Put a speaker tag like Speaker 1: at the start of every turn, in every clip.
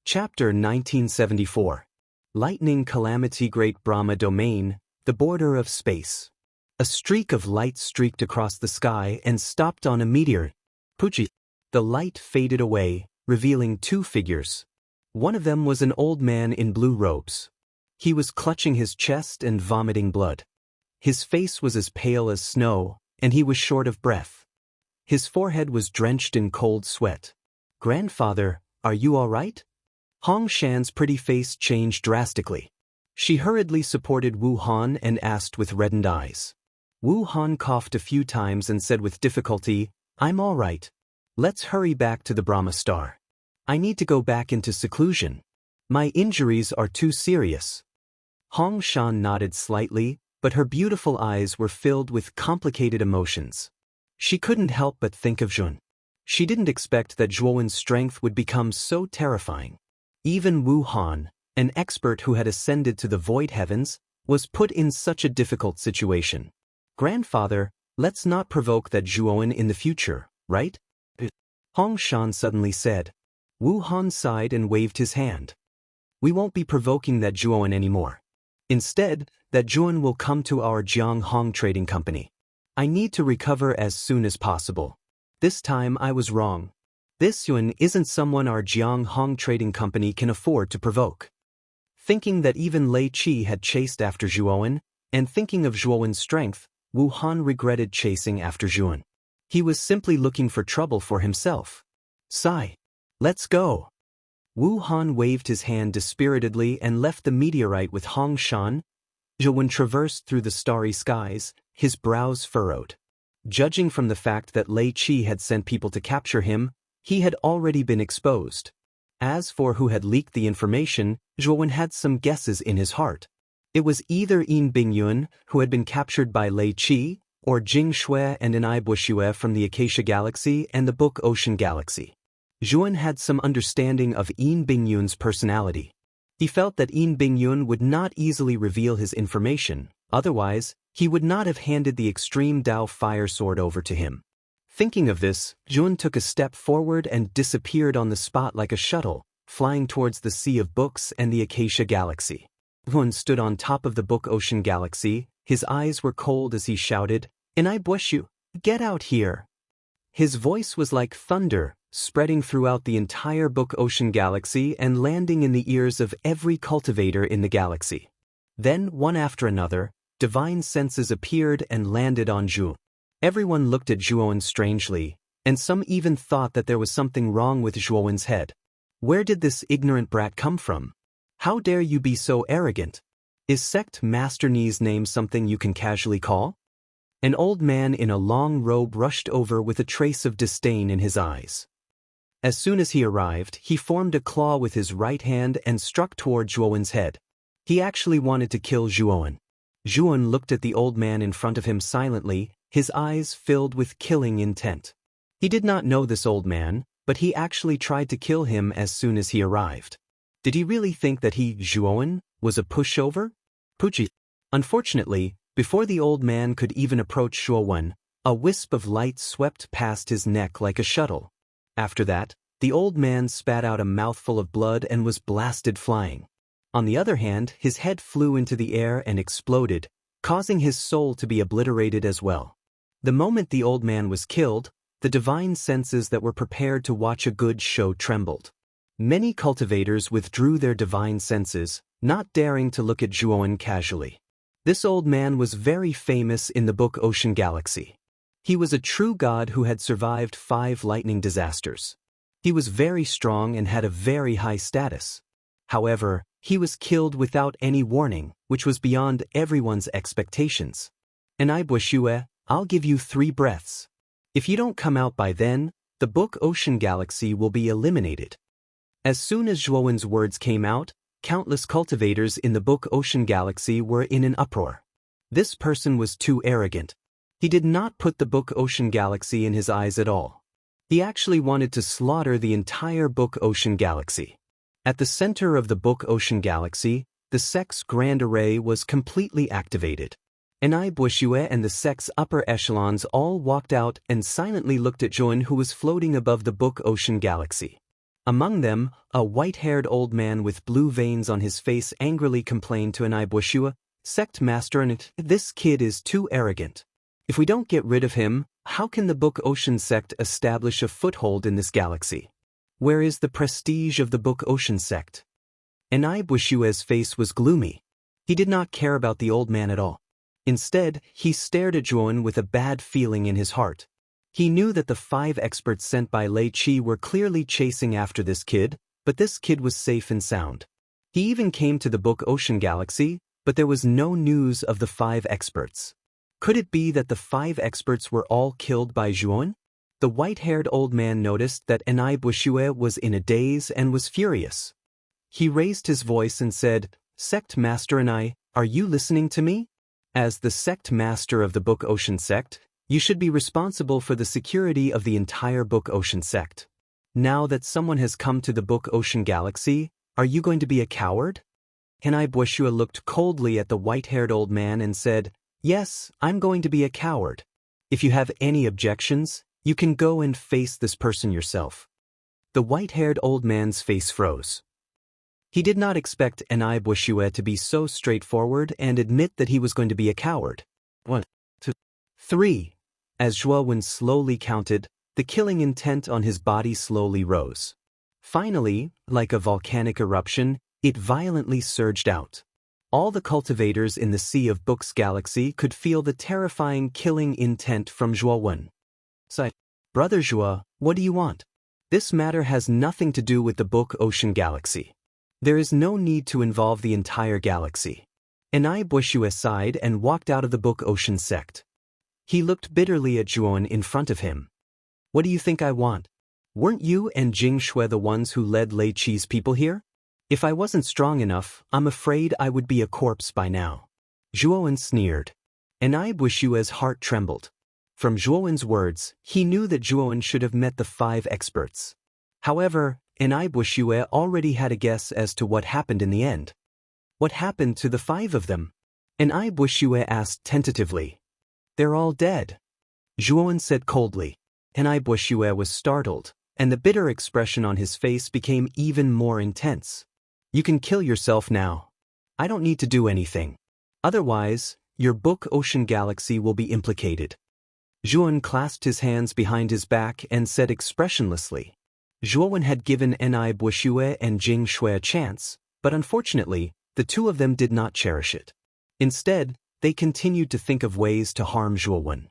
Speaker 1: Chapter 1974. Lightning Calamity Great Brahma Domain, the Border of Space. A streak of light streaked across the sky and stopped on a meteor. Pucci. The light faded away, revealing two figures. One of them was an old man in blue robes. He was clutching his chest and vomiting blood. His face was as pale as snow, and he was short of breath. His forehead was drenched in cold sweat. "Grandfather, are you all right?" Hong Shan's pretty face changed drastically. She hurriedly supported Wu Han and asked with reddened eyes. Wu Han coughed a few times and said with difficulty, "I'm all right. Let's hurry back to the Brahma Star. I need to go back into seclusion. My injuries are too serious." Hong Shan nodded slightly, but her beautiful eyes were filled with complicated emotions. She couldn't help but think of Jun. She didn't expect that Zhuowen's strength would become so terrifying. Even Wu Han, an expert who had ascended to the void heavens, was put in such a difficult situation. "Grandfather, let's not provoke that Zhuowen in the future, right?" Hong Shan suddenly said. Wu Han sighed and waved his hand. "We won't be provoking that Zhuowen anymore. Instead, that Zhuowen will come to our Jiang Hong Trading Company. I need to recover as soon as possible. This time I was wrong. This Yuan isn't someone our Jiang Hong Trading Company can afford to provoke." Thinking that even Lei Qi had chased after Zhuowen, and thinking of Zhuowen's strength, Wu Han regretted chasing after Zhuowen. He was simply looking for trouble for himself. "Sigh. Let's go." Wu Han waved his hand dispiritedly and left the meteorite with Hong Shan. Zhuowen traversed through the starry skies, his brows furrowed. Judging from the fact that Lei Qi had sent people to capture him, he had already been exposed. As for who had leaked the information, Zhuowen had some guesses in his heart. It was either Yin Bingyun, who had been captured by Lei Qi, or Jing Shui and Enai Bushue from the Acacia Galaxy and the Book Ocean Galaxy. Zhuowen had some understanding of Yin Bingyun's personality. He felt that Yin Bingyun would not easily reveal his information, otherwise, he would not have handed the Extreme Dao Fire Sword over to him. Thinking of this, Zhuowen took a step forward and disappeared on the spot like a shuttle, flying towards the Sea of Books and the Acacia Galaxy. Zhuowen stood on top of the Book Ocean Galaxy. His eyes were cold as he shouted, "Enai Bushue, get out here!" His voice was like thunder, spreading throughout the entire Book Ocean Galaxy and landing in the ears of every cultivator in the galaxy. Then, one after another, divine senses appeared and landed on Zhu. Everyone looked at Zhuowen strangely, and some even thought that there was something wrong with Zhuowen's head. Where did this ignorant brat come from? How dare you be so arrogant? Is Sect Master Ni's name something you can casually call? An old man in a long robe rushed over with a trace of disdain in his eyes. As soon as he arrived, he formed a claw with his right hand and struck toward Zhuowen's head. He actually wanted to kill Zhuowen. Zhuowen looked at the old man in front of him silently, his eyes filled with killing intent. He did not know this old man, but he actually tried to kill him as soon as he arrived. Did he really think that he, Zhuowen, was a pushover? Pucci. Unfortunately, before the old man could even approach Zhuowen, a wisp of light swept past his neck like a shuttle. After that, the old man spat out a mouthful of blood and was blasted flying. On the other hand, his head flew into the air and exploded, causing his soul to be obliterated as well. The moment the old man was killed, the divine senses that were prepared to watch a good show trembled. Many cultivators withdrew their divine senses, not daring to look at Zhuowen casually. This old man was very famous in the Book Ocean Galaxy. He was a true god who had survived 5 lightning disasters. He was very strong and had a very high status. However, he was killed without any warning, which was beyond everyone's expectations. "Enai Bushue, I'll give you 3 breaths. If you don't come out by then, the Book Ocean Galaxy will be eliminated." As soon as Zhuowen's words came out, countless cultivators in the Book Ocean Galaxy were in an uproar. This person was too arrogant. He did not put the Book Ocean Galaxy in his eyes at all. He actually wanted to slaughter the entire Book Ocean Galaxy. At the center of the Book Ocean Galaxy, the Sect's Grand Array was completely activated. Enai Bushue and the Sect's upper echelons all walked out and silently looked at Zhuowen, who was floating above the Book Ocean Galaxy. Among them, a white-haired old man with blue veins on his face angrily complained to Enibushua, "Sect master, and this kid is too arrogant. If we don't get rid of him, how can the Book Ocean sect establish a foothold in this galaxy? Where is the prestige of the Book Ocean sect?" Enibushua's face was gloomy. He did not care about the old man at all. Instead, he stared at Zhuan with a bad feeling in his heart. He knew that the 5 experts sent by Lei Qi were clearly chasing after this kid, but this kid was safe and sound. He even came to the Book Ocean Galaxy, but there was no news of the 5 experts. Could it be that the 5 experts were all killed by Zhuan? The white-haired old man noticed that Enibushua was in a daze and was furious. He raised his voice and said, "Sect Master are you listening to me? As the Sect Master of the Book Ocean sect, you should be responsible for the security of the entire Book Ocean sect. Now that someone has come to the Book Ocean Galaxy, are you going to be a coward?" Enibushua looked coldly at the white-haired old man and said, "Yes, I'm going to be a coward. If you have any objections, you can go and face this person yourself." The white-haired old man's face froze. He did not expect Enibushua to be so straightforward and admit that he was going to be a coward. 1, 2, 3. As Zhuan slowly counted, the killing intent on his body slowly rose. Finally, like a volcanic eruption, it violently surged out. All the cultivators in the Sea of Books galaxy could feel the terrifying killing intent from Zhuan. Sighed, "Brother Zhua, what do you want? This matter has nothing to do with the Book Ocean Galaxy. There is no need to involve the entire galaxy." Enibushua sighed and walked out of the Book Ocean sect. He looked bitterly at Zhuan in front of him. "What do you think I want? Weren't you and Jing Shui the ones who led Lei Qi's people here? If I wasn't strong enough, I'm afraid I would be a corpse by now." Zhuan sneered. Enibushua's heart trembled. From Zhuan's words, he knew that Zhuan should have met the 5 experts. However, Enibushua already had a guess as to what happened in the end. "What happened to the 5 of them?" Enibushua asked tentatively. "They're all dead," Zhuan said coldly. Enibushua was startled, and the bitter expression on his face became even more intense. "You can kill yourself now. I don't need to do anything. Otherwise, your Book Ocean Galaxy will be implicated." Zhuan clasped his hands behind his back and said expressionlessly. Zhuan had given Enibushua and Jing Shui a chance, but unfortunately, the 2 of them did not cherish it. Instead, they continued to think of ways to harm Zhuan.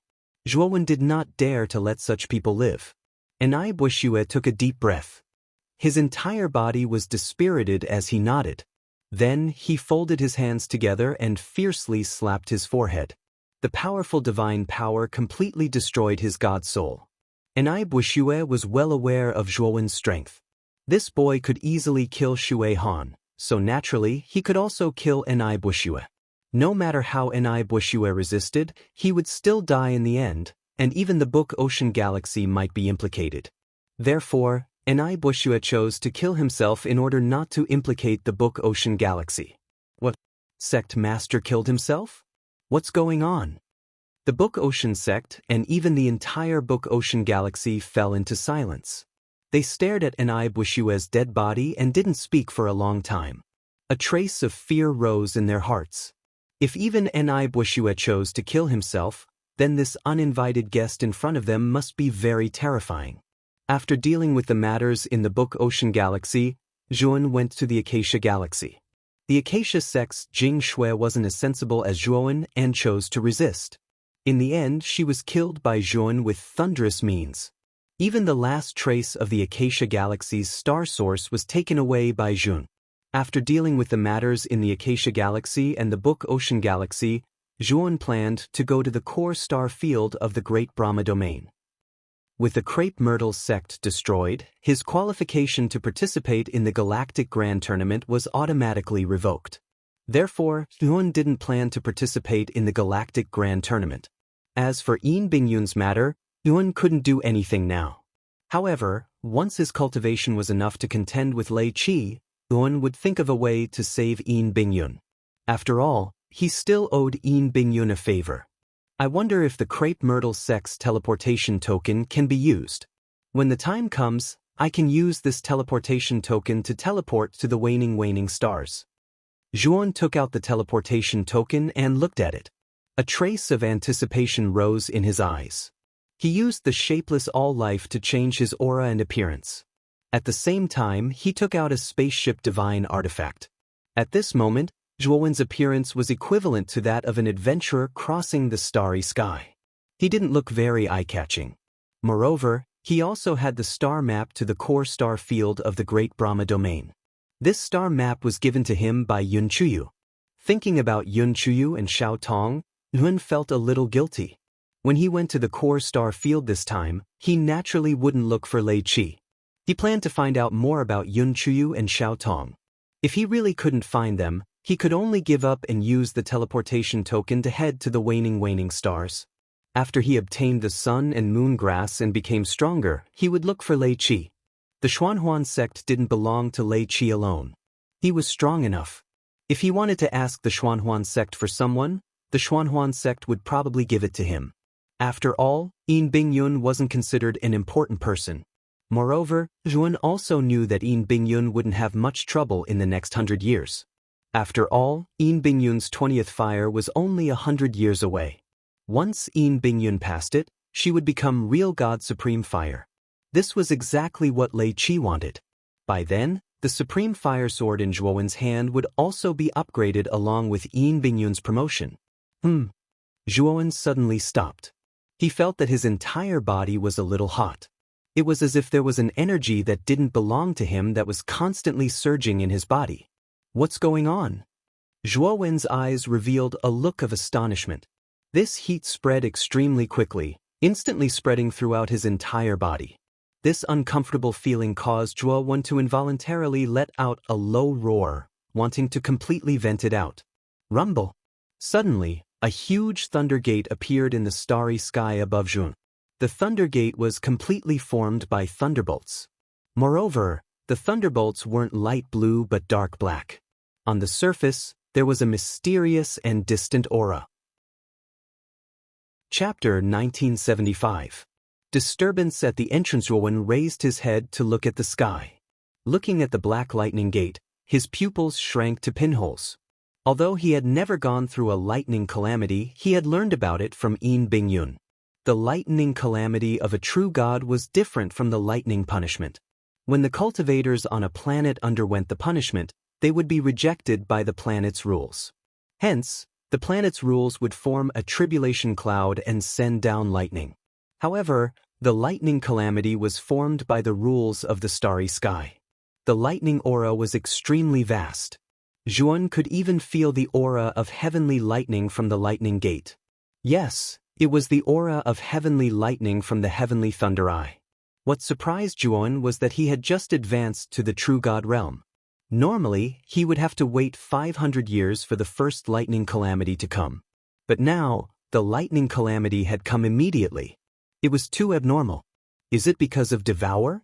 Speaker 1: Zhuan did not dare to let such people live. Enibushua took a deep breath. His entire body was dispirited as he nodded. Then he folded his hands together and fiercely slapped his forehead. The powerful divine power completely destroyed his god soul. Enibushua was well aware of Zhuan's strength. This boy could easily kill Shui Han, so naturally he could also kill Enibushua. No matter how Enibushua resisted, he would still die in the end, and even the Book Ocean Galaxy might be implicated. Therefore, Enibushua chose to kill himself in order not to implicate the Book Ocean Galaxy. What? Sect Master killed himself? What's going on? The Book Ocean sect and even the entire Book Ocean Galaxy fell into silence. They stared at Enibushua's dead body and didn't speak for a long time. A trace of fear rose in their hearts. If even Enibushua chose to kill himself, then this uninvited guest in front of them must be very terrifying. After dealing with the matters in the Book Ocean Galaxy, Zhuan went to the Acacia Galaxy. The Acacia sect's Jing Shui wasn't as sensible as Zhuan and chose to resist. In the end, she was killed by Zhuan with thunderous means. Even the last trace of the Acacia Galaxy's star source was taken away by Zhuan. After dealing with the matters in the Acacia Galaxy and the Book Ocean Galaxy, Zhuan planned to go to the core star field of the Great Brahma Domain. With the Crepe Myrtle sect destroyed, his qualification to participate in the Galactic Grand Tournament was automatically revoked. Therefore, Zhuan didn't plan to participate in the Galactic Grand Tournament. As for Yin Bingyun's matter, Zhuan couldn't do anything now. However, once his cultivation was enough to contend with Lei Qi, Zhuan would think of a way to save Yin Bingyun. After all, he still owed Yin Bingyun a favor. I wonder if the Crepe Myrtle sect's teleportation token can be used. When the time comes, I can use this teleportation token to teleport to the waning stars. Zhuan took out the teleportation token and looked at it. A trace of anticipation rose in his eyes. He used the shapeless all-life to change his aura and appearance. At the same time, he took out a spaceship divine artifact. At this moment, Zhuan's appearance was equivalent to that of an adventurer crossing the starry sky. He didn't look very eye-catching. Moreover, he also had the star map to the core star field of the Great Brahma domain. This star map was given to him by Yun Chuyu. Thinking about Yun Chuyu and Xiao Tong, Yun felt a little guilty. When he went to the core star field this time, he naturally wouldn't look for Lei Qi. He planned to find out more about Yun Chuyu and Xiao Tong. If he really couldn't find them, he could only give up and use the teleportation token to head to the waning stars. After he obtained the sun and moon grass and became stronger, he would look for Lei Qi. The Xuanhuan sect didn't belong to Lei Qi alone. He was strong enough. If he wanted to ask the Xuanhuan sect for someone, the Xuanhuan sect would probably give it to him. After all, Yin Bingyun wasn't considered an important person. Moreover, Zhuan also knew that Yin Bingyun wouldn't have much trouble in the next 100 years. After all, Yin Bingyun's 20th fire was only 100 years away. Once Yin Bingyun passed it, she would become real God Supreme Fire. This was exactly what Lei Qi wanted. By then, the Supreme Fire Sword in Zhuan's hand would also be upgraded along with Yin Bingyun's promotion. Zhuan suddenly stopped. He felt that his entire body was a little hot. It was as if there was an energy that didn't belong to him that was constantly surging in his body. What's going on? Zhuan's eyes revealed a look of astonishment. This heat spread extremely quickly, instantly spreading throughout his entire body. This uncomfortable feeling caused Zhuan to involuntarily let out a low roar, wanting to completely vent it out. Rumble! Suddenly, a huge thunder gate appeared in the starry sky above Zhuan. The thunder gate was completely formed by thunderbolts. Moreover, the thunderbolts weren't light blue but dark black. On the surface, there was a mysterious and distant aura. Chapter 1975. Disturbance at the entrance. Zhuan raised his head to look at the sky. Looking at the black lightning gate, his pupils shrank to pinholes. Although he had never gone through a lightning calamity, he had learned about it from Yin Bingyun. The lightning calamity of a true god was different from the lightning punishment. When the cultivators on a planet underwent the punishment, they would be rejected by the planet's rules. Hence, the planet's rules would form a tribulation cloud and send down lightning. However, the lightning calamity was formed by the rules of the starry sky. The lightning aura was extremely vast. Zhuan could even feel the aura of heavenly lightning from the lightning gate. Yes, it was the aura of heavenly lightning from the heavenly thunder eye. What surprised Zhuan was that he had just advanced to the true god realm. Normally, he would have to wait 500 years for the first lightning calamity to come. But now, the lightning calamity had come immediately. It was too abnormal. Is it because of Devour?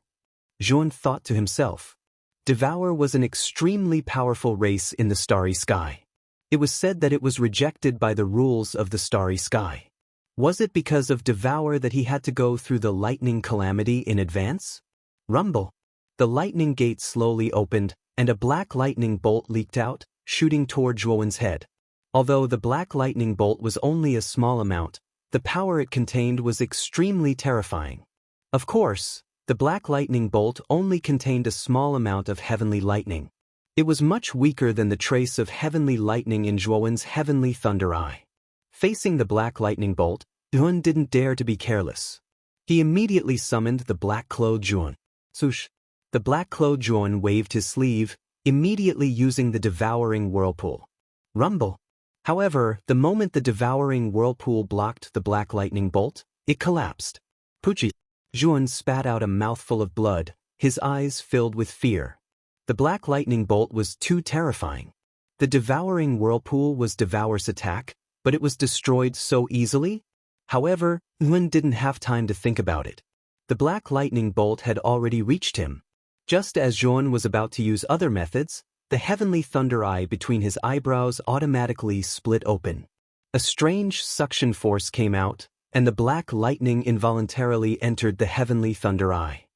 Speaker 1: Zhuan thought to himself. Devour was an extremely powerful race in the starry sky. It was said that it was rejected by the rules of the starry sky. Was it because of Devour that he had to go through the lightning calamity in advance? Rumble. The lightning gate slowly opened, and a black lightning bolt leaked out, shooting toward Zhuan's head. Although the black lightning bolt was only a small amount, the power it contained was extremely terrifying. Of course, the black lightning bolt only contained a small amount of heavenly lightning. It was much weaker than the trace of heavenly lightning in Zhuan's heavenly thunder eye. Facing the black lightning bolt, Zhuan didn't dare to be careless. He immediately summoned the black-clothed Zhuan. Swoosh! The black-clothed Zhuan waved his sleeve, immediately using the devouring whirlpool. Rumble! However, the moment the devouring whirlpool blocked the black lightning bolt, it collapsed. Puchi! Zhuan spat out a mouthful of blood, his eyes filled with fear. The black lightning bolt was too terrifying. The devouring whirlpool was Devour's attack, but it was destroyed so easily? However, Zhuan didn't have time to think about it. The black lightning bolt had already reached him. Just as Zhuan was about to use other methods, the heavenly thunder eye between his eyebrows automatically split open. A strange suction force came out, and the black lightning involuntarily entered the heavenly thunder eye.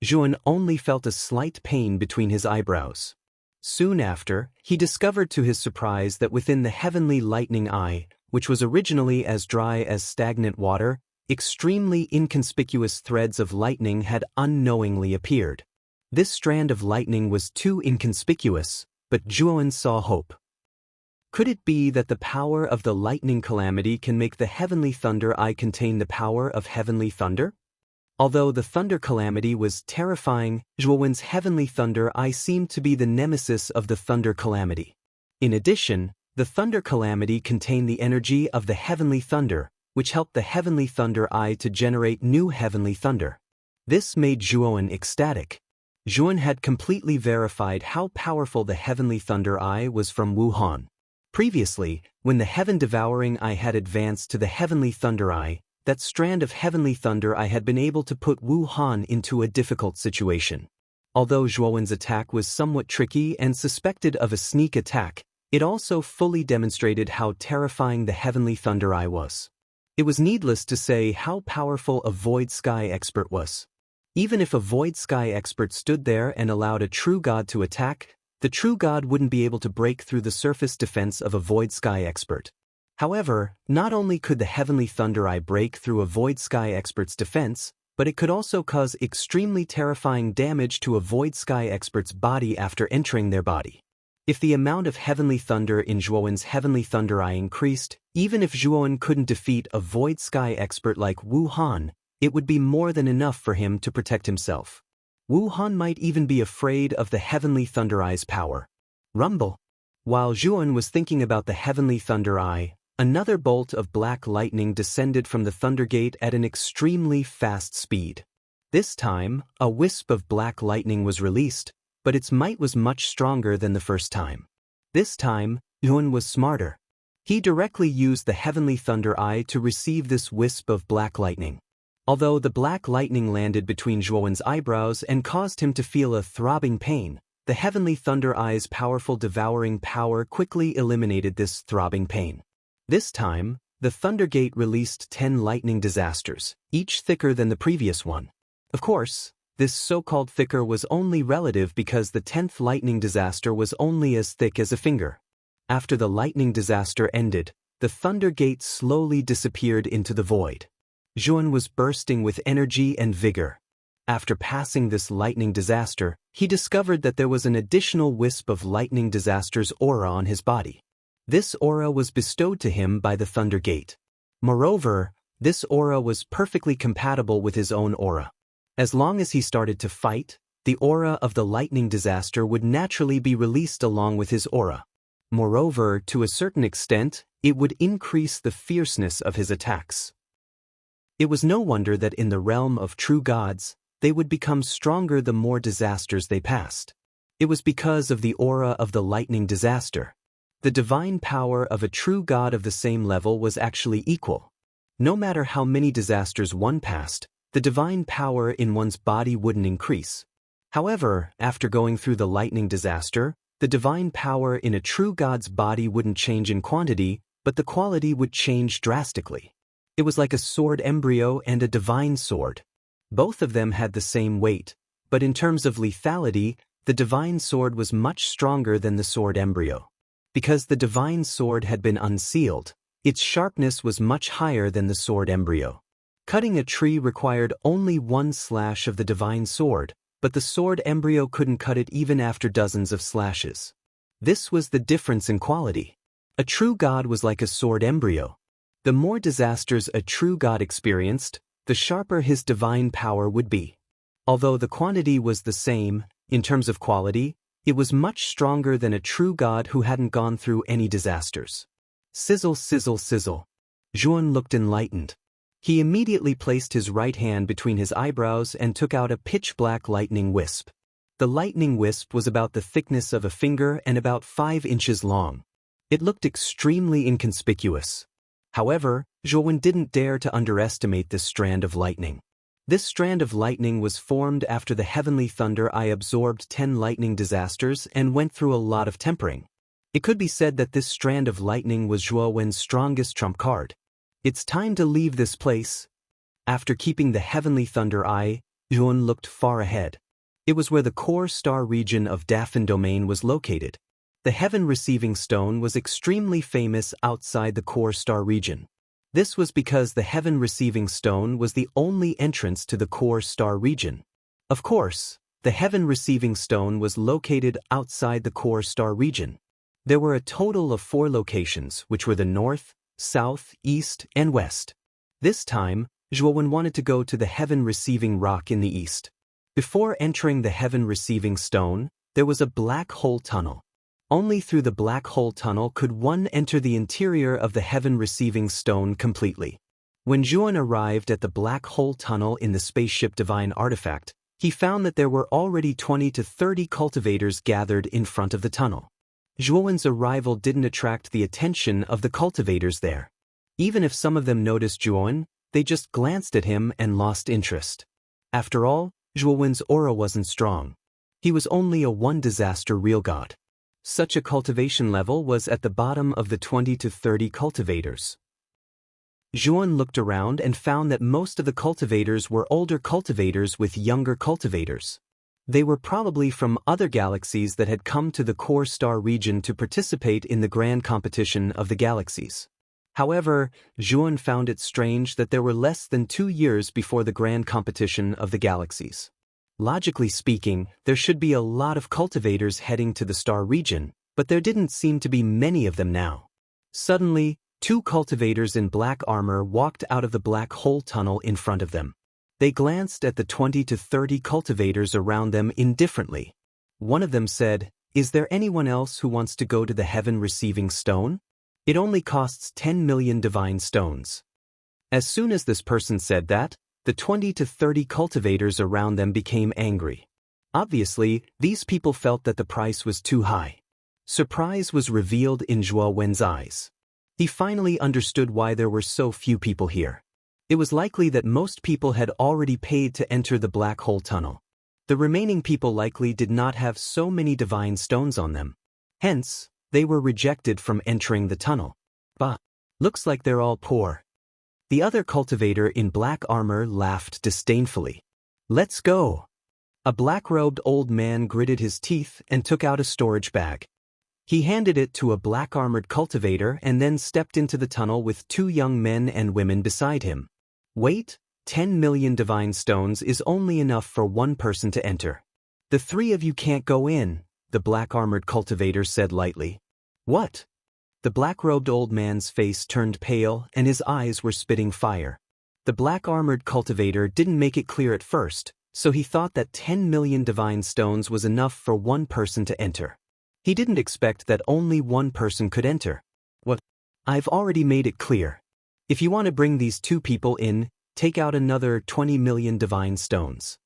Speaker 1: Zhuan only felt a slight pain between his eyebrows. Soon after, he discovered to his surprise that within the heavenly lightning eye, which was originally as dry as stagnant water, extremely inconspicuous threads of lightning had unknowingly appeared. This strand of lightning was too inconspicuous, but Zhuan saw hope. Could it be that the power of the lightning calamity can make the heavenly thunder eye contain the power of heavenly thunder? Although the thunder calamity was terrifying, Zhuan's heavenly thunder eye seemed to be the nemesis of the thunder calamity. In addition, the thunder calamity contained the energy of the heavenly thunder, which helped the heavenly thunder eye to generate new heavenly thunder. This made Zhuan ecstatic. Zhuan had completely verified how powerful the heavenly thunder eye was from Wu Han. Previously, when the heaven-devouring eye had advanced to the heavenly thunder eye, that strand of heavenly thunder eye had been able to put Wu Han into a difficult situation. Although Zhuan's attack was somewhat tricky and suspected of a sneak attack, it also fully demonstrated how terrifying the heavenly thunder eye was. It was needless to say how powerful a void sky expert was. Even if a void sky expert stood there and allowed a true god to attack, the true god wouldn't be able to break through the surface defense of a void sky expert. However, not only could the heavenly thunder eye break through a void sky expert's defense, but it could also cause extremely terrifying damage to a void sky expert's body after entering their body. If the amount of heavenly thunder in Zhuan's heavenly thunder eye increased, even if Zhuan couldn't defeat a void sky expert like Wu Han, it would be more than enough for him to protect himself. Wu Han might even be afraid of the heavenly thunder eye's power. Rumble. While Zhuan was thinking about the heavenly thunder eye, another bolt of black lightning descended from the thunder gate at an extremely fast speed. This time, a wisp of black lightning was released, but its might was much stronger than the first time. This time, Zhuan was smarter. He directly used the heavenly thunder eye to receive this wisp of black lightning. Although the black lightning landed between Zhuan's eyebrows and caused him to feel a throbbing pain, the heavenly thunder eye's powerful devouring power quickly eliminated this throbbing pain. This time, the thunder gate released 10 lightning disasters, each thicker than the previous one. Of course, this so-called thicker was only relative because the 10th lightning disaster was only as thick as a finger. After the lightning disaster ended, the thunder gate slowly disappeared into the void. Zhuan was bursting with energy and vigor. After passing this lightning disaster, he discovered that there was an additional wisp of lightning disaster's aura on his body. This aura was bestowed to him by the thunder gate. Moreover, this aura was perfectly compatible with his own aura. As long as he started to fight, the aura of the lightning disaster would naturally be released along with his aura. Moreover, to a certain extent, it would increase the fierceness of his attacks. It was no wonder that in the realm of true gods, they would become stronger the more disasters they passed. It was because of the aura of the lightning disaster. The divine power of a true god of the same level was actually equal. No matter how many disasters one passed, the divine power in one's body wouldn't increase. However, after going through the lightning disaster, the divine power in a true god's body wouldn't change in quantity, but the quality would change drastically. It was like a sword embryo and a divine sword. Both of them had the same weight, but in terms of lethality, the divine sword was much stronger than the sword embryo. Because the divine sword had been unsealed, its sharpness was much higher than the sword embryo. Cutting a tree required only one slash of the divine sword, but the sword embryo couldn't cut it even after dozens of slashes. This was the difference in quality. A true god was like a sword embryo. The more disasters a true god experienced, the sharper his divine power would be. Although the quantity was the same, in terms of quality, it was much stronger than a true god who hadn't gone through any disasters. Sizzle, sizzle, sizzle. Zhuan looked enlightened. He immediately placed his right hand between his eyebrows and took out a pitch-black lightning wisp. The lightning wisp was about the thickness of a finger and about 5 inches long. It looked extremely inconspicuous. However, Zhuan didn't dare to underestimate this strand of lightning. This strand of lightning was formed after the heavenly thunder eye absorbed 10 lightning disasters and went through a lot of tempering. It could be said that this strand of lightning was Zhuan's strongest trump card. It's time to leave this place. After keeping the heavenly thunder eye, Zhuan looked far ahead. It was where the core star region of Dafan domain was located. The heaven-receiving stone was extremely famous outside the core star region. This was because the heaven-receiving stone was the only entrance to the core star region. Of course, the heaven-receiving stone was located outside the core star region. There were a total of 4 locations, which were the north, south, east, and west. This time, Zhuan wanted to go to the heaven-receiving rock in the east. Before entering the heaven-receiving stone, there was a black hole tunnel. Only through the black hole tunnel could one enter the interior of the heaven-receiving stone completely. When Zhuan arrived at the black hole tunnel in the spaceship Divine Artifact, he found that there were already 20 to 30 cultivators gathered in front of the tunnel. Zhuan's arrival didn't attract the attention of the cultivators there. Even if some of them noticed Zhuan, they just glanced at him and lost interest. After all, Zhuan's aura wasn't strong. He was only a one-disaster real god. Such a cultivation level was at the bottom of the 20 to 30 cultivators. Zhuan looked around and found that most of the cultivators were older cultivators with younger cultivators. They were probably from other galaxies that had come to the core star region to participate in the grand competition of the galaxies. However, Zhuan found it strange that there were less than 2 years before the grand competition of the galaxies. Logically speaking, there should be a lot of cultivators heading to the star region, but there didn't seem to be many of them now. Suddenly, 2 cultivators in black armor walked out of the black hole tunnel in front of them. They glanced at the 20 to 30 cultivators around them indifferently. One of them said, "Is there anyone else who wants to go to the heaven-receiving stone? It only costs 10 million divine stones." As soon as this person said that, the 20 to 30 cultivators around them became angry. Obviously, these people felt that the price was too high. Surprise was revealed in Zhuo Wen's eyes. He finally understood why there were so few people here. It was likely that most people had already paid to enter the black hole tunnel. The remaining people likely did not have so many divine stones on them. Hence, they were rejected from entering the tunnel. Bah! Looks like they're all poor. The other cultivator in black armor laughed disdainfully. "Let's go." A black-robed old man gritted his teeth and took out a storage bag. He handed it to a black-armored cultivator and then stepped into the tunnel with 2 young men and women beside him. "Wait, 10 million divine stones is only enough for 1 person to enter. The 3 of you can't go in," the black-armored cultivator said lightly. "What?" The black-robed old man's face turned pale and his eyes were spitting fire. The black-armored cultivator didn't make it clear at first, so he thought that 10 million divine stones was enough for 1 person to enter. He didn't expect that only 1 person could enter. "What? I've already made it clear. If you want to bring these 2 people in, take out another 20 million divine stones."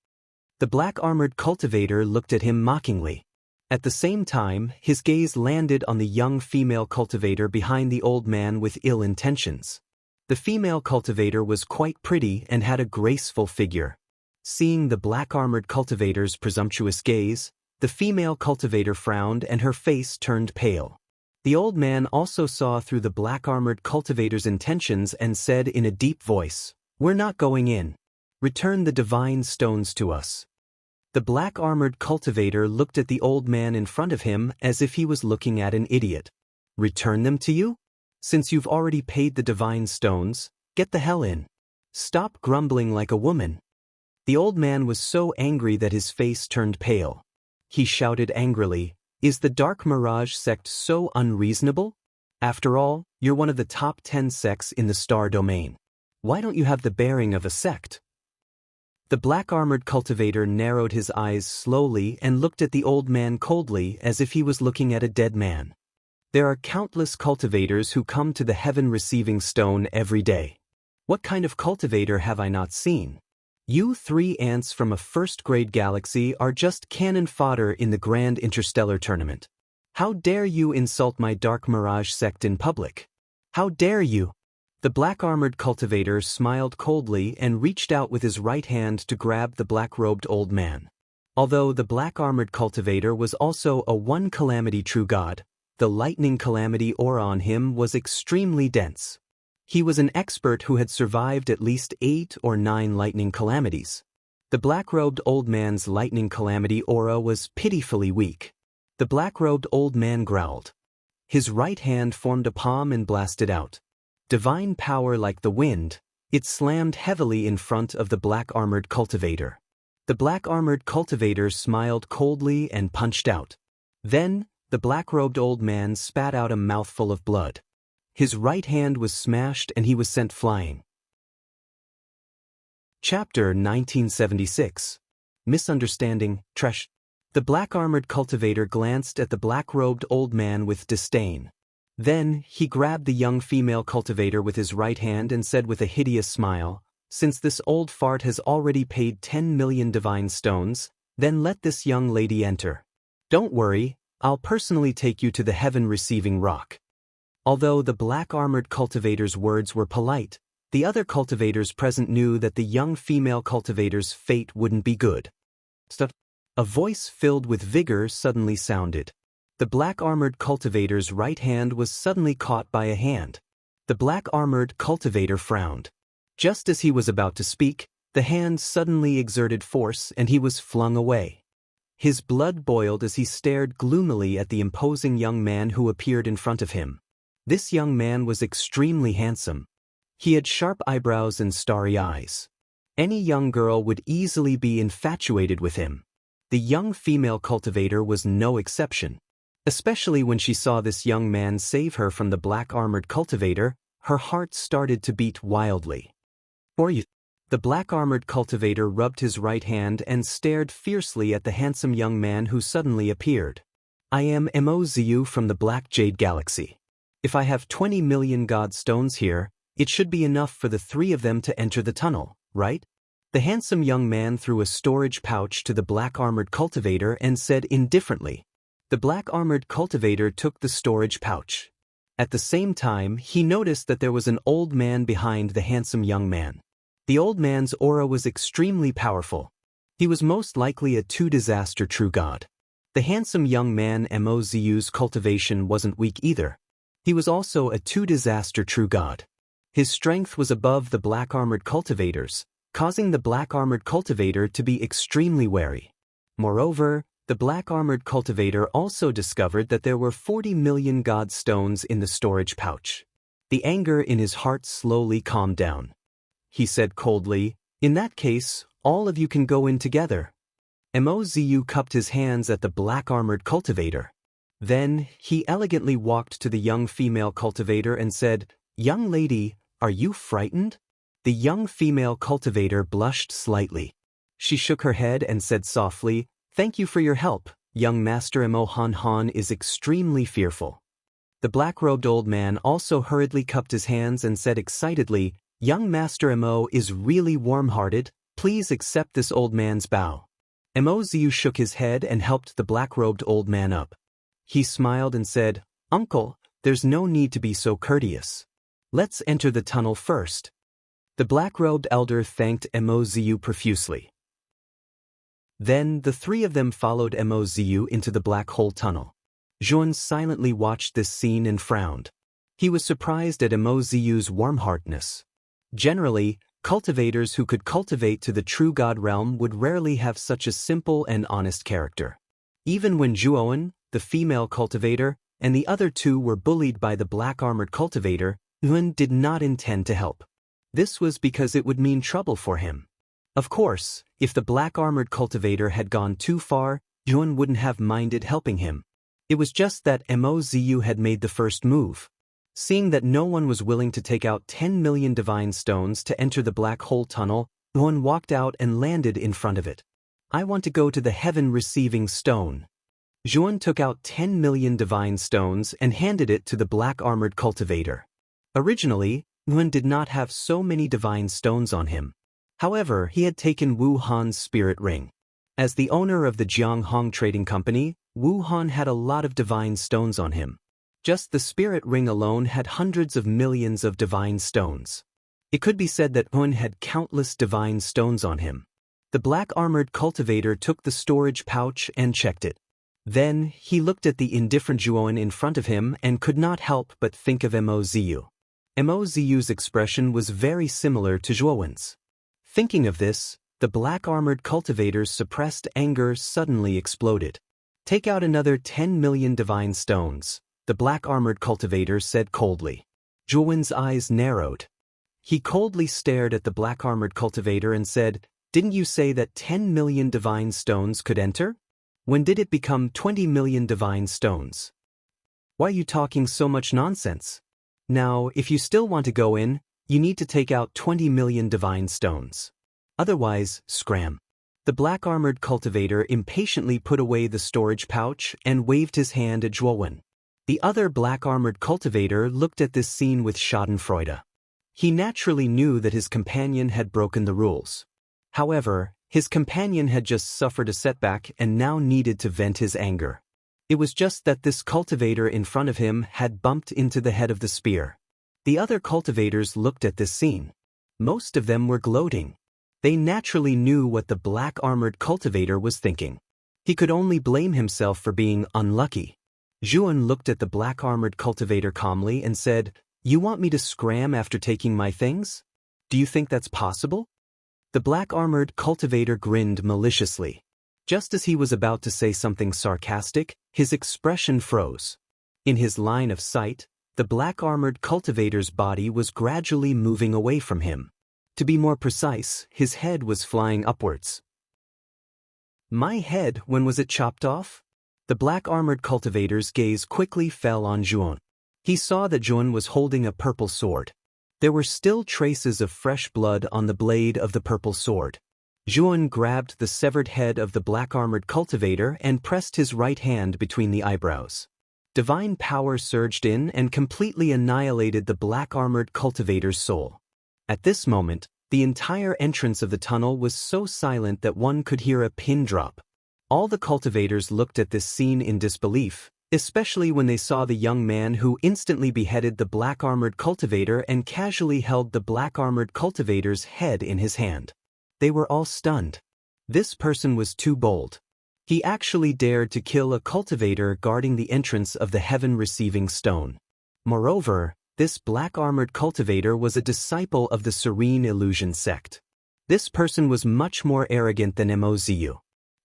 Speaker 1: The black-armored cultivator looked at him mockingly. At the same time, his gaze landed on the young female cultivator behind the old man with ill intentions. The female cultivator was quite pretty and had a graceful figure. Seeing the black-armored cultivator's presumptuous gaze, the female cultivator frowned and her face turned pale. The old man also saw through the black-armored cultivator's intentions and said in a deep voice, "We're not going in. Return the divine stones to us." The black-armored cultivator looked at the old man in front of him as if he was looking at an idiot. "Return them to you? Since you've already paid the divine stones, get the hell in. Stop grumbling like a woman." The old man was so angry that his face turned pale. He shouted angrily, "Is the Dark Mirage sect so unreasonable? After all, you're one of the top 10 sects in the star domain. Why don't you have the bearing of a sect?" The black-armored cultivator narrowed his eyes slowly and looked at the old man coldly as if he was looking at a dead man. "There are countless cultivators who come to the heaven-receiving stone every day. What kind of cultivator have I not seen? You 3 ants from a first-grade galaxy are just cannon fodder in the grand interstellar tournament. How dare you insult my Dark Mirage sect in public? How dare you?" The black-armored cultivator smiled coldly and reached out with his right hand to grab the black-robed old man. Although the black-armored cultivator was also a 1 calamity true god, the lightning calamity aura on him was extremely dense. He was an expert who had survived at least 8 or 9 lightning calamities. The black-robed old man's lightning calamity aura was pitifully weak. The black-robed old man growled. His right hand formed a palm and blasted out. Divine power like the wind, it slammed heavily in front of the black-armored cultivator. The black-armored cultivator smiled coldly and punched out. Then, the black-robed old man spat out a mouthful of blood. His right hand was smashed and he was sent flying. Chapter 1976. Misunderstanding, Trash. The black-armored cultivator glanced at the black-robed old man with disdain. Then, he grabbed the young female cultivator with his right hand and said with a hideous smile, "Since this old fart has already paid 10 million divine stones, then let this young lady enter. Don't worry, I'll personally take you to the heaven-receiving rock." Although the black-armored cultivator's words were polite, the other cultivators present knew that the young female cultivator's fate wouldn't be good. A voice filled with vigor suddenly sounded. The black-armored cultivator's right hand was suddenly caught by a hand. The black-armored cultivator frowned. Just as he was about to speak, the hand suddenly exerted force and he was flung away. His blood boiled as he stared gloomily at the imposing young man who appeared in front of him. This young man was extremely handsome. He had sharp eyebrows and starry eyes. Any young girl would easily be infatuated with him. The young female cultivator was no exception. Especially when she saw this young man save her from the black-armored cultivator, her heart started to beat wildly. "For you." The black-armored cultivator rubbed his right hand and stared fiercely at the handsome young man who suddenly appeared. "I am Mozu from the Black Jade Galaxy. If I have 20 million god stones here, it should be enough for the three of them to enter the tunnel, right?" The handsome young man threw a storage pouch to the black-armored cultivator and said indifferently. The black-armored cultivator took the storage pouch. At the same time, he noticed that there was an old man behind the handsome young man. The old man's aura was extremely powerful. He was most likely a two-disaster true god. The handsome young man Mozu's cultivation wasn't weak either. He was also a two-disaster true god. His strength was above the black-armored cultivators, causing the black-armored cultivator to be extremely wary. Moreover, the black-armored cultivator also discovered that there were 40 million god stones in the storage pouch. The anger in his heart slowly calmed down. He said coldly, "In that case, all of you can go in together." Mozu cupped his hands at the black-armored cultivator. Then, he elegantly walked to the young female cultivator and said, "Young lady, are you frightened?" The young female cultivator blushed slightly. She shook her head and said softly, "Thank you for your help. Young Master Mo Han Han is extremely fearful." The black-robed old man also hurriedly cupped his hands and said excitedly, "Young Master Mo is really warm-hearted. Please accept this old man's bow." Mozu shook his head and helped the black-robed old man up. He smiled and said, "Uncle, there's no need to be so courteous. Let's enter the tunnel first." The black-robed elder thanked Mozu profusely. Then the three of them followed Mozu into the black hole tunnel. Juan silently watched this scene and frowned. He was surprised at Mozu's warm-heartedness. Generally, cultivators who could cultivate to the true god realm would rarely have such a simple and honest character. Even when Juan, the female cultivator, and the other two were bullied by the black-armored cultivator, Juan did not intend to help. This was because it would mean trouble for him. Of course, if the black-armored cultivator had gone too far, Juan wouldn't have minded helping him. It was just that Mozu had made the first move. Seeing that no one was willing to take out 10 million divine stones to enter the black hole tunnel, Juan walked out and landed in front of it. "I want to go to the heaven-receiving stone." Juan took out 10 million divine stones and handed it to the black-armored cultivator. Originally, Juan did not have so many divine stones on him. However, he had taken Wu Han's spirit ring. As the owner of the Jianghong Trading Company, Wu Han had a lot of divine stones on him. Just the spirit ring alone had hundreds of millions of divine stones. It could be said that Juan had countless divine stones on him. The black-armored cultivator took the storage pouch and checked it. Then, he looked at the indifferent Juan in front of him and could not help but think of Mozu. Mozu's expression was very similar to Juan's. Thinking of this, The black-armored cultivator's suppressed anger suddenly exploded. "Take out another 10 million divine stones," the black-armored cultivator said coldly. Zhuan's eyes narrowed. He coldly stared at the black-armored cultivator and said, "Didn't you say that 10 million divine stones could enter? When did it become 20 million divine stones? Why are you talking so much nonsense? Now, if you still want to go in, you need to take out 20 million divine stones. Otherwise, scram." The black-armored cultivator impatiently put away the storage pouch and waved his hand at Zhuan. The other black-armored cultivator looked at this scene with schadenfreude. He naturally knew that his companion had broken the rules. However, his companion had just suffered a setback and now needed to vent his anger. It was just that this cultivator in front of him had bumped into the head of the spear. The other cultivators looked at this scene. Most of them were gloating. They naturally knew what the black-armored cultivator was thinking. He could only blame himself for being unlucky. Zhuan looked at the black-armored cultivator calmly and said, "You want me to scram after taking my things? Do you think that's possible?" The black-armored cultivator grinned maliciously. Just as he was about to say something sarcastic, his expression froze. In his line of sight, the black-armored cultivator's body was gradually moving away from him. To be more precise, his head was flying upwards. "My head, when was it chopped off?" The black-armored cultivator's gaze quickly fell on Zhuan. He saw that Zhuan was holding a purple sword. There were still traces of fresh blood on the blade of the purple sword. Zhuan grabbed the severed head of the black-armored cultivator and pressed his right hand between the eyebrows. Divine power surged in and completely annihilated the black-armored cultivator's soul. At this moment, the entire entrance of the tunnel was so silent that one could hear a pin drop. All the cultivators looked at this scene in disbelief, especially when they saw the young man who instantly beheaded the black-armored cultivator and casually held the black-armored cultivator's head in his hand. They were all stunned. This person was too bold. He actually dared to kill a cultivator guarding the entrance of the heaven-receiving stone. Moreover, this black-armored cultivator was a disciple of the Serene Illusion sect. This person was much more arrogant than Mozu.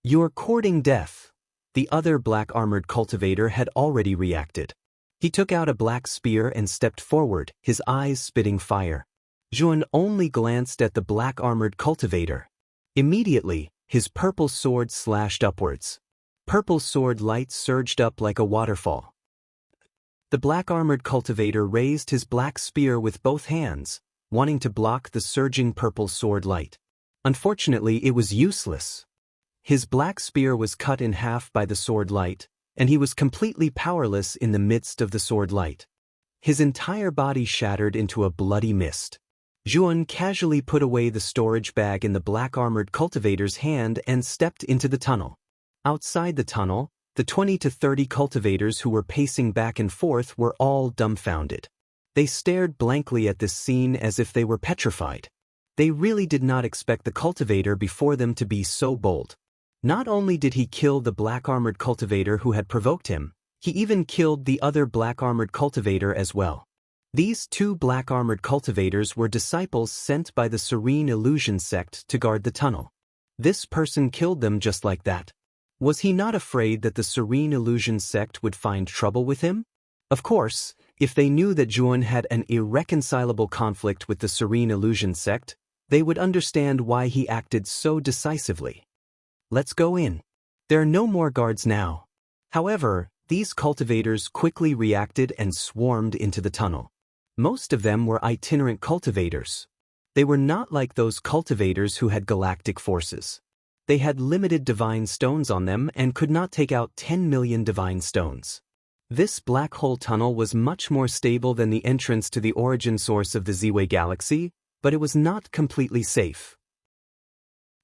Speaker 1: "You're courting death." The other black-armored cultivator had already reacted. He took out a black spear and stepped forward, his eyes spitting fire. Zhuan only glanced at the black-armored cultivator. Immediately, his purple sword slashed upwards. Purple sword light surged up like a waterfall. The black-armored cultivator raised his black spear with both hands, wanting to block the surging purple sword light. Unfortunately, it was useless. His black spear was cut in half by the sword light, and he was completely powerless in the midst of the sword light. His entire body shattered into a bloody mist. Zhuan casually put away the storage bag in the black-armored cultivator's hand and stepped into the tunnel. Outside the tunnel, the 20 to 30 cultivators who were pacing back and forth were all dumbfounded. They stared blankly at this scene as if they were petrified. They really did not expect the cultivator before them to be so bold. Not only did he kill the black-armored cultivator who had provoked him, he even killed the other black-armored cultivator as well. These two black-armored cultivators were disciples sent by the Serene Illusion sect to guard the tunnel. This person killed them just like that. Was he not afraid that the Serene Illusion sect would find trouble with him? Of course, if they knew that Zhuan had an irreconcilable conflict with the Serene Illusion sect, they would understand why he acted so decisively. "Let's go in. There are no more guards now." However, these cultivators quickly reacted and swarmed into the tunnel. Most of them were itinerant cultivators. They were not like those cultivators who had galactic forces. They had limited divine stones on them and could not take out 10 million divine stones. This black hole tunnel was much more stable than the entrance to the origin source of the Z-Way galaxy, but it was not completely safe.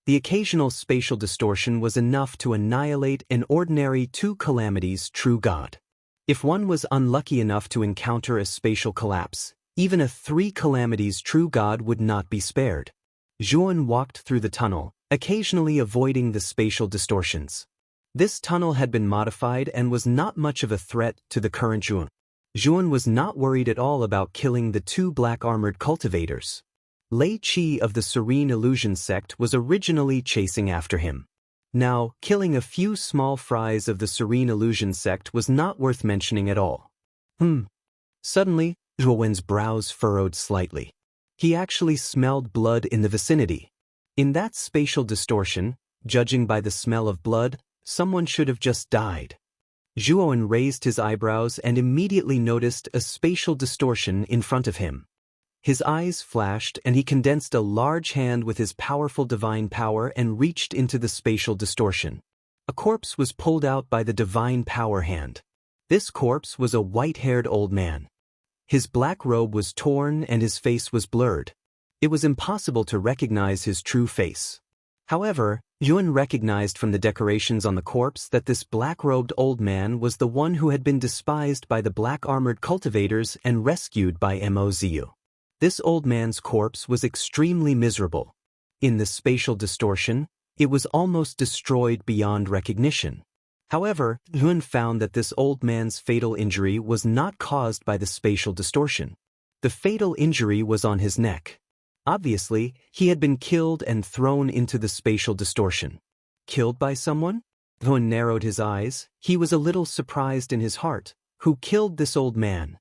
Speaker 1: The occasional spatial distortion was enough to annihilate an ordinary two calamities true god. If one was unlucky enough to encounter a spatial collapse, even a three calamities true god would not be spared. Zhuan walked through the tunnel, occasionally avoiding the spatial distortions. This tunnel had been modified and was not much of a threat to the current Zhuan. Zhuan was not worried at all about killing the two black-armored cultivators. Lei Qi of the Serene Illusion sect was originally chasing after him. Now, killing a few small fries of the Serene Illusion sect was not worth mentioning at all. Suddenly, Zhuo Wen's brows furrowed slightly. He actually smelled blood in the vicinity. In that spatial distortion, judging by the smell of blood, someone should have just died. Zhuo Wen raised his eyebrows and immediately noticed a spatial distortion in front of him. His eyes flashed and he condensed a large hand with his powerful divine power and reached into the spatial distortion. A corpse was pulled out by the divine power hand. This corpse was a white-haired old man. His black robe was torn and his face was blurred. It was impossible to recognize his true face. However, Yuan recognized from the decorations on the corpse that this black-robed old man was the one who had been despised by the black-armored cultivators and rescued by Mozu. This old man's corpse was extremely miserable. In the spatial distortion, it was almost destroyed beyond recognition. However, Yuan found that this old man's fatal injury was not caused by the spatial distortion. The fatal injury was on his neck. Obviously, he had been killed and thrown into the spatial distortion. Killed by someone? Yuan narrowed his eyes. He was a little surprised in his heart. Who killed this old man?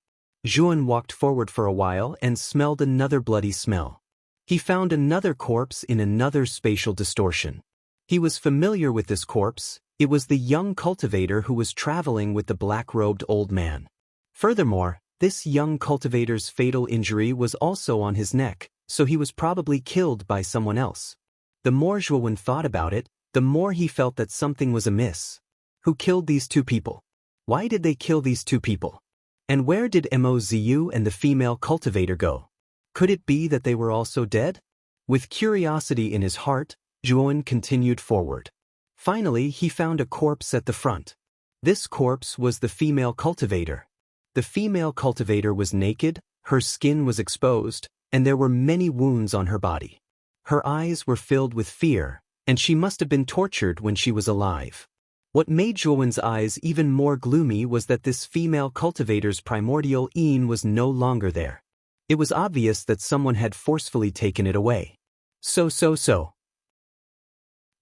Speaker 1: Yuan walked forward for a while and smelled another bloody smell. He found another corpse in another spatial distortion. He was familiar with this corpse. It was the young cultivator who was traveling with the black-robed old man. Furthermore, this young cultivator's fatal injury was also on his neck, so he was probably killed by someone else. The more Zhuo Wen thought about it, the more he felt that something was amiss. Who killed these two people? Why did they kill these two people? And where did Mozu and the female cultivator go? Could it be that they were also dead? With curiosity in his heart, Zhuo Wen continued forward. Finally, he found a corpse at the front. This corpse was the female cultivator. The female cultivator was naked, her skin was exposed, and there were many wounds on her body. Her eyes were filled with fear, and she must have been tortured when she was alive. What made Zhuo Wen's eyes even more gloomy was that this female cultivator's primordial yin was no longer there. It was obvious that someone had forcefully taken it away. So.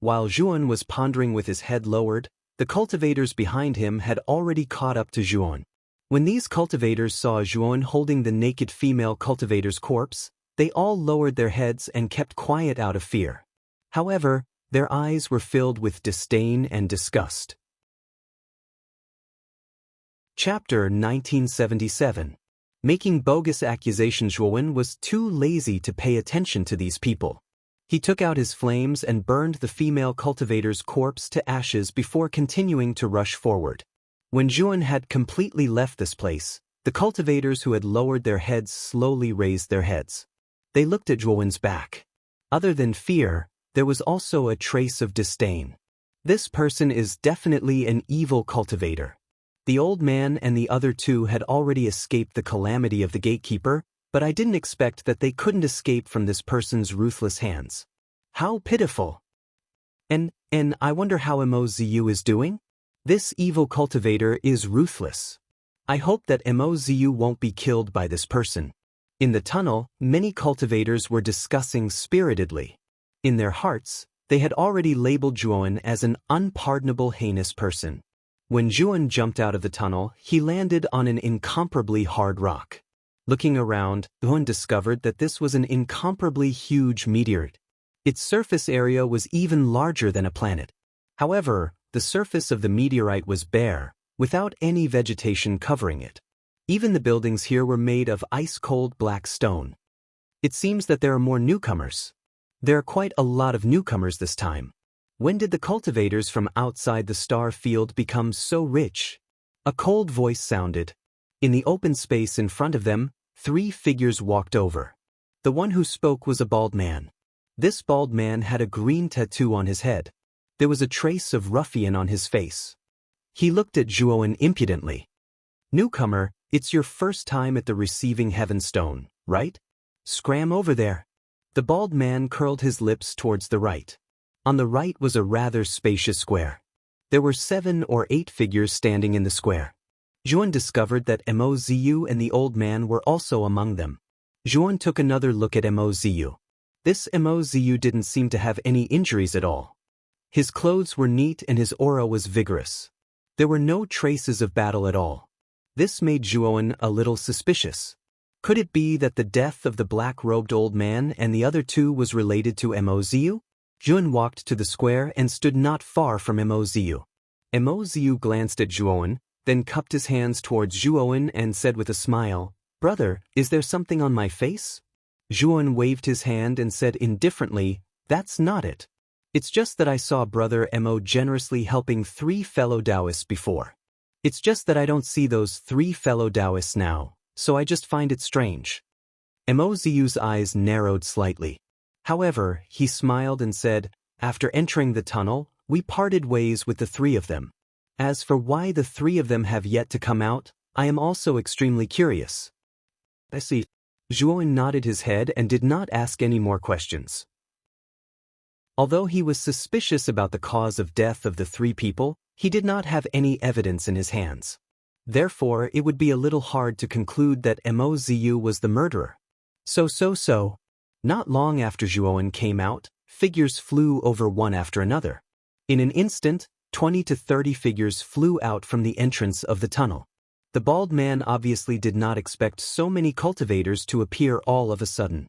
Speaker 1: While Zhuo Wen was pondering with his head lowered, the cultivators behind him had already caught up to Zhuo Wen. When these cultivators saw Zhuo Wen holding the naked female cultivator's corpse, they all lowered their heads and kept quiet out of fear. However, their eyes were filled with disdain and disgust. Chapter 1977. Making bogus accusations. Zhuo Wen was too lazy to pay attention to these people. He took out his flames and burned the female cultivator's corpse to ashes before continuing to rush forward. When Zhuo Wen had completely left this place, the cultivators who had lowered their heads slowly raised their heads. They looked at Zhuo Wen's back. Other than fear, there was also a trace of disdain. This person is definitely an evil cultivator. The old man and the other two had already escaped the calamity of the gatekeeper, but I didn't expect that they couldn't escape from this person's ruthless hands. How pitiful. And I wonder how Mozu is doing? This evil cultivator is ruthless. I hope that Mozu won't be killed by this person. In the tunnel, many cultivators were discussing spiritedly. In their hearts, they had already labeled Zhuo Wen as an unpardonable heinous person. When Zhuo Wen jumped out of the tunnel, he landed on an incomparably hard rock. Looking around, Zhuo Wen discovered that this was an incomparably huge meteorite. Its surface area was even larger than a planet. However, the surface of the meteorite was bare, without any vegetation covering it. Even the buildings here were made of ice-cold black stone. It seems that there are more newcomers. There are quite a lot of newcomers this time. When did the cultivators from outside the star field become so rich? A cold voice sounded. In the open space in front of them, 3 figures walked over. The one who spoke was a bald man. This bald man had a green tattoo on his head. There was a trace of ruffian on his face. He looked at Zhuo Wen impudently. Newcomer, it's your first time at the receiving heaven stone, right? Scram over there. The bald man curled his lips towards the right. On the right was a rather spacious square. There were 7 or 8 figures standing in the square. Zhuo Wen discovered that Mozu and the old man were also among them. Zhuan took another look at Mozu. This Mozu didn't seem to have any injuries at all. His clothes were neat and his aura was vigorous. There were no traces of battle at all. This made Zhuan a little suspicious. Could it be that the death of the black-robed old man and the other two was related to Mozu? Zhuan walked to the square and stood not far from Mozu. Mozu glanced at Zhuan, then cupped his hands towards Zhuan and said with a smile, "Brother, is there something on my face?" Zhuan waved his hand and said indifferently, "That's not it. It's just that I saw Brother Mo generously helping 3 fellow Taoists before. It's just that I don't see those 3 fellow Taoists now, so I just find it strange." Mozu's eyes narrowed slightly. However, he smiled and said, "After entering the tunnel, we parted ways with the 3 of them. As for why the 3 of them have yet to come out, I am also extremely curious." "I see." Zhuan nodded his head and did not ask any more questions. Although he was suspicious about the cause of death of the 3 people, he did not have any evidence in his hands. Therefore, it would be a little hard to conclude that Mozu was the murderer. So. Not long after Zhuan came out, figures flew over one after another. In an instant, 20 to 30 figures flew out from the entrance of the tunnel. The bald man obviously did not expect so many cultivators to appear all of a sudden.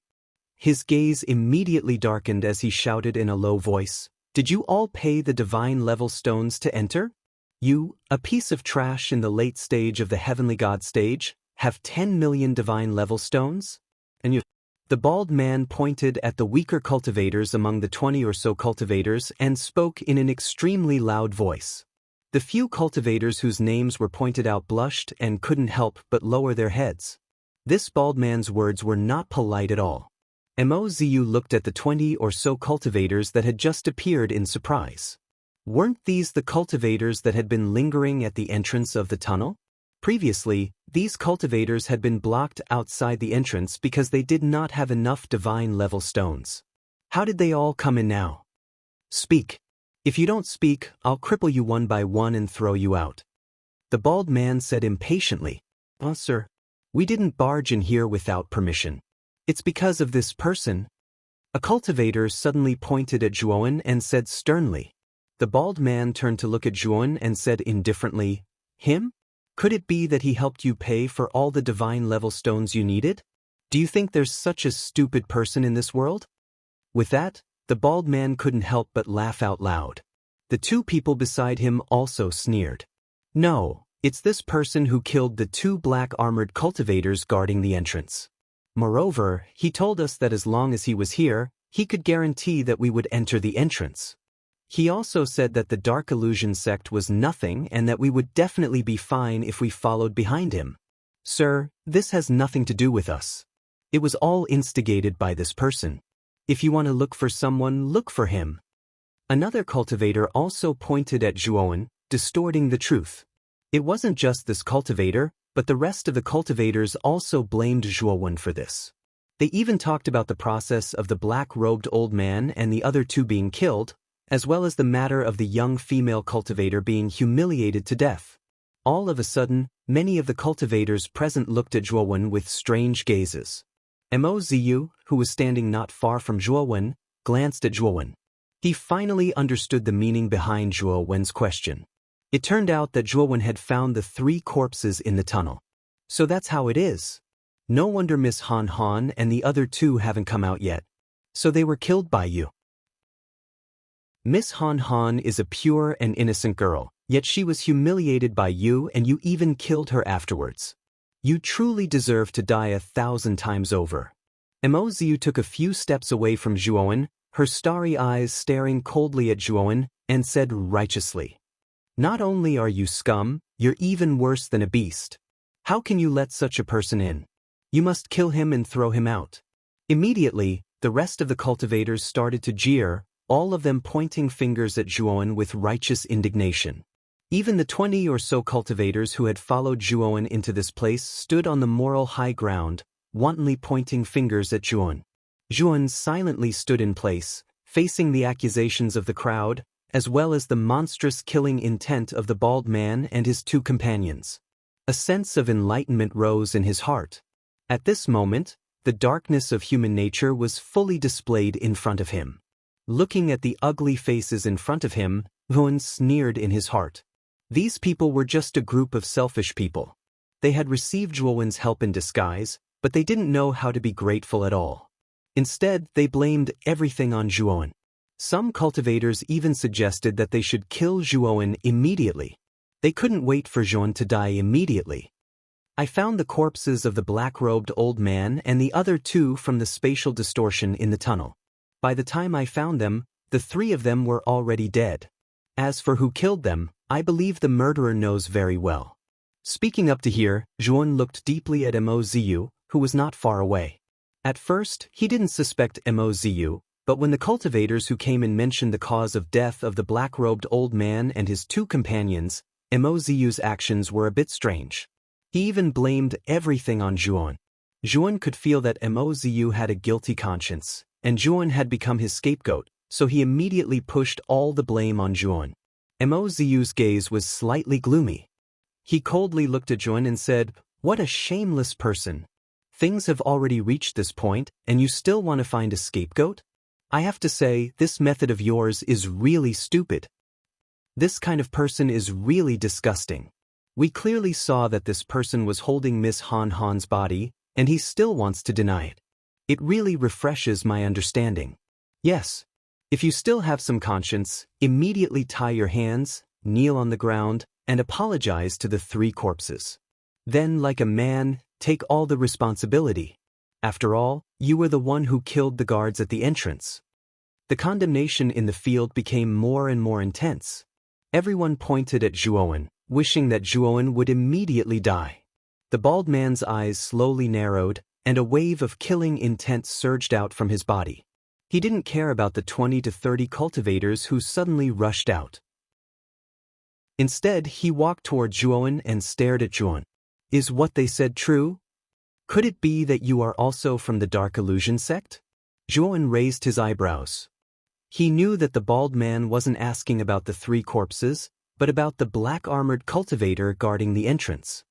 Speaker 1: His gaze immediately darkened as he shouted in a low voice, "Did you all pay the divine level stones to enter? You, a piece of trash in the late stage of the heavenly god stage, have 10 million divine level stones? And you..." The bald man pointed at the weaker cultivators among the 20 or so cultivators and spoke in an extremely loud voice. The few cultivators whose names were pointed out blushed and couldn't help but lower their heads. This bald man's words were not polite at all. Mozu looked at the 20 or so cultivators that had just appeared in surprise. Weren't these the cultivators that had been lingering at the entrance of the tunnel? Previously, these cultivators had been blocked outside the entrance because they did not have enough divine level stones. How did they all come in now? "Speak. If you don't speak, I'll cripple you one by one and throw you out." The bald man said impatiently, "Oh, sir, we didn't barge in here without permission. It's because of this person." A cultivator suddenly pointed at Zhuan and said sternly. The bald man turned to look at Zhuan and said indifferently, "Him? Could it be that he helped you pay for all the divine level stones you needed? Do you think there's such a stupid person in this world?" With that, the bald man couldn't help but laugh out loud. The 2 people beside him also sneered. "No, it's this person who killed the 2 black-armored cultivators guarding the entrance. Moreover, he told us that as long as he was here, he could guarantee that we would enter the entrance. He also said that the Dark Illusion sect was nothing and that we would definitely be fine if we followed behind him. Sir, this has nothing to do with us. It was all instigated by this person. If you want to look for someone, look for him." Another cultivator also pointed at Zhuan, distorting the truth. It wasn't just this cultivator, but the rest of the cultivators also blamed Zhuan for this. They even talked about the process of the black-robed old man and the other 2 being killed, as well as the matter of the young female cultivator being humiliated to death. All of a sudden, many of the cultivators present looked at Zhuan with strange gazes. Mozu, who was standing not far from Zhuan, glanced at Zhuan. He finally understood the meaning behind Zhuan's question. It turned out that Zhuan had found the 3 corpses in the tunnel. So that's how it is. No wonder Miss Han Han and the other 2 haven't come out yet. So they were killed by you. Miss Han Han is a pure and innocent girl, yet she was humiliated by you and you even killed her afterwards. You truly deserve to die 1,000 times over. Mozu took a few steps away from Zhuan, her starry eyes staring coldly at Zhuan, and said righteously, "Not only are you scum, you're even worse than a beast. How can you let such a person in? You must kill him and throw him out." Immediately, the rest of the cultivators started to jeer, all of them pointing fingers at Zhuan with righteous indignation. Even the 20 or so cultivators who had followed Zhuan into this place stood on the moral high ground, wantonly pointing fingers at Zhuan. Zhuan silently stood in place, facing the accusations of the crowd, as well as the monstrous killing intent of the bald man and his 2 companions. A sense of enlightenment rose in his heart. At this moment, the darkness of human nature was fully displayed in front of him. Looking at the ugly faces in front of him, Yuan sneered in his heart. These people were just a group of selfish people. They had received Zhuowen's help in disguise, but they didn't know how to be grateful at all. Instead, they blamed everything on Zhuowen. Some cultivators even suggested that they should kill Zhuowen immediately. They couldn't wait for Zhuowen to die immediately. I found the corpses of the black-robed old man and the other two from the spatial distortion in the tunnel. By the time I found them, the three of them were already dead. As for who killed them, I believe the murderer knows very well. Speaking up to here, Zhuowen looked deeply at Mo Ziyu, who was not far away. At first, he didn't suspect Mo Ziyu, but when the cultivators who came and mentioned the cause of death of the black-robed old man and his two companions, Mo Ziyu's actions were a bit strange. He even blamed everything on Zhuowen. Zhuowen could feel that Mo Ziyu had a guilty conscience, and Zhuowen had become his scapegoat, so he immediately pushed all the blame on Zhuowen. Mo Ziyu's gaze was slightly gloomy. He coldly looked at Zhuowen and said, "What a shameless person. Things have already reached this point, and you still want to find a scapegoat? I have to say, this method of yours is really stupid. This kind of person is really disgusting. We clearly saw that this person was holding Miss Han Han's body, and he still wants to deny it. It really refreshes my understanding. Yes. If you still have some conscience, immediately tie your hands, kneel on the ground, and apologize to the three corpses. Then, like a man, take all the responsibility. After all, you were the one who killed the guards at the entrance." The condemnation in the field became more and more intense. Everyone pointed at Zhuowen, wishing that Zhuowen would immediately die. The bald man's eyes slowly narrowed, and a wave of killing intent surged out from his body. He didn't care about the 20 to 30 cultivators who suddenly rushed out. Instead, he walked toward Zhuowen and stared at Zhuowen. "Is what they said true? Could it be that you are also from the Dark Illusion sect?" Zhuowen raised his eyebrows. He knew that the bald man wasn't asking about the three corpses, but about the black-armored cultivator guarding the entrance.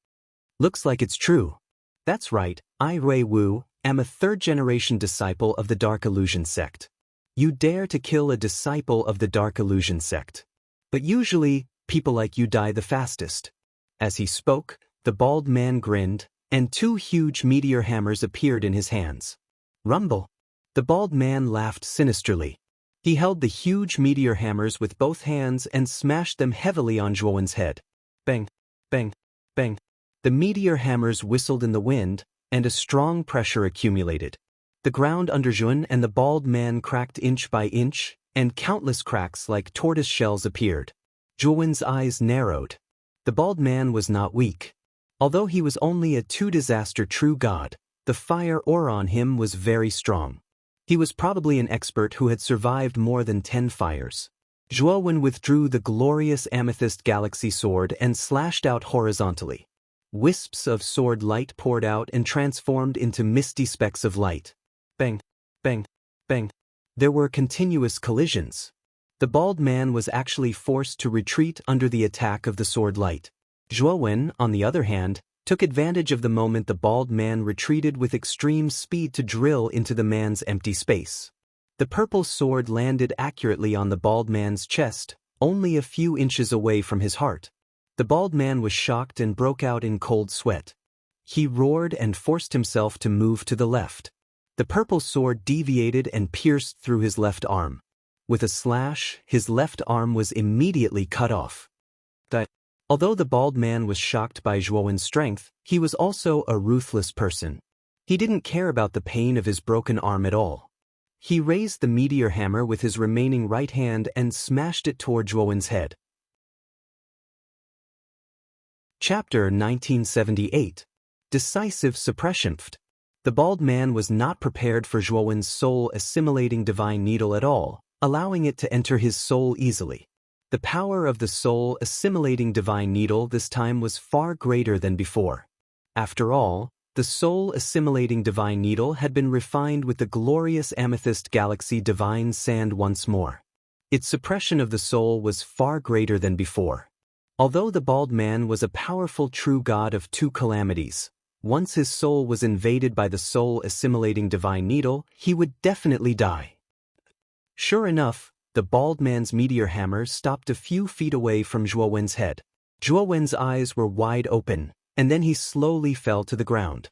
Speaker 1: "Looks like it's true. That's right, I, Rui Wu, am a third-generation disciple of the Dark Illusion sect. You dare to kill a disciple of the Dark Illusion sect. But usually, people like you die the fastest." As he spoke, the bald man grinned, and two huge meteor hammers appeared in his hands. Rumble! The bald man laughed sinisterly. He held the huge meteor hammers with both hands and smashed them heavily on Zhuowen's head. Bang! Bang! Bang! The meteor hammers whistled in the wind, and a strong pressure accumulated. The ground under Zhuowen and the bald man cracked inch by inch, and countless cracks like tortoise shells appeared. Zhuowen's eyes narrowed. The bald man was not weak. Although he was only a two-disaster true god, the fire aura on him was very strong. He was probably an expert who had survived more than 10 fires. Zhuowen withdrew the glorious amethyst galaxy sword and slashed out horizontally. Wisps of sword light poured out and transformed into misty specks of light. Bang! Bang! Bang! There were continuous collisions. The bald man was actually forced to retreat under the attack of the sword light. Zhuowen, on the other hand, took advantage of the moment the bald man retreated with extreme speed to drill into the man's empty space. The purple sword landed accurately on the bald man's chest, only a few inches away from his heart. The bald man was shocked and broke out in cold sweat. He roared and forced himself to move to the left. The purple sword deviated and pierced through his left arm. With a slash, his left arm was immediately cut off. Although the bald man was shocked by Zhuowen's strength, he was also a ruthless person. He didn't care about the pain of his broken arm at all. He raised the meteor hammer with his remaining right hand and smashed it toward Zhuowen's head. Chapter 1978. Decisive Suppression. The bald man was not prepared for Zhuowen's soul-assimilating divine needle at all, allowing it to enter his soul easily. The power of the soul-assimilating divine needle this time was far greater than before. After all, the soul-assimilating divine needle had been refined with the glorious amethyst galaxy divine sand once more. Its suppression of the soul was far greater than before. Although the bald man was a powerful true god of two calamities, Once his soul was invaded by the soul-assimilating divine needle, he would definitely die. Sure enough, the bald man's meteor hammer stopped a few feet away from Zhuo Wen's head. Zhuo Wen's eyes were wide open, and then he slowly fell to the ground.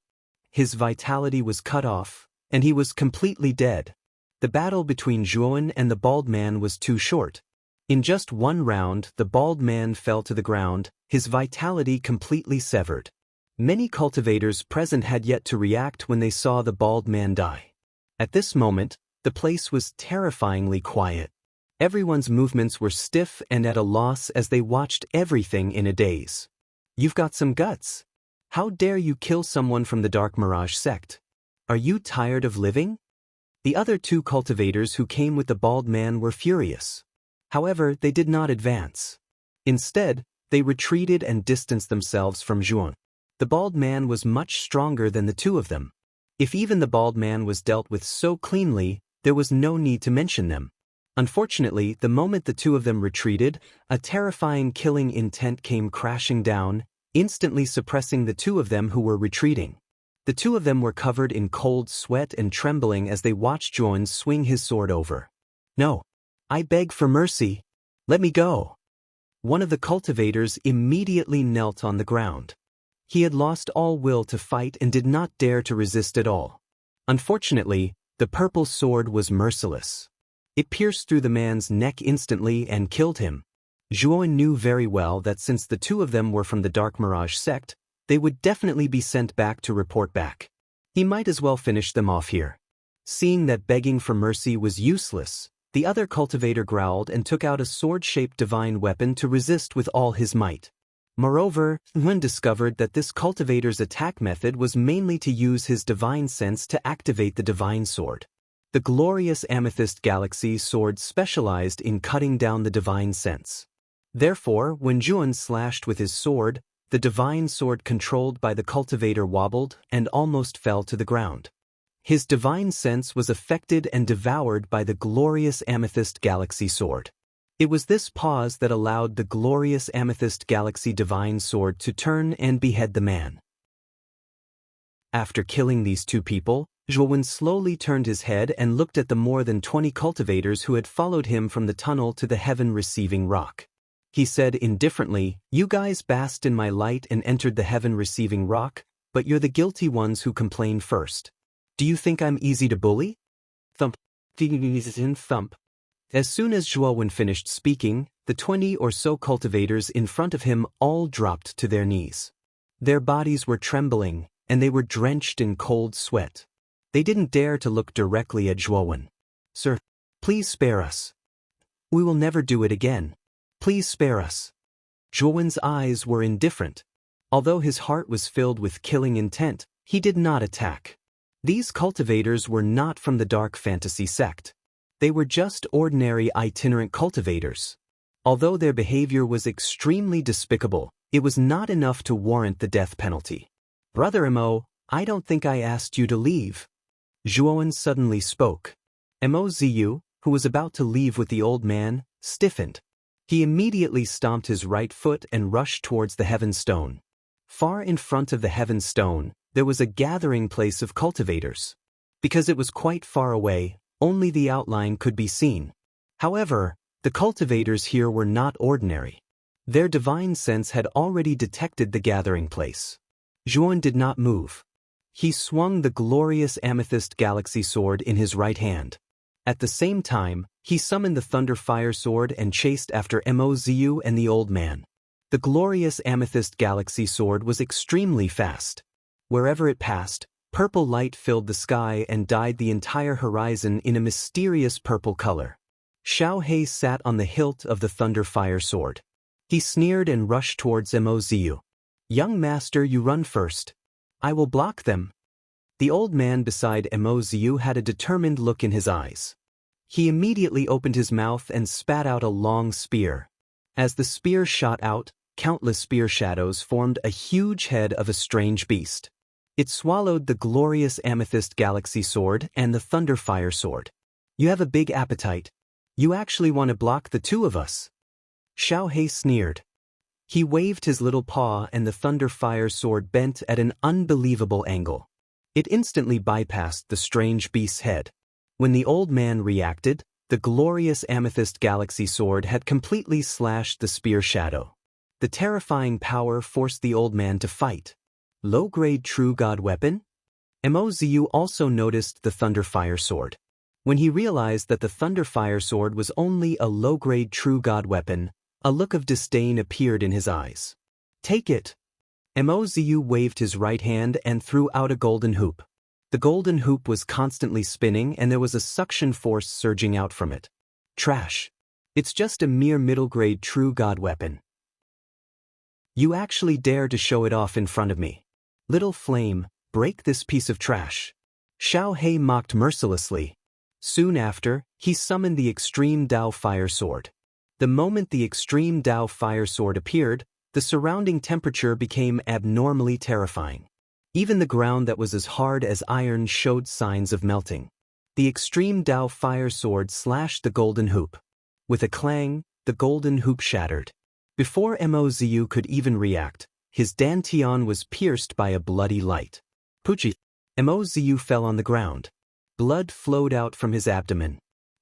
Speaker 1: His vitality was cut off, and he was completely dead. The battle between Zhuo Wen and the bald man was too short. In just one round, the bald man fell to the ground, his vitality completely severed. Many cultivators present had yet to react when they saw the bald man die. At this moment, the place was terrifyingly quiet. Everyone's movements were stiff and at a loss as they watched everything in a daze. You've got some guts. How dare you kill someone from the Dark Mirage sect? Are you tired of living? The other two cultivators who came with the bald man were furious. However, they did not advance. Instead, they retreated and distanced themselves from Zhuo Wen. The bald man was much stronger than the two of them. If even the bald man was dealt with so cleanly, there was no need to mention them. Unfortunately, the moment the two of them retreated, a terrifying killing intent came crashing down, instantly suppressing the two of them who were retreating. The two of them were covered in cold sweat and trembling as they watched Zhuo Wen swing his sword over. "No. I beg for mercy. Let me go." One of the cultivators immediately knelt on the ground. He had lost all will to fight and did not dare to resist at all. Unfortunately, the purple sword was merciless. It pierced through the man's neck instantly and killed him. Zhuo Wen knew very well that since the two of them were from the Dark Mirage sect, they would definitely be sent back to report back. He might as well finish them off here. Seeing that begging for mercy was useless, the other cultivator growled and took out a sword-shaped divine weapon to resist with all his might. Moreover, Wen discovered that this cultivator's attack method was mainly to use his divine sense to activate the divine sword. The glorious amethyst galaxy sword specialized in cutting down the divine sense. Therefore, when Zhuo Wen slashed with his sword, the divine sword controlled by the cultivator wobbled and almost fell to the ground. His divine sense was affected and devoured by the glorious amethyst galaxy sword. It was this pause that allowed the glorious amethyst galaxy divine sword to turn and behead the man. After killing these two people, Zhuo Wen slowly turned his head and looked at the more than 20 cultivators who had followed him from the tunnel to the heaven-receiving rock. He said indifferently, "You guys basked in my light and entered the heaven-receiving rock, but you're the guilty ones who complained first. Do you think I'm easy to bully?" Thump. Thump. As soon as Zhuo Wen finished speaking, the 20 or so cultivators in front of him all dropped to their knees. Their bodies were trembling, and they were drenched in cold sweat. They didn't dare to look directly at Zhuo Wen. "Sir, please spare us. We will never do it again. Please spare us." Zhuo Wen's eyes were indifferent. Although his heart was filled with killing intent, he did not attack. These cultivators were not from the dark fantasy sect. They were just ordinary itinerant cultivators. Although their behavior was extremely despicable, it was not enough to warrant the death penalty. "Brother Mo, I don't think I asked you to leave." Zhuo Wen suddenly spoke. Mozu, who was about to leave with the old man, stiffened. He immediately stomped his right foot and rushed towards the heaven stone. Far in front of the heaven stone, there was a gathering place of cultivators. Because it was quite far away, only the outline could be seen. However, the cultivators here were not ordinary. Their divine sense had already detected the gathering place. Zhuo Wen did not move. He swung the glorious amethyst galaxy sword in his right hand. At the same time, he summoned the thunder fire sword and chased after Mozu and the old man. The glorious amethyst galaxy sword was extremely fast. Wherever it passed, purple light filled the sky and dyed the entire horizon in a mysterious purple color. Xiao He sat on the hilt of the thunder fire sword. He sneered and rushed towards Mozu. "Young master, you run first. I will block them." The old man beside Mozu had a determined look in his eyes. He immediately opened his mouth and spat out a long spear. As the spear shot out, countless spear shadows formed a huge head of a strange beast. It swallowed the glorious amethyst galaxy sword and the thunder fire sword. "You have a big appetite. You actually want to block the two of us?" Xiao He sneered. He waved his little paw and the thunder fire sword bent at an unbelievable angle. It instantly bypassed the strange beast's head. When the old man reacted, the glorious amethyst galaxy sword had completely slashed the spear shadow. The terrifying power forced the old man to fight. Low-grade true god weapon? Mozu also noticed the thunder fire sword. When he realized that the thunder fire sword was only a low-grade true god weapon, a look of disdain appeared in his eyes. Take it. Mozu waved his right hand and threw out a golden hoop. The golden hoop was constantly spinning and there was a suction force surging out from it. Trash. It's just a mere middle-grade true god weapon. You actually dare to show it off in front of me. Little flame, break this piece of trash. Xiao He mocked mercilessly. Soon after, he summoned the extreme Dao fire sword. The moment the extreme Dao fire sword appeared, the surrounding temperature became abnormally terrifying. Even the ground that was as hard as iron showed signs of melting. The extreme Dao fire sword slashed the golden hoop. With a clang, the golden hoop shattered. Before Mozu could even react, his dantian was pierced by a bloody light. Puchi! Mozu fell on the ground. Blood flowed out from his abdomen.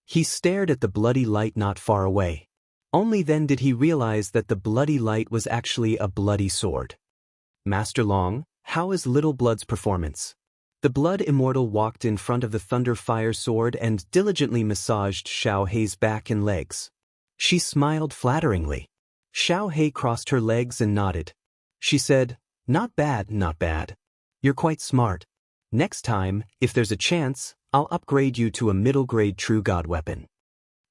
Speaker 1: He stared at the bloody light not far away. Only then did he realize that the bloody light was actually a bloody sword. Master Long, how is Little Blood's performance? The Blood Immortal walked in front of the Thunder Fire sword and diligently massaged Xiao Hei's back and legs. She smiled flatteringly. Xiao He crossed her legs and nodded. She said, not bad, not bad. You're quite smart. Next time, if there's a chance, I'll upgrade you to a middle-grade true god weapon.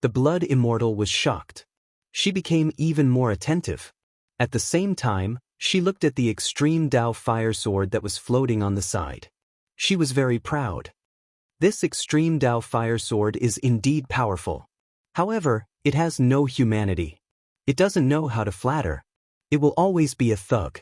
Speaker 1: The Blood Immortal was shocked. She became even more attentive. At the same time, she looked at the extreme Dao fire sword that was floating on the side. She was very proud. This extreme Dao fire sword is indeed powerful. However, it has no humanity. It doesn't know how to flatter. It will always be a thug.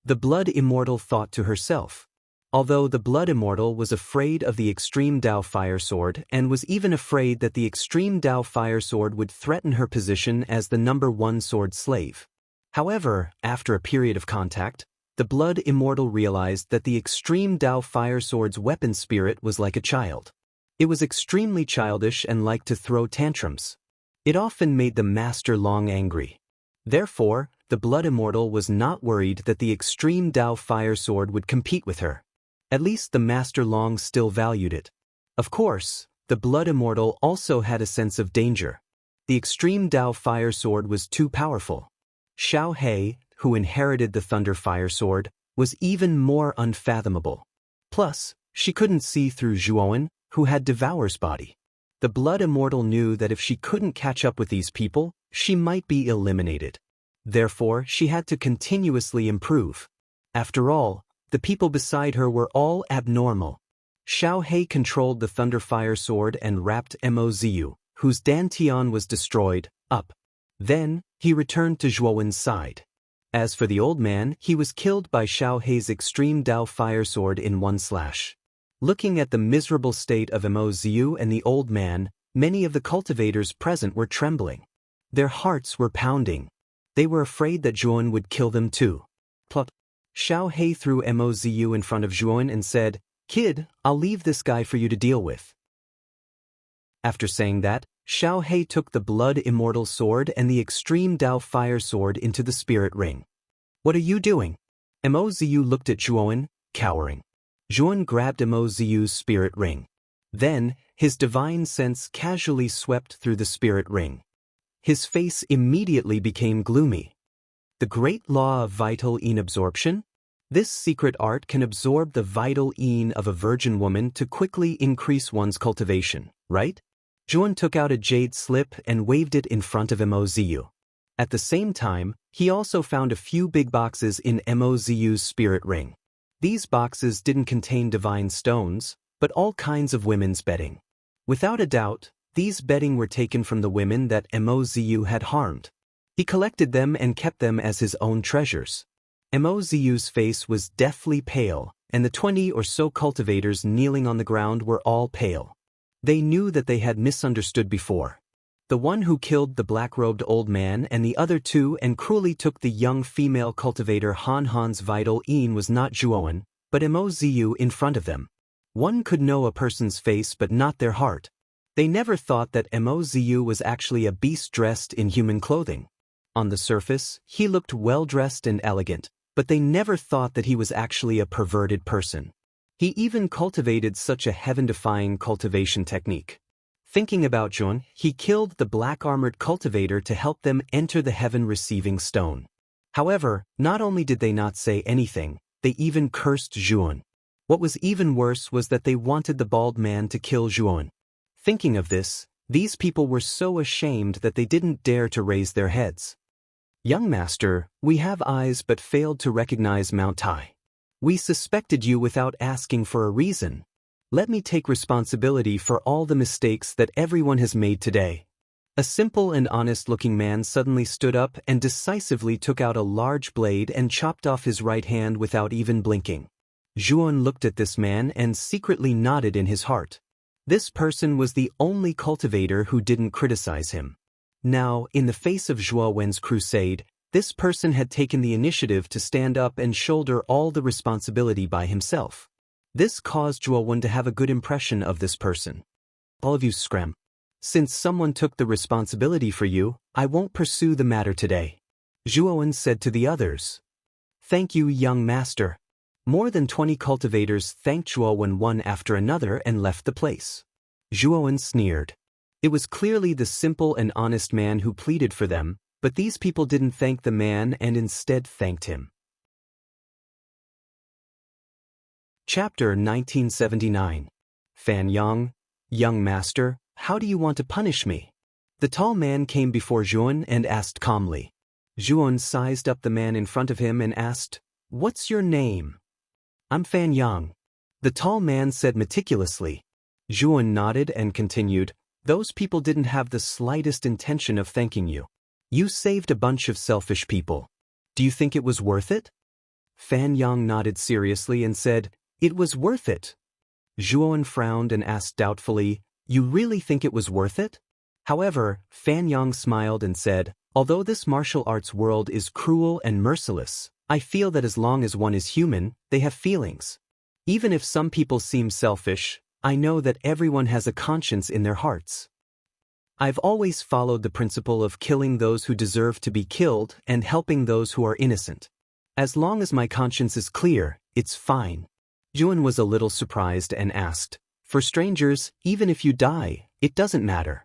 Speaker 1: The Blood Immortal thought to herself. Although the Blood Immortal was afraid of the extreme Dao fire sword and was even afraid that the extreme Dao fire sword would threaten her position as the #1 sword slave. However, after a period of contact, the Blood Immortal realized that the extreme Dao fire sword's weapon spirit was like a child. It was extremely childish and liked to throw tantrums. It often made the Master Long angry. Therefore, the Blood Immortal was not worried that the extreme Dao fire sword would compete with her. At least the Master Long still valued it. Of course, the Blood Immortal also had a sense of danger. The extreme Dao fire sword was too powerful. Xiao He, who inherited the Thunder Fire Sword, was even more unfathomable. Plus, she couldn't see through Zhuowen, who had Devourer's body. The Blood Immortal knew that if she couldn't catch up with these people, she might be eliminated. Therefore, she had to continuously improve. After all, the people beside her were all abnormal. Xiao He controlled the Thunder Fire Sword and wrapped Mozu, whose dantian was destroyed, up. Then, he returned to Zhuowen's side. As for the old man, he was killed by Xiao Hei's extreme Dao fire sword in one slash. Looking at the miserable state of Mozu and the old man, many of the cultivators present were trembling. Their hearts were pounding. They were afraid that Zhuowen would kill them too. Plop. Xiao He threw Mozu in front of Zhuowen and said, "Kid, I'll leave this guy for you to deal with." After saying that, Xiao He took the Blood Immortal sword and the extreme Dao fire sword into the spirit ring. "What are you doing?" Mozu looked at Zhuowen, cowering. Zhuowen grabbed Mozu's spirit ring. Then, his divine sense casually swept through the spirit ring. His face immediately became gloomy. The great law of vital yin absorption? This secret art can absorb the vital yin of a virgin woman to quickly increase one's cultivation, right? Zhuowen took out a jade slip and waved it in front of Mozu. At the same time, he also found a few big boxes in Mozu's spirit ring. These boxes didn't contain divine stones, but all kinds of women's bedding. Without a doubt, these bedding were taken from the women that Mozu had harmed. He collected them and kept them as his own treasures. Mozu's face was deathly pale, and the 20 or so cultivators kneeling on the ground were all pale. They knew that they had misunderstood before. The one who killed the black-robed old man and the other two and cruelly took the young female cultivator Han Han's vital een was not Zhuowen, but Mo Ziyu in front of them. One could know a person's face but not their heart. They never thought that Mo Ziyu was actually a beast dressed in human clothing. On the surface, he looked well-dressed and elegant, but they never thought that he was actually a perverted person. He even cultivated such a heaven-defying cultivation technique. Thinking about Zhuan, he killed the black-armored cultivator to help them enter the heaven-receiving stone. However, not only did they not say anything, they even cursed Zhuan. What was even worse was that they wanted the bald man to kill Zhuan. Thinking of this, these people were so ashamed that they didn't dare to raise their heads. Young master, we have eyes but failed to recognize Mount Tai. We suspected you without asking for a reason. Let me take responsibility for all the mistakes that everyone has made today. A simple and honest-looking man suddenly stood up and decisively took out a large blade and chopped off his right hand without even blinking. Zhuan looked at this man and secretly nodded in his heart. This person was the only cultivator who didn't criticize him. Now, in the face of Zhuo Wen's crusade, this person had taken the initiative to stand up and shoulder all the responsibility by himself. This caused Zhuo Wen to have a good impression of this person. All of you scram. Since someone took the responsibility for you, I won't pursue the matter today. Zhuo Wen said to the others. Thank you, young master. More than 20 cultivators thanked Zhuo Wen one after another and left the place. Zhuo Wen sneered. It was clearly the simple and honest man who pleaded for them, but these people didn't thank the man and instead thanked him. Chapter 1979. Fan Yang, young master, how do you want to punish me? The tall man came before Zhuan and asked calmly. Zhuan sized up the man in front of him and asked, What's your name? I'm Fan Yang. The tall man said meticulously. Zhuan nodded and continued, Those people didn't have the slightest intention of thanking you. You saved a bunch of selfish people. Do you think it was worth it? Fan Yang nodded seriously and said, It was worth it. Zhuan frowned and asked doubtfully, You really think it was worth it? However, Fan Yang smiled and said, Although this martial arts world is cruel and merciless, I feel that as long as one is human, they have feelings. Even if some people seem selfish, I know that everyone has a conscience in their hearts. I've always followed the principle of killing those who deserve to be killed and helping those who are innocent. As long as my conscience is clear, it's fine. Zhuan was a little surprised and asked, For strangers, even if you die, it doesn't matter.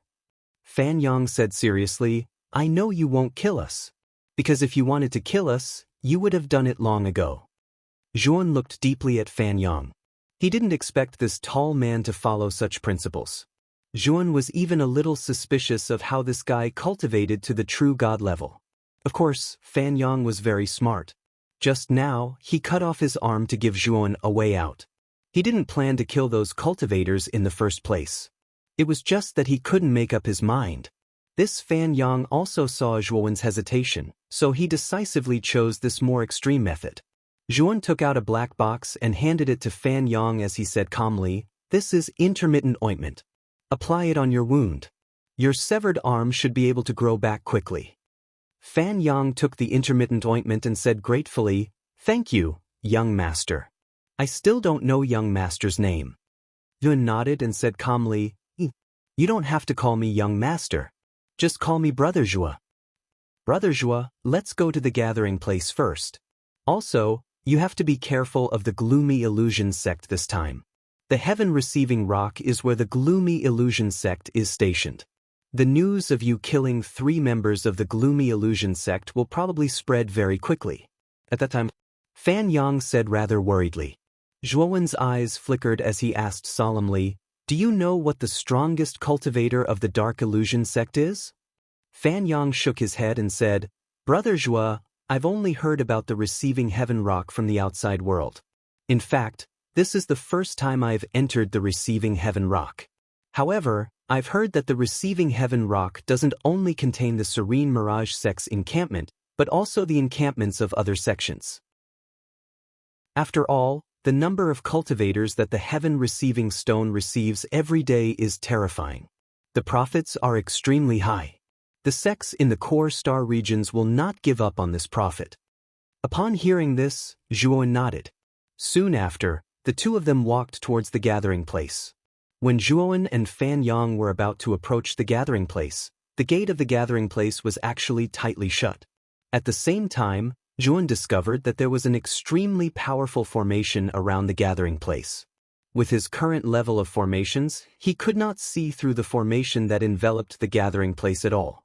Speaker 1: Fan Yang said seriously, I know you won't kill us. Because if you wanted to kill us, you would have done it long ago. Zhuan looked deeply at Fan Yang. He didn't expect this tall man to follow such principles. Zhuan was even a little suspicious of how this guy cultivated to the true god level. Of course, Fan Yang was very smart. Just now, he cut off his arm to give Zhuan a way out. He didn't plan to kill those cultivators in the first place. It was just that he couldn't make up his mind. This Fan Yang also saw Zhuowen's hesitation, so he decisively chose this more extreme method. Zhuan took out a black box and handed it to Fan Yang as he said calmly, This is intermittent ointment. Apply it on your wound. Your severed arm should be able to grow back quickly. Fan Yang took the intermittent ointment and said gratefully, Thank you, young master. I still don't know young master's name. Zhuan nodded and said calmly, You don't have to call me young master. Just call me Brother Zhua. Brother Zhua, let's go to the gathering place first. Also, you have to be careful of the gloomy illusion sect this time. The heaven-receiving rock is where the gloomy illusion sect is stationed. The news of you killing 3 members of the gloomy illusion sect will probably spread very quickly. At that time, Fan Yang said rather worriedly. Zhuowen's eyes flickered as he asked solemnly, Do you know what the strongest cultivator of the dark illusion sect is? Fan Yang shook his head and said, Brother Zhua, I've only heard about the receiving heaven rock from the outside world. In fact, this is the first time I've entered the receiving heaven rock. However, I've heard that the receiving heaven rock doesn't only contain the serene mirage sect's encampment, but also the encampments of other sections. After all, the number of cultivators that the heaven receiving stone receives every day is terrifying. The profits are extremely high. The sects in the core star regions will not give up on this profit. Upon hearing this, Zhuan nodded. Soon after, the two of them walked towards the gathering place. When Zhuan and Fan Yang were about to approach the gathering place, the gate of the gathering place was actually tightly shut. At the same time, Zhuan discovered that there was an extremely powerful formation around the gathering place. With his current level of formations, he could not see through the formation that enveloped the gathering place at all.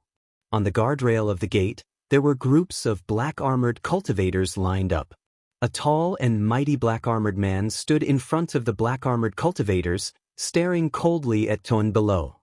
Speaker 1: On the guardrail of the gate, there were groups of black-armored cultivators lined up. A tall and mighty black-armored man stood in front of the black-armored cultivators, staring coldly at Tuan below.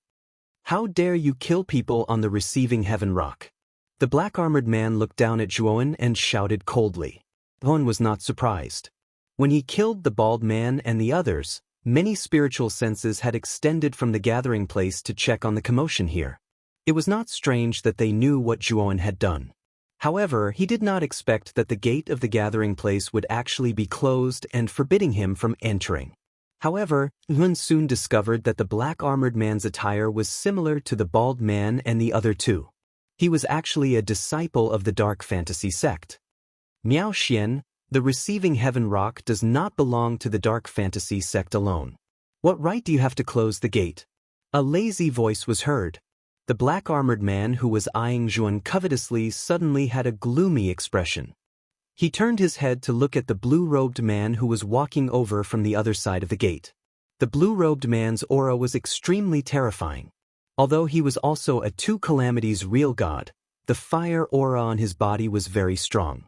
Speaker 1: How dare you kill people on the receiving heaven rock? The black-armored man looked down at Zhuan and shouted coldly. Tuan was not surprised. When he killed the bald man and the others, many spiritual senses had extended from the gathering place to check on the commotion here. It was not strange that they knew what Zhuan had done. However, he did not expect that the gate of the gathering place would actually be closed and forbidding him from entering. However, Zhuan soon discovered that the black-armored man's attire was similar to the bald man and the other two. He was actually a disciple of the dark fantasy sect. Miao Xian, the receiving heaven rock does not belong to the dark fantasy sect alone. What right do you have to close the gate? A lazy voice was heard. The black-armored man who was eyeing Zhuan covetously suddenly had a gloomy expression. He turned his head to look at the blue-robed man who was walking over from the other side of the gate. The blue-robed man's aura was extremely terrifying. Although he was also a two calamities real god, the fire aura on his body was very strong.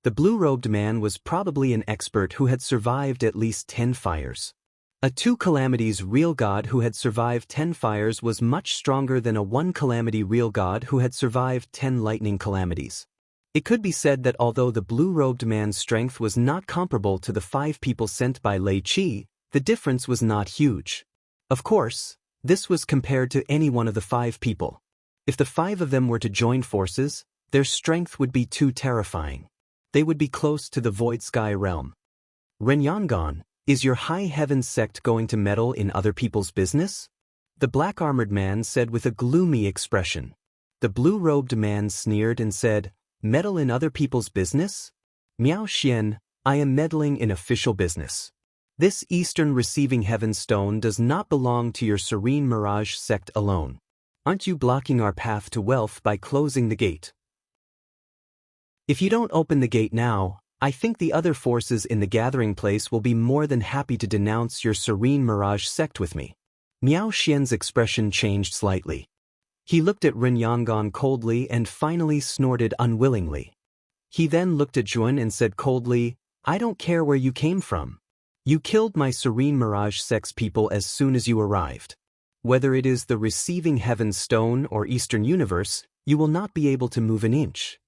Speaker 1: The blue-robed man was probably an expert who had survived at least 10 fires. A two calamities real god who had survived 10 fires was much stronger than a one calamity real god who had survived 10 lightning calamities. It could be said that although the blue-robed man's strength was not comparable to the 5 people sent by Lei Qi, the difference was not huge. Of course, this was compared to any one of the 5 people. If the 5 of them were to join forces, their strength would be too terrifying. They would be close to the void sky realm. Renyangon, is your high heaven sect going to meddle in other people's business? The black-armored man said with a gloomy expression. The blue-robed man sneered and said, meddle in other people's business? Miao Xian, I am meddling in official business. This Eastern Receiving Heaven stone does not belong to your Serene Mirage sect alone. Aren't you blocking our path to wealth by closing the gate? If you don't open the gate now, I think the other forces in the gathering place will be more than happy to denounce your Serene Mirage sect with me. Miao Xian's expression changed slightly. He looked at Renyangon coldly and finally snorted unwillingly. He then looked at Zhuan and said coldly, I don't care where you came from. You killed my Serene Mirage sect's people as soon as you arrived. Whether it is the Receiving Heaven stone or Eastern Universe, you will not be able to move an inch.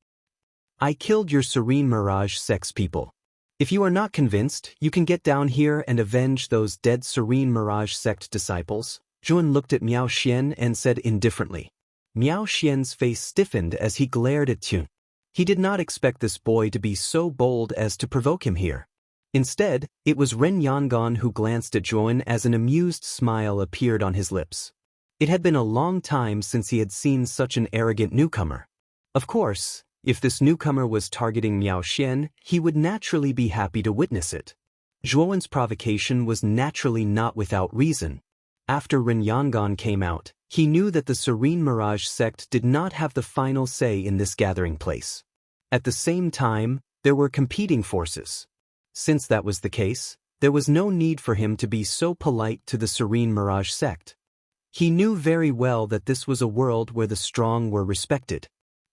Speaker 1: I killed your Serene Mirage sect's people. If you are not convinced, you can get down here and avenge those dead Serene Mirage sect disciples. Zhuan looked at Miao Xian and said indifferently. Miao Xian's face stiffened as he glared at Tuan. He did not expect this boy to be so bold as to provoke him here. Instead, it was Renyangon who glanced at Zhuan as an amused smile appeared on his lips. It had been a long time since he had seen such an arrogant newcomer. Of course, if this newcomer was targeting Miao Xian, he would naturally be happy to witness it. Zhuan's provocation was naturally not without reason. After Renyangon came out, he knew that the Serene Mirage sect did not have the final say in this gathering place. At the same time, there were competing forces. Since that was the case, there was no need for him to be so polite to the Serene Mirage sect. He knew very well that this was a world where the strong were respected.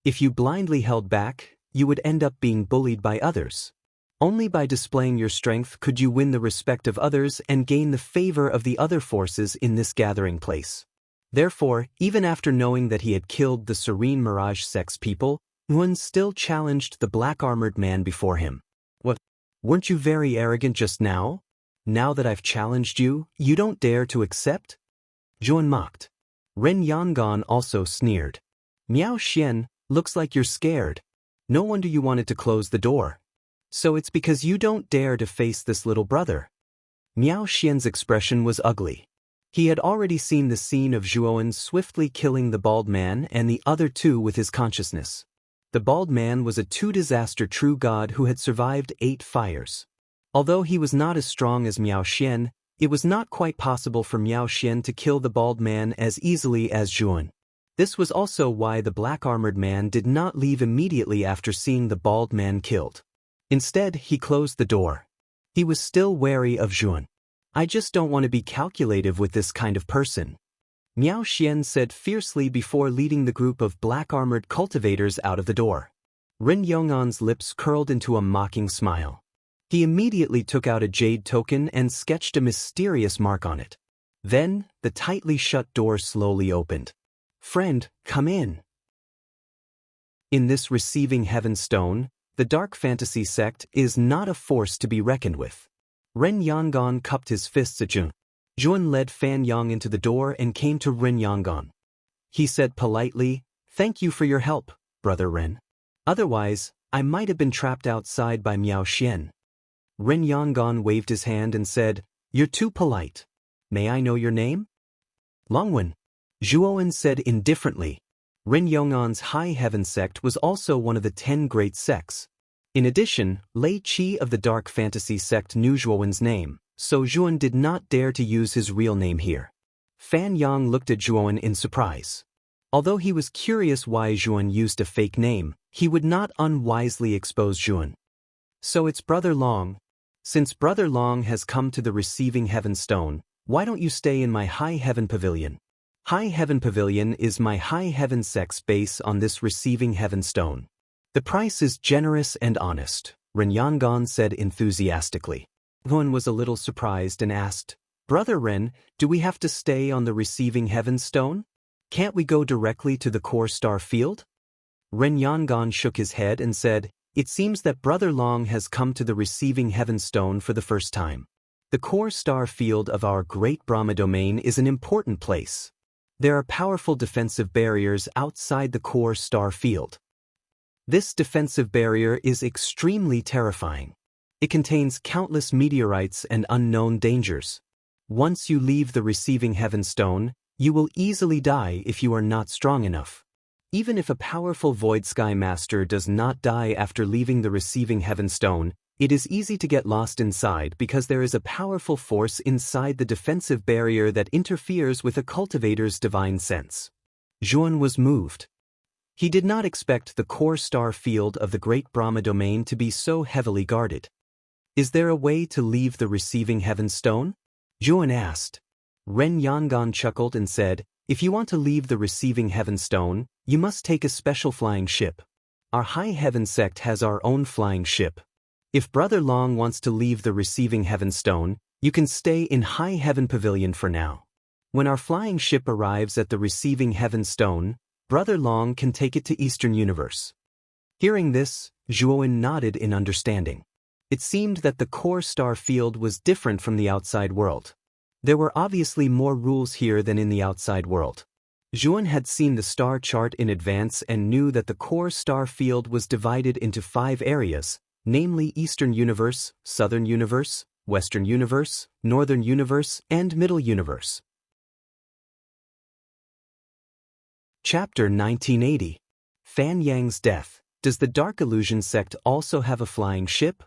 Speaker 1: If you blindly held back, you would end up being bullied by others. Only by displaying your strength could you win the respect of others and gain the favor of the other forces in this gathering place. Therefore, even after knowing that he had killed the Serene Mirage sect's people, Zhuan still challenged the black-armored man before him. What? Weren't you very arrogant just now? Now that I've challenged you, you don't dare to accept? Zhuan mocked. Renyangon also sneered. Miao Xian, looks like you're scared. No wonder you wanted to close the door. So it's because you don't dare to face this little brother. Miao Xian's expression was ugly. He had already seen the scene of Zhuowen swiftly killing the bald man and the other two with his consciousness. The bald man was a two-disaster true god who had survived 8 fires. Although he was not as strong as Miao Xian, it was not quite possible for Miao Xian to kill the bald man as easily as Zhuowen. This was also why the black-armored man did not leave immediately after seeing the bald man killed. Instead, he closed the door. He was still wary of Zhuowen. I just don't want to be calculative with this kind of person, Miao Xian said fiercely before leading the group of black-armored cultivators out of the door. Ren Yong'an's lips curled into a mocking smile. He immediately took out a jade token and sketched a mysterious mark on it. Then, the tightly shut door slowly opened. Friend, come in. In this receiving heaven stone, the dark fantasy sect is not a force to be reckoned with. Ren Yong'an cupped his fists at Zhuowen. Zhuowen led Fan Yang into the door and came to Ren Yong'an. He said politely, "Thank you for your help, Brother Ren. Otherwise, I might have been trapped outside by Miao Xian." Ren Yong'an waved his hand and said, "You're too polite. May I know your name?" Longwen. Zhuowen said indifferently. Ren Yong'an's High Heaven sect was also one of the 10 great sects. In addition, Lei Qi of the Dark Fantasy sect knew Zhuowen's name, so Zhuowen did not dare to use his real name here. Fan Yang looked at Zhuowen in surprise. Although he was curious why Zhuowen used a fake name, he would not unwisely expose Zhuowen. "So it's Brother Long. Since Brother Long has come to the Receiving Heaven Stone, why don't you stay in my High Heaven Pavilion? High Heaven Pavilion is my High Heaven sect's base on this Receiving Heaven Stone. The price is generous and honest," Ren Yong'an said enthusiastically. Zhuowen was a little surprised and asked, "Brother Ren, do we have to stay on the Receiving Heaven Stone? Can't we go directly to the Core Star Field?" Ren Yong'an shook his head and said, "It seems that Brother Long has come to the Receiving Heaven Stone for the first time. The Core Star Field of our Great Brahma Domain is an important place. There are powerful defensive barriers outside the Core Star Field. This defensive barrier is extremely terrifying. It contains countless meteorites and unknown dangers. Once you leave the Receiving Heaven Stone, you will easily die if you are not strong enough. Even if a powerful Void Sky Master does not die after leaving the Receiving Heaven Stone, it is easy to get lost inside because there is a powerful force inside the defensive barrier that interferes with a cultivator's divine sense." Zhuowen was moved. He did not expect the Core Star Field of the Great Brahma Domain to be so heavily guarded. "Is there a way to leave the Receiving Heaven Stone?" Zhuowen asked. Ren Yong'an chuckled and said, "If you want to leave the Receiving Heaven Stone, you must take a special flying ship. Our High Heaven sect has our own flying ship. If Brother Long wants to leave the Receiving Heaven Stone, you can stay in High Heaven Pavilion for now. When our flying ship arrives at the Receiving Heaven Stone, Brother Long can take it to Eastern Universe." Hearing this, Zhuowen nodded in understanding. It seemed that the Core Star Field was different from the outside world. There were obviously more rules here than in the outside world. Zhuowen had seen the star chart in advance and knew that the Core Star Field was divided into 5 areas, namely Eastern Universe, Southern Universe, Western Universe, Northern Universe, and Middle Universe. Chapter 1980. Fan Yang's Death. Does the Dark Illusion sect also have a flying ship?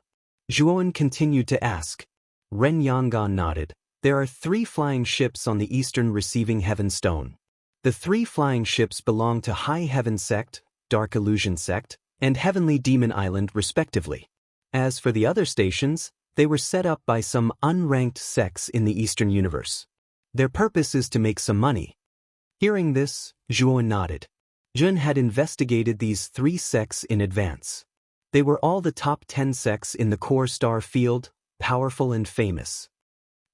Speaker 1: Zhuowen continued to ask. Ren Yong'an nodded. There are 3 flying ships on the Eastern Receiving Heaven Stone. The 3 flying ships belong to High Heaven Sect, Dark Illusion Sect, and Heavenly Demon Island respectively. As for the other stations, they were set up by some unranked sects in the Eastern Universe. Their purpose is to make some money. Hearing this, Zhuowen nodded. Zhuowen had investigated these 3 sects in advance. They were all the top 10 sects in the Core Star Field, powerful and famous.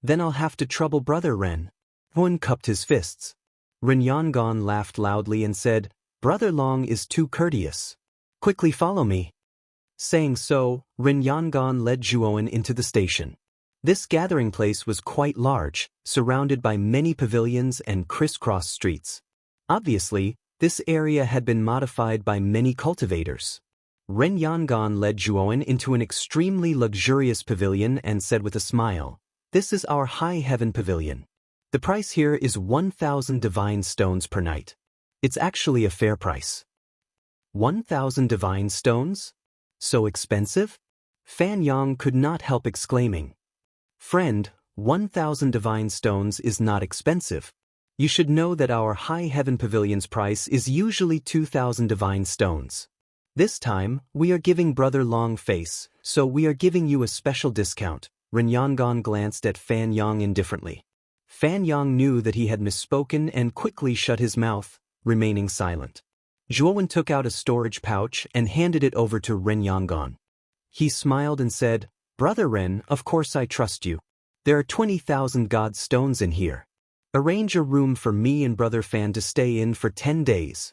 Speaker 1: Then I'll have to trouble Brother Ren. Zhuowen cupped his fists. Ren Yong'an laughed loudly and said, "Brother Long is too courteous. Quickly follow me." Saying so, Ren Yong'an led Zhuowen into the station. This gathering place was quite large, surrounded by many pavilions and crisscross streets. Obviously, this area had been modified by many cultivators. Ren Yong'an led Zhuowen into an extremely luxurious pavilion and said with a smile, "This is our High Heaven Pavilion. The price here is 1,000 divine stones per night. It's actually a fair price. 1,000 divine stones? So expensive? Fan Yang could not help exclaiming. Friend, 1,000 divine stones is not expensive. You should know that our High Heaven Pavilion's price is usually 2,000 divine stones. This time, we are giving Brother Long Face, so we are giving you a special discount. Ren Yangon glanced at Fan Yang indifferently. Fan Yang knew that he had misspoken and quickly shut his mouth, remaining silent. Zhuowen took out a storage pouch and handed it over to Ren Yangon. He smiled and said, Brother Ren, of course I trust you. There are 20,000 god stones in here. Arrange a room for me and Brother Fan to stay in for 10 days.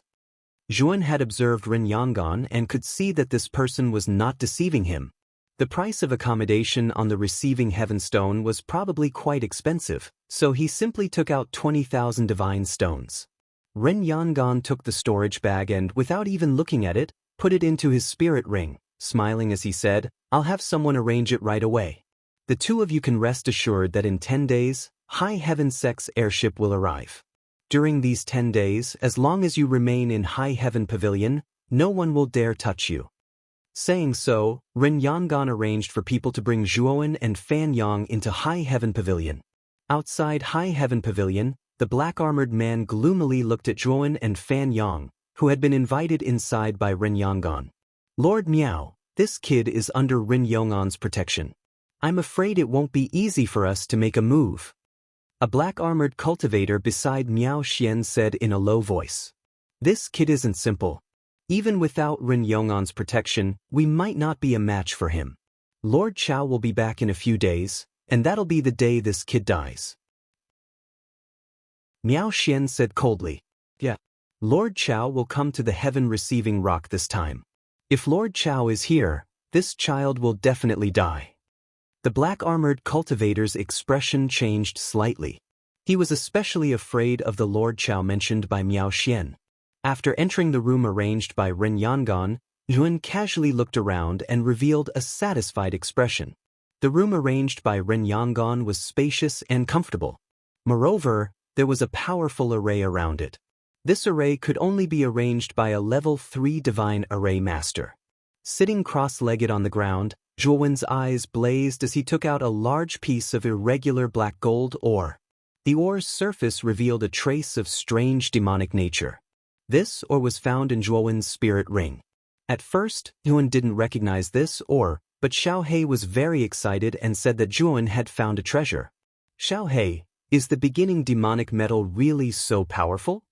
Speaker 1: Zhuowen had observed Ren Yangon and could see that this person was not deceiving him. The price of accommodation on the receiving heaven stone was probably quite expensive, so he simply took out 20,000 divine stones. Ren Yangon took the storage bag and, without even looking at it, put it into his spirit ring, smiling as he said, I'll have someone arrange it right away. The two of you can rest assured that in 10 days, High Heaven Sec's airship will arrive. During these 10 days, as long as you remain in High Heaven Pavilion, no one will dare touch you. Saying so, Ren Yangon arranged for people to bring Zhuowen and Fan Yang into High Heaven Pavilion. Outside High Heaven Pavilion, the black-armored man gloomily looked at Zhuowen and Fan Yang, who had been invited inside by Ren Yangon. Lord Miao, this kid is under Ren Yongon's protection. I'm afraid it won't be easy for us to make a move. A black-armored cultivator beside Miao Xian said in a low voice. This kid isn't simple. Even without Ren Yongon's protection, we might not be a match for him. Lord Chao will be back in a few days, and that'll be the day this kid dies. Miao Xian said coldly. Yeah. Lord Chao will come to the heaven-receiving rock this time. If Lord Chao is here, this child will definitely die. The black-armored cultivator's expression changed slightly. He was especially afraid of the Lord Chao mentioned by Miao Xian. After entering the room arranged by Ren Yangon, Zhuowen casually looked around and revealed a satisfied expression. The room arranged by Ren Yangon was spacious and comfortable. Moreover, there was a powerful array around it. This array could only be arranged by a level 3 divine array master. Sitting cross-legged on the ground, Zhuowen's eyes blazed as he took out a large piece of irregular black gold ore. The ore's surface revealed a trace of strange demonic nature. This ore was found in Zhuowen's spirit ring. At first, Zhuowen didn't recognize this ore, but Xiaohei was very excited and said that Zhuowen had found a treasure. Xiaohei, is the beginning demonic metal really so powerful?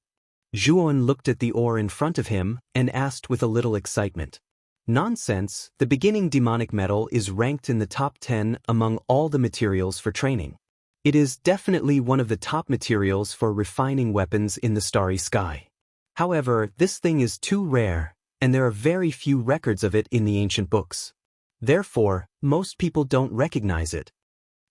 Speaker 1: Zhuowen looked at the ore in front of him and asked with a little excitement. Nonsense, the beginning demonic metal is ranked in the top 10 among all the materials for training. It is definitely one of the top materials for refining weapons in the starry sky. However, this thing is too rare, and there are very few records of it in the ancient books. Therefore, most people don't recognize it.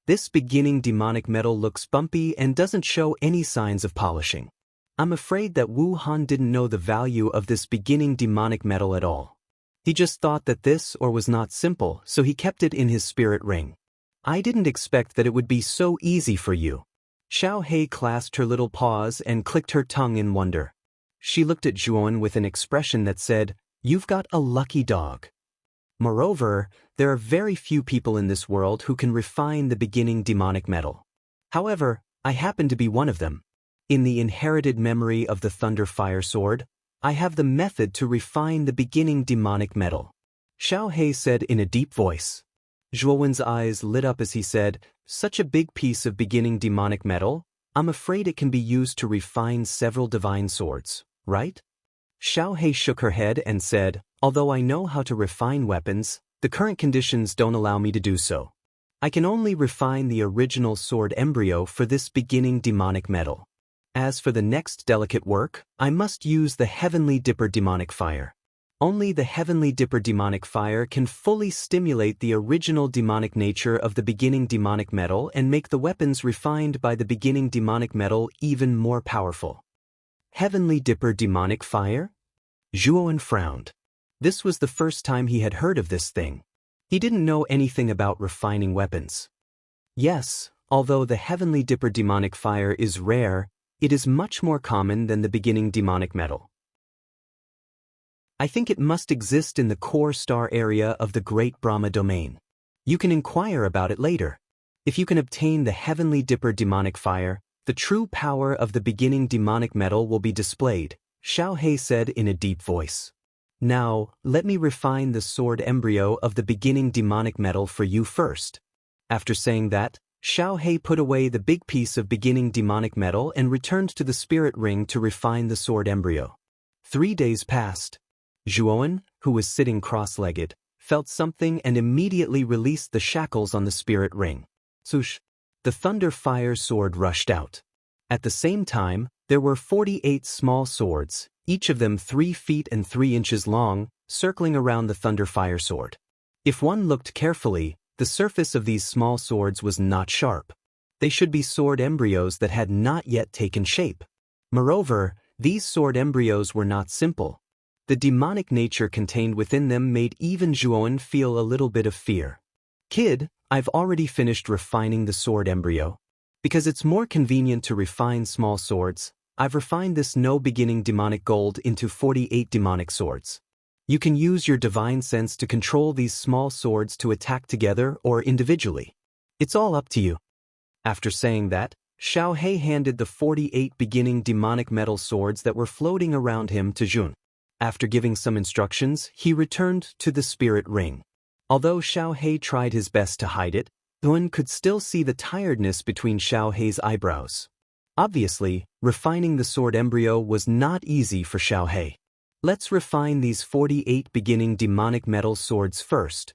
Speaker 1: This beginning demonic metal looks bumpy and doesn't show any signs of polishing. I'm afraid that Wu Han didn't know the value of this beginning demonic metal at all. He just thought that this ore was not simple, so he kept it in his spirit ring. I didn't expect that it would be so easy for you. Xiaohei clasped her little paws and clicked her tongue in wonder. She looked at Zhuowen with an expression that said, You've got a lucky dog. Moreover, there are very few people in this world who can refine the beginning demonic metal. However, I happen to be one of them. In the inherited memory of the Thunder Fire Sword, I have the method to refine the beginning demonic metal. Xiaohei said in a deep voice. Zhuowen's eyes lit up as he said, Such a big piece of beginning demonic metal, I'm afraid it can be used to refine several divine swords, right? Xiaohei shook her head and said, Although I know how to refine weapons, the current conditions don't allow me to do so. I can only refine the original sword embryo for this beginning demonic metal. As for the next delicate work, I must use the Heavenly Dipper demonic fire. Only the Heavenly Dipper demonic fire can fully stimulate the original demonic nature of the beginning demonic metal and make the weapons refined by the beginning demonic metal even more powerful. Heavenly Dipper demonic fire? Zhuowen frowned. This was the first time he had heard of this thing. He didn't know anything about refining weapons. Yes, Although the heavenly dipper demonic fire is rare, it is much more common than the beginning demonic metal. I think it must exist in the core star area of the Great Brahma domain. You can inquire about it later. If you can obtain the heavenly dipper demonic fire, the true power of the beginning demonic metal will be displayed, Xiao He said in a deep voice. Now, let me refine the sword embryo of the beginning demonic metal for you first. After saying that, Xiao He put away the big piece of beginning demonic metal and returned to the spirit ring to refine the sword embryo. 3 days passed. Zhuowen, who was sitting cross-legged, felt something and immediately released the shackles on the spirit ring. Swoosh! The thunder fire sword rushed out. At the same time, there were 48 small swords, each of them 3 feet and 3 inches long, circling around the thunder fire sword. If one looked carefully, the surface of these small swords was not sharp. They should be sword embryos that had not yet taken shape. Moreover, these sword embryos were not simple. The demonic nature contained within them made even Zhuowen feel a little bit of fear. Kid, I've already finished refining the sword embryo. Because it's more convenient to refine small swords, I've refined this no beginning demonic gold into 48 demonic swords. You can use your divine sense to control these small swords to attack together or individually. It's all up to you. After saying that, Xiao He handed the 48 beginning demonic metal swords that were floating around him to Jun. After giving some instructions, he returned to the spirit ring. Although Xiao He tried his best to hide it, Jun could still see the tiredness between Xiao He's eyebrows. Obviously, refining the sword embryo was not easy for Xiao He. Let's refine these 48 beginning demonic metal swords first.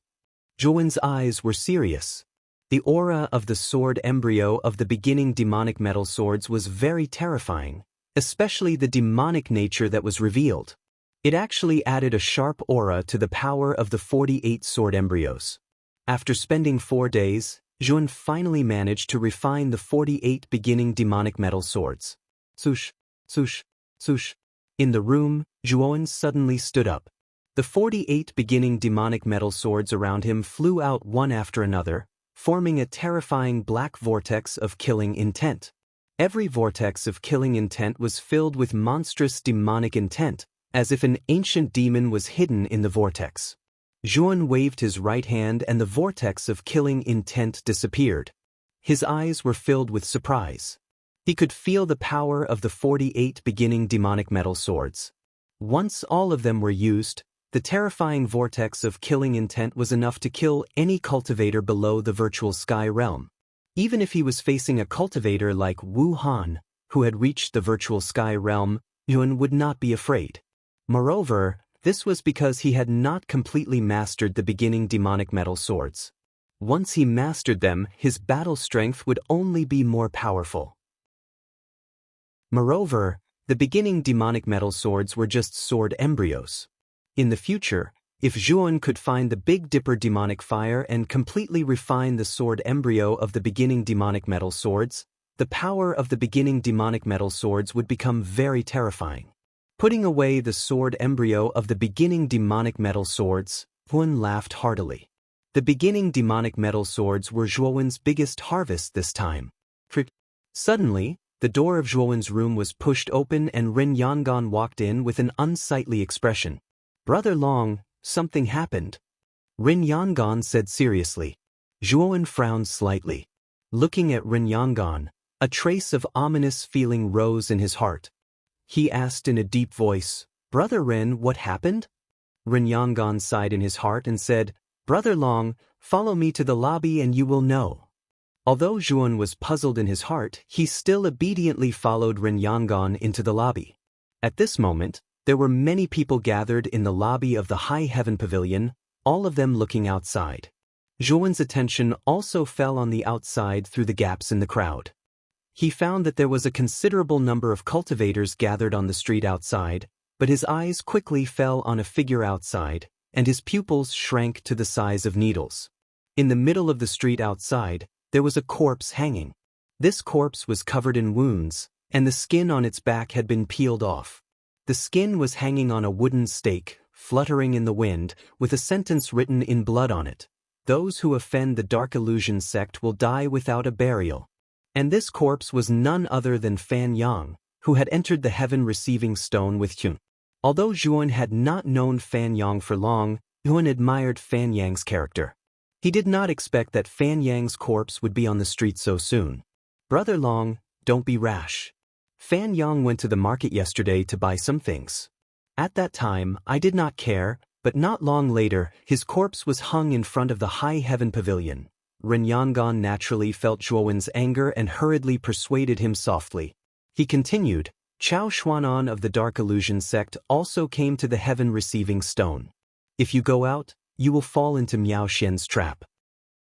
Speaker 1: Zhuowen's eyes were serious. The aura of the sword embryo of the beginning demonic metal swords was very terrifying, especially the demonic nature that was revealed. It actually added a sharp aura to the power of the 48 sword embryos. After spending 4 days, Zhuowen finally managed to refine the 48 beginning demonic metal swords. Swoosh, swoosh, swoosh. In the room, Zhuowen suddenly stood up. The 48 beginning demonic metal swords around him flew out one after another, forming a terrifying black vortex of killing intent. Every vortex of killing intent was filled with monstrous demonic intent, as if an ancient demon was hidden in the vortex. Zhuowen waved his right hand and the vortex of killing intent disappeared. His eyes were filled with surprise. He could feel the power of the 48 beginning demonic metal swords. Once all of them were used, the terrifying vortex of killing intent was enough to kill any cultivator below the virtual sky realm. Even if he was facing a cultivator like Wu Han, who had reached the virtual sky realm, Zhuowen would not be afraid. Moreover, this was because he had not completely mastered the beginning demonic metal swords. Once he mastered them, his battle strength would only be more powerful. Moreover, the beginning demonic metal swords were just sword embryos. In the future, if Zhuowen could find the Big Dipper demonic fire and completely refine the sword embryo of the beginning demonic metal swords, the power of the beginning demonic metal swords would become very terrifying. Putting away the sword embryo of the beginning demonic metal swords, Zhuowen laughed heartily. The beginning demonic metal swords were Zhuowen's biggest harvest this time. Suddenly, the door of Zhuowen's room was pushed open and Ren Yangon walked in with an unsightly expression. "Brother Long, something happened," Ren Yangon said seriously. Zhuowen frowned slightly. Looking at Ren Yangon, a trace of ominous feeling rose in his heart. He asked in a deep voice, "Brother Ren, what happened?" Ren Yangon sighed in his heart and said, "Brother Long, follow me to the lobby and you will know." Although Zhuowen was puzzled in his heart, he still obediently followed Ren Yangon into the lobby. At this moment, there were many people gathered in the lobby of the High Heaven Pavilion, all of them looking outside. Zhuowen's attention also fell on the outside through the gaps in the crowd. He found that there was a considerable number of cultivators gathered on the street outside, but his eyes quickly fell on a figure outside, and his pupils shrank to the size of needles. In the middle of the street outside, there was a corpse hanging. This corpse was covered in wounds, and the skin on its back had been peeled off. The skin was hanging on a wooden stake, fluttering in the wind, with a sentence written in blood on it. Those who offend the Dark Illusion sect will die without a burial. And this corpse was none other than Fan Yang, who had entered the heaven receiving stone with Hyun. Although Juan had not known Fan Yang for long, Juan admired Fan Yang's character. He did not expect that Fan Yang's corpse would be on the street so soon. Brother Long, don't be rash. Fan Yang went to the market yesterday to buy some things. At that time, I did not care, but not long later, his corpse was hung in front of the High Heaven Pavilion. Ren Yangon naturally felt Zhuowen's anger and hurriedly persuaded him softly. He continued, Chao Xuanan of the Dark Illusion sect also came to the Heaven Receiving Stone. If you go out, you will fall into Miao Xian's trap.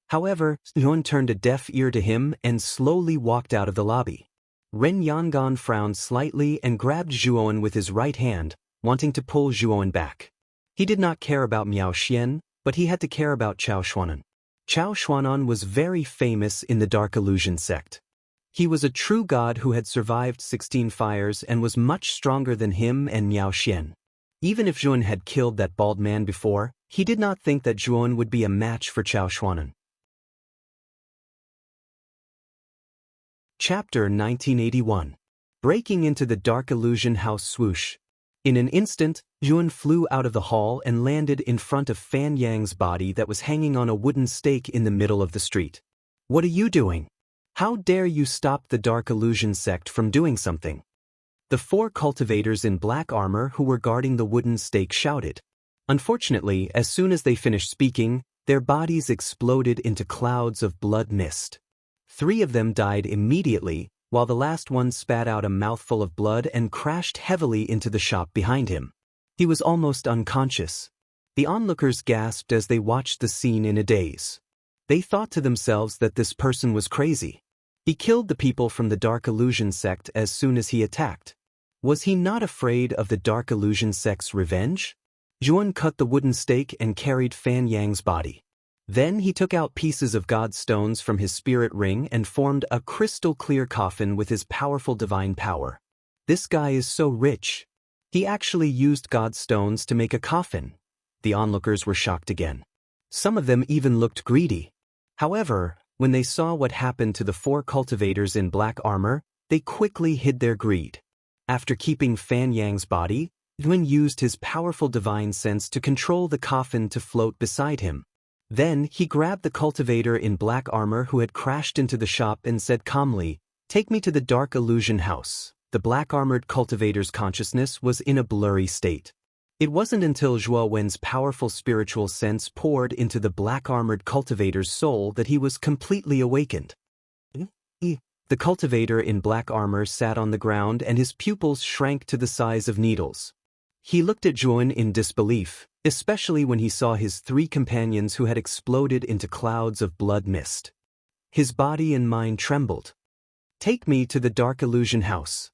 Speaker 1: However, Zhuowen turned a deaf ear to him and slowly walked out of the lobby. Ren Yangon frowned slightly and grabbed Zhuowen with his right hand, wanting to pull Zhuowen back. He did not care about Miao Xian, but he had to care about Chao Xuanan. Chao Xuanan was very famous in the Dark Illusion sect. He was a true god who had survived 16 fires and was much stronger than him and Miao Xian. Even if Zhuowen had killed that bald man before, he did not think that Zhuowen would be a match for Chao Xuanan. Chapter 1981. Breaking into the Dark Illusion House swoosh. In an instant, Zhuowen flew out of the hall and landed in front of Fan Yang's body that was hanging on a wooden stake in the middle of the street. What are you doing? How dare you stop the Dark Illusion sect from doing something? The 4 cultivators in black armor who were guarding the wooden stake shouted. Unfortunately, as soon as they finished speaking, their bodies exploded into clouds of blood mist. 3 of them died immediately, while the last one spat out a mouthful of blood and crashed heavily into the shop behind him. He was almost unconscious. The onlookers gasped as they watched the scene in a daze. They thought to themselves that this person was crazy. He killed the people from the Dark Illusion sect as soon as he attacked. Was he not afraid of the Dark Illusion sect's revenge? Zhuowen cut the wooden stake and carried Fan Yang's body. Then he took out pieces of God stones from his spirit ring and formed a crystal-clear coffin with his powerful divine power. This guy is so rich. He actually used God stones to make a coffin. The onlookers were shocked again. Some of them even looked greedy. However, when they saw what happened to the 4 cultivators in black armor, they quickly hid their greed. After keeping Fan Yang's body, Zhuowen used his powerful divine sense to control the coffin to float beside him. Then he grabbed the cultivator in black armor who had crashed into the shop and said calmly, "Take me to the Dark Illusion house." The black-armored cultivator's consciousness was in a blurry state. It wasn't until Zhuo Wen's powerful spiritual sense poured into the black-armored cultivator's soul that he was completely awakened. The cultivator in black armor sat on the ground and his pupils shrank to the size of needles. He looked at Zhuowen in disbelief, especially when he saw his 3 companions who had exploded into clouds of blood mist. His body and mind trembled. "Take me to the Dark Illusion house,"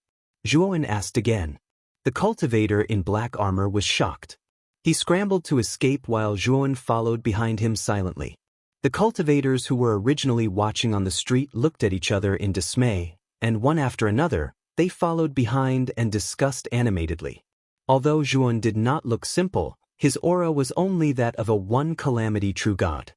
Speaker 1: Zhuowen asked again. The cultivator in black armor was shocked. He scrambled to escape while Zhuowen followed behind him silently. The cultivators who were originally watching on the street looked at each other in dismay, and one after another, they followed behind and discussed animatedly. Although Zhuowen did not look simple, his aura was only that of a one-calamity true god.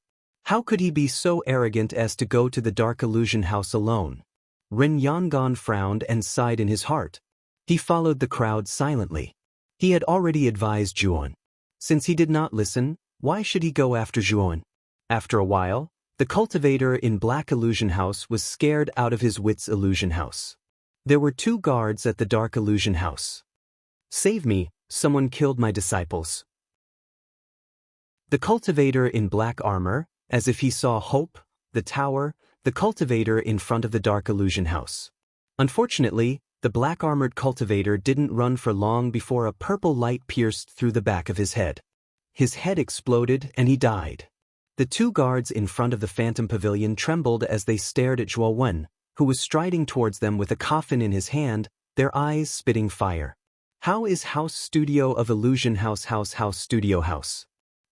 Speaker 1: How could he be so arrogant as to go to the Dark Illusion house alone? Ren Yangon frowned and sighed in his heart. He followed the crowd silently. He had already advised Zhuowen. Since he did not listen, why should he go after Zhuowen? After a while, the cultivator in Black Illusion House was scared out of his wits. Illusion House. There were 2 guards at the Dark Illusion House. "Save me, someone killed my disciples." The cultivator in black armor, as if he saw hope, the tower, the cultivator in front of the Dark Illusion House. Unfortunately, the black-armored cultivator didn't run for long before a purple light pierced through the back of his head. His head exploded and he died. The 2 guards in front of the Phantom Pavilion trembled as they stared at Zhuo Wen, who was striding towards them with a coffin in his hand, their eyes spitting fire. "How is House Studio of Illusion House Studio House?"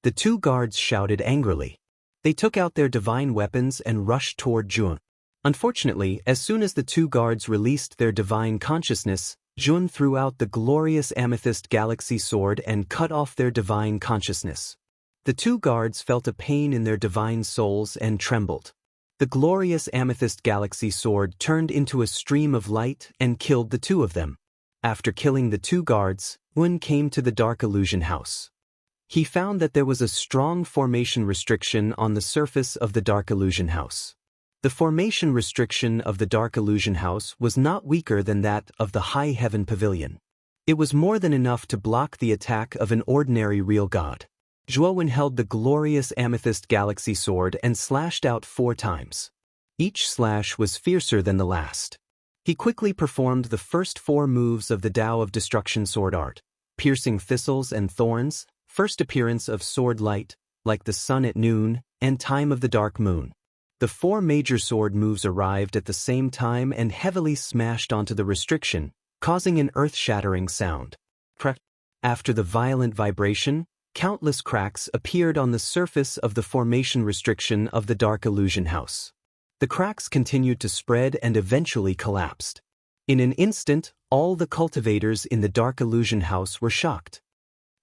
Speaker 1: The 2 guards shouted angrily. They took out their divine weapons and rushed toward Zhuowen. Unfortunately, as soon as the 2 guards released their divine consciousness, Zhuowen threw out the glorious amethyst galaxy sword and cut off their divine consciousness. The two guards felt a pain in their divine souls and trembled. The glorious amethyst galaxy sword turned into a stream of light and killed the two of them. After killing the two guards, Wen came to the Dark Illusion House. He found that there was a strong formation restriction on the surface of the Dark Illusion House. The formation restriction of the Dark Illusion House was not weaker than that of the High Heaven Pavilion. It was more than enough to block the attack of an ordinary real god. Zhuowen held the glorious amethyst galaxy sword and slashed out 4 times. Each slash was fiercer than the last. He quickly performed the first 4 moves of the Tao of Destruction sword art: piercing thistles and thorns, first appearance of sword light, like the sun at noon, and time of the dark moon. The 4 major sword moves arrived at the same time and heavily smashed onto the restriction, causing an earth-shattering sound. After the violent vibration, countless cracks appeared on the surface of the formation restriction of the Dark Illusion House. The cracks continued to spread and eventually collapsed. In an instant, all the cultivators in the Dark Illusion House were shocked.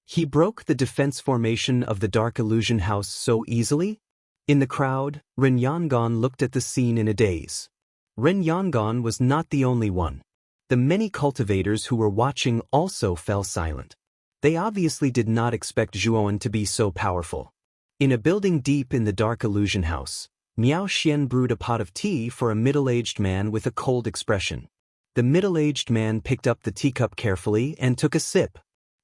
Speaker 1: He broke the defense formation of the Dark Illusion House so easily? In the crowd, Ren Yangon looked at the scene in a daze. Ren Yangon was not the only one. The many cultivators who were watching also fell silent. They obviously did not expect Zhuowen to be so powerful. In a building deep in the Dark Illusion House, Miao Xian brewed a pot of tea for a middle-aged man with a cold expression. The middle-aged man picked up the teacup carefully and took a sip.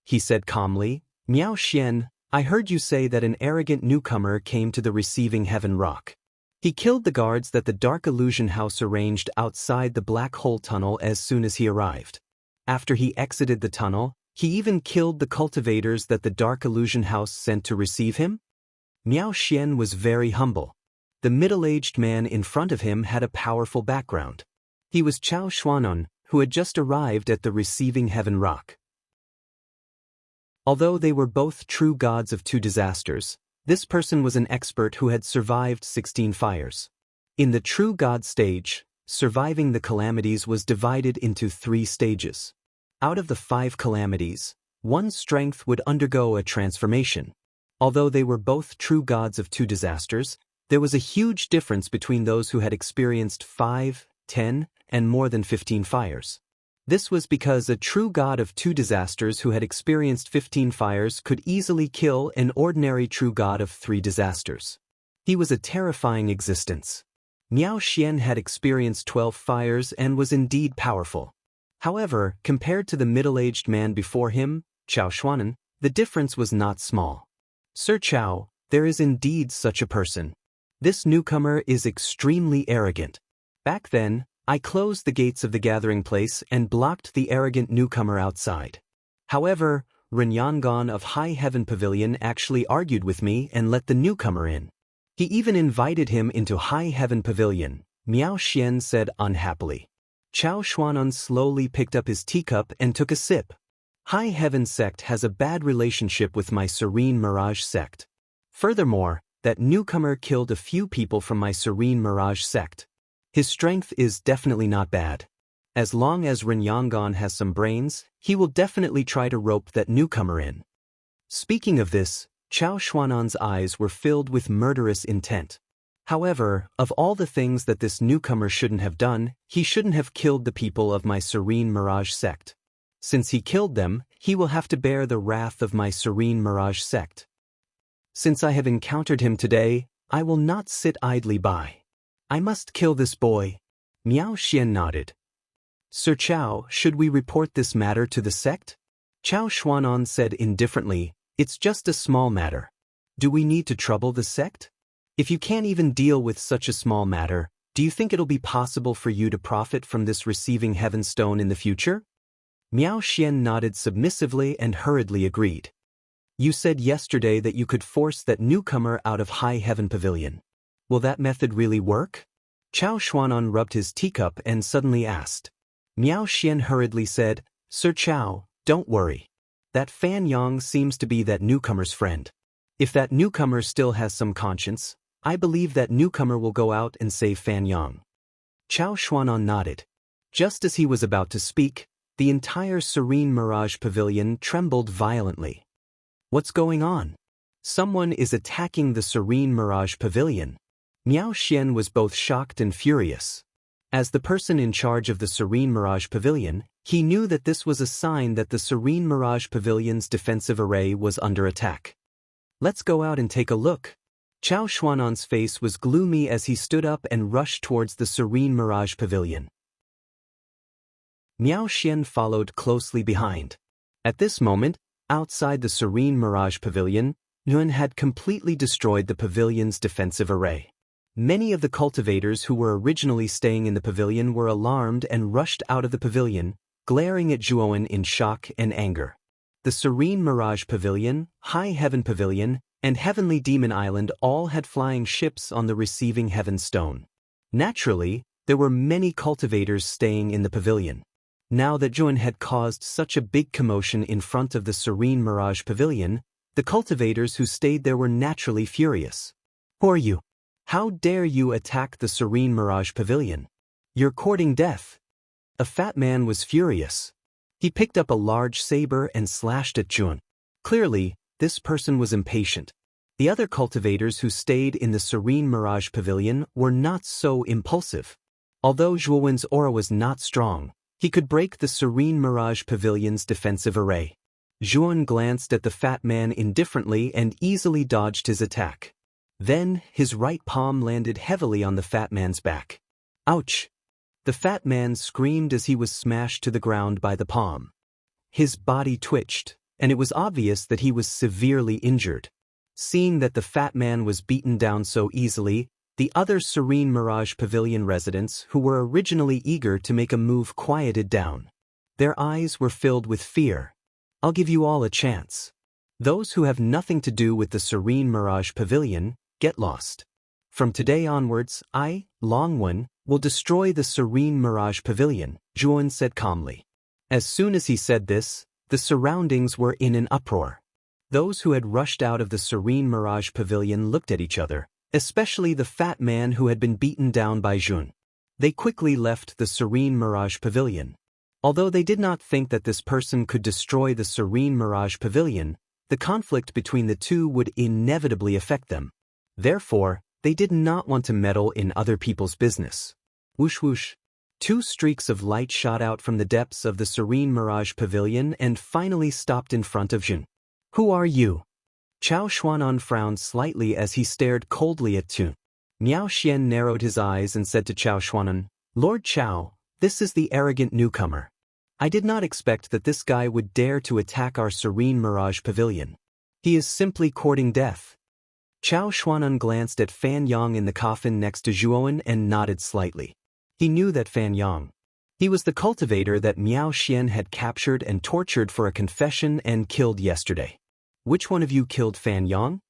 Speaker 1: He said calmly, "Miao Xian, I heard you say that an arrogant newcomer came to the Receiving Heaven Rock. He killed the guards that the Dark Illusion House arranged outside the Black Hole Tunnel as soon as he arrived. After he exited the tunnel, he even killed the cultivators that the Dark Illusion House sent to receive him?" Miao Xian was very humble. The middle-aged man in front of him had a powerful background. He was Chao Xuanon, who had just arrived at the Receiving Heaven Rock. Although they were both true gods of 2 disasters, this person was an expert who had survived 16 fires. In the true god stage, surviving the calamities was divided into 3 stages. Out of the 5 calamities, 1's strength would undergo a transformation. Although they were both true gods of 2 disasters, there was a huge difference between those who had experienced 5, 10, and more than 15 fires. This was because a true god of 2 disasters who had experienced 15 fires could easily kill an ordinary true god of 3 disasters. He was a terrifying existence. Miao Xian had experienced 12 fires and was indeed powerful. However, compared to the middle-aged man before him, Chao Xuanan, the difference was not small. "Sir Chao, there is indeed such a person. This newcomer is extremely arrogant. Back then, I closed the gates of the gathering place and blocked the arrogant newcomer outside. However, Ren Yangon of High Heaven Pavilion actually argued with me and let the newcomer in. He even invited him into High Heaven Pavilion," Miao Xian said unhappily. Chao Xuanan slowly picked up his teacup and took a sip. "High Heaven sect has a bad relationship with my Serene Mirage sect. Furthermore, that newcomer killed a few people from my Serene Mirage sect. His strength is definitely not bad. As long as Ren Yangon has some brains, he will definitely try to rope that newcomer in." Speaking of this, Chao Xuanan's eyes were filled with murderous intent. However, of all the things that this newcomer shouldn't have done, he shouldn't have killed the people of my Serene Mirage sect. Since he killed them, he will have to bear the wrath of my Serene Mirage sect. Since I have encountered him today, I will not sit idly by. I must kill this boy. Miao Xian nodded. "Sir Chao, should we report this matter to the sect?" Chao Xuanan said indifferently, "It's just a small matter. Do we need to trouble the sect? If you can't even deal with such a small matter, do you think it'll be possible for you to profit from this Receiving Heaven stone in the future?" Miao Xian nodded submissively and hurriedly agreed. "You said yesterday that you could force that newcomer out of High Heaven Pavilion. Will that method really work?" Chao Xuanan rubbed his teacup and suddenly asked. Miao Xian hurriedly said, "Sir Chao, don't worry. That Fan Yang seems to be that newcomer's friend. If that newcomer still has some conscience, I believe that newcomer will go out and save Fan Yang." Chao Xuanan nodded. Just as he was about to speak, the entire Serene Mirage Pavilion trembled violently. "What's going on?" Someone is attacking the Serene Mirage Pavilion. Miao Xian was both shocked and furious. As the person in charge of the Serene Mirage Pavilion, he knew that this was a sign that the Serene Mirage Pavilion's defensive array was under attack. Let's go out and take a look. Chao Xuan'an's face was gloomy as he stood up and rushed towards the Serene Mirage Pavilion. Miao Xian followed closely behind. At this moment, outside the Serene Mirage Pavilion, Yuan had completely destroyed the pavilion's defensive array. Many of the cultivators who were originally staying in the pavilion were alarmed and rushed out of the pavilion, glaring at Zhuowen in shock and anger. The Serene Mirage Pavilion, High Heaven Pavilion, and Heavenly Demon Island all had flying ships on the receiving Heaven Stone. Naturally, there were many cultivators staying in the pavilion. Now that Zhuowen had caused such a big commotion in front of the Serene Mirage Pavilion, the cultivators who stayed there were naturally furious. Who are you? How dare you attack the Serene Mirage Pavilion? You're courting death. A fat man was furious. He picked up a large saber and slashed at Zhuowen. Clearly, this person was impatient. The other cultivators who stayed in the Serene Mirage Pavilion were not so impulsive. Although Zhuowen's aura was not strong, he could break the Serene Mirage Pavilion's defensive array. Zhuowen glanced at the fat man indifferently and easily dodged his attack. Then, his right palm landed heavily on the fat man's back. Ouch! The fat man screamed as he was smashed to the ground by the palm. His body twitched, and it was obvious that he was severely injured. Seeing that the fat man was beaten down so easily, the other Serene Mirage Pavilion residents who were originally eager to make a move quieted down. Their eyes were filled with fear. I'll give you all a chance. Those who have nothing to do with the Serene Mirage Pavilion, get lost. From today onwards, I, Longwen, will destroy the Serene Mirage Pavilion, Zhuowen said calmly. As soon as he said this, the surroundings were in an uproar. Those who had rushed out of the Serene Mirage Pavilion looked at each other, especially the fat man who had been beaten down by Zhuowen. They quickly left the Serene Mirage Pavilion. Although they did not think that this person could destroy the Serene Mirage Pavilion, the conflict between the two would inevitably affect them. Therefore, they did not want to meddle in other people's business. Whoosh whoosh. Two streaks of light shot out from the depths of the Serene Mirage Pavilion and finally stopped in front of Zhuowen. Who are you? Chao Xuan'an frowned slightly as he stared coldly at Zhuowen. Miao Xian narrowed his eyes and said to Chao Xuan'an, Lord Chao, this is the arrogant newcomer. I did not expect that this guy would dare to attack our Serene Mirage Pavilion. He is simply courting death. Chao Xuan'an glanced at Fan Yang in the coffin next to Zhuowen and nodded slightly. He knew that Fan Yang. He was the cultivator that Miao Xian had captured and tortured for a confession and killed yesterday. Which one of you killed Fan Yang?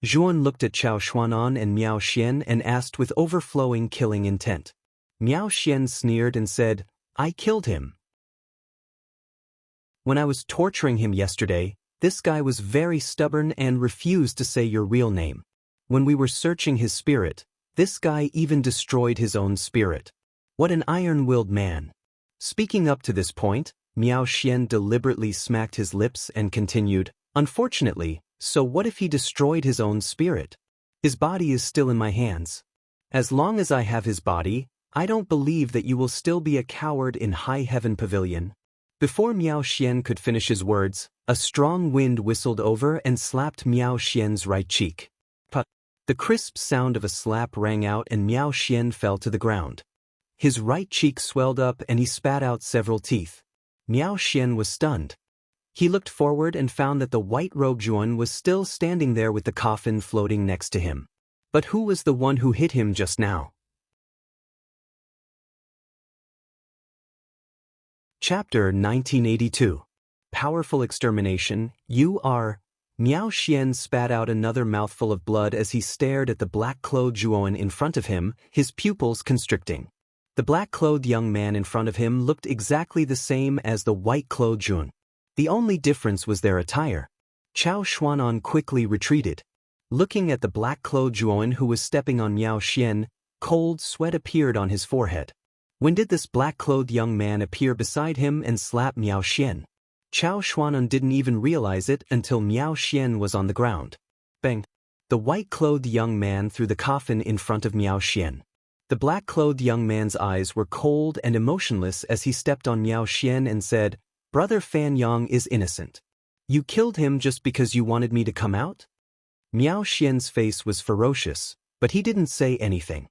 Speaker 1: Zhuowen looked at Chao Xuan'an and Miao Xian and asked with overflowing killing intent. Miao Xian sneered and said, I killed him. When I was torturing him yesterday, this guy was very stubborn and refused to say your real name. When we were searching his spirit, this guy even destroyed his own spirit. What an iron-willed man. Speaking up to this point, Miao Xian deliberately smacked his lips and continued, Unfortunately, so what if he destroyed his own spirit? His body is still in my hands. As long as I have his body, I don't believe that you will still be a coward in High Heaven Pavilion. Before Miao Xian could finish his words, a strong wind whistled over and slapped Miao Xian's right cheek. Put. The crisp sound of a slap rang out and Miao Xian fell to the ground. His right cheek swelled up and he spat out several teeth. Miao Xian was stunned. He looked forward and found that the white-robed Zhuowen was still standing there with the coffin floating next to him. But who was the one who hit him just now? Chapter 1982. Powerful Extermination, You Are... Miao Xian spat out another mouthful of blood as he stared at the black-clothed Zhuowen in front of him, his pupils constricting. The black-clothed young man in front of him looked exactly the same as the white-clothed Zhuowen. The only difference was their attire. Chao Xuan'an quickly retreated. Looking at the black-clothed Zhuowen who was stepping on Miao Xian, cold sweat appeared on his forehead. When did this black-clothed young man appear beside him and slap Miao Xian? Chao Xuan'an didn't even realize it until Miao Xian was on the ground. Bang! The white-clothed young man threw the coffin in front of Miao Xian. The black-clothed young man's eyes were cold and emotionless as he stepped on Miao Xian and said, "Brother Fan Yang is innocent. You killed him just because you wanted me to come out?" Miao Xian's face was ferocious, but he didn't say anything.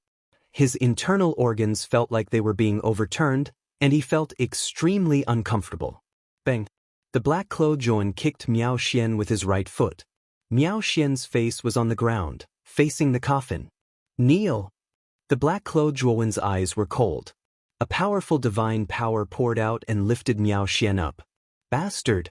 Speaker 1: His internal organs felt like they were being overturned, and he felt extremely uncomfortable. Bang! The black-clothed Zhuan kicked Miao Xian with his right foot. Miao Xian's face was on the ground, facing the coffin. "Kneel!" The black-clothed Zhuan's eyes were cold. A powerful divine power poured out and lifted Miao Xian up. "Bastard!"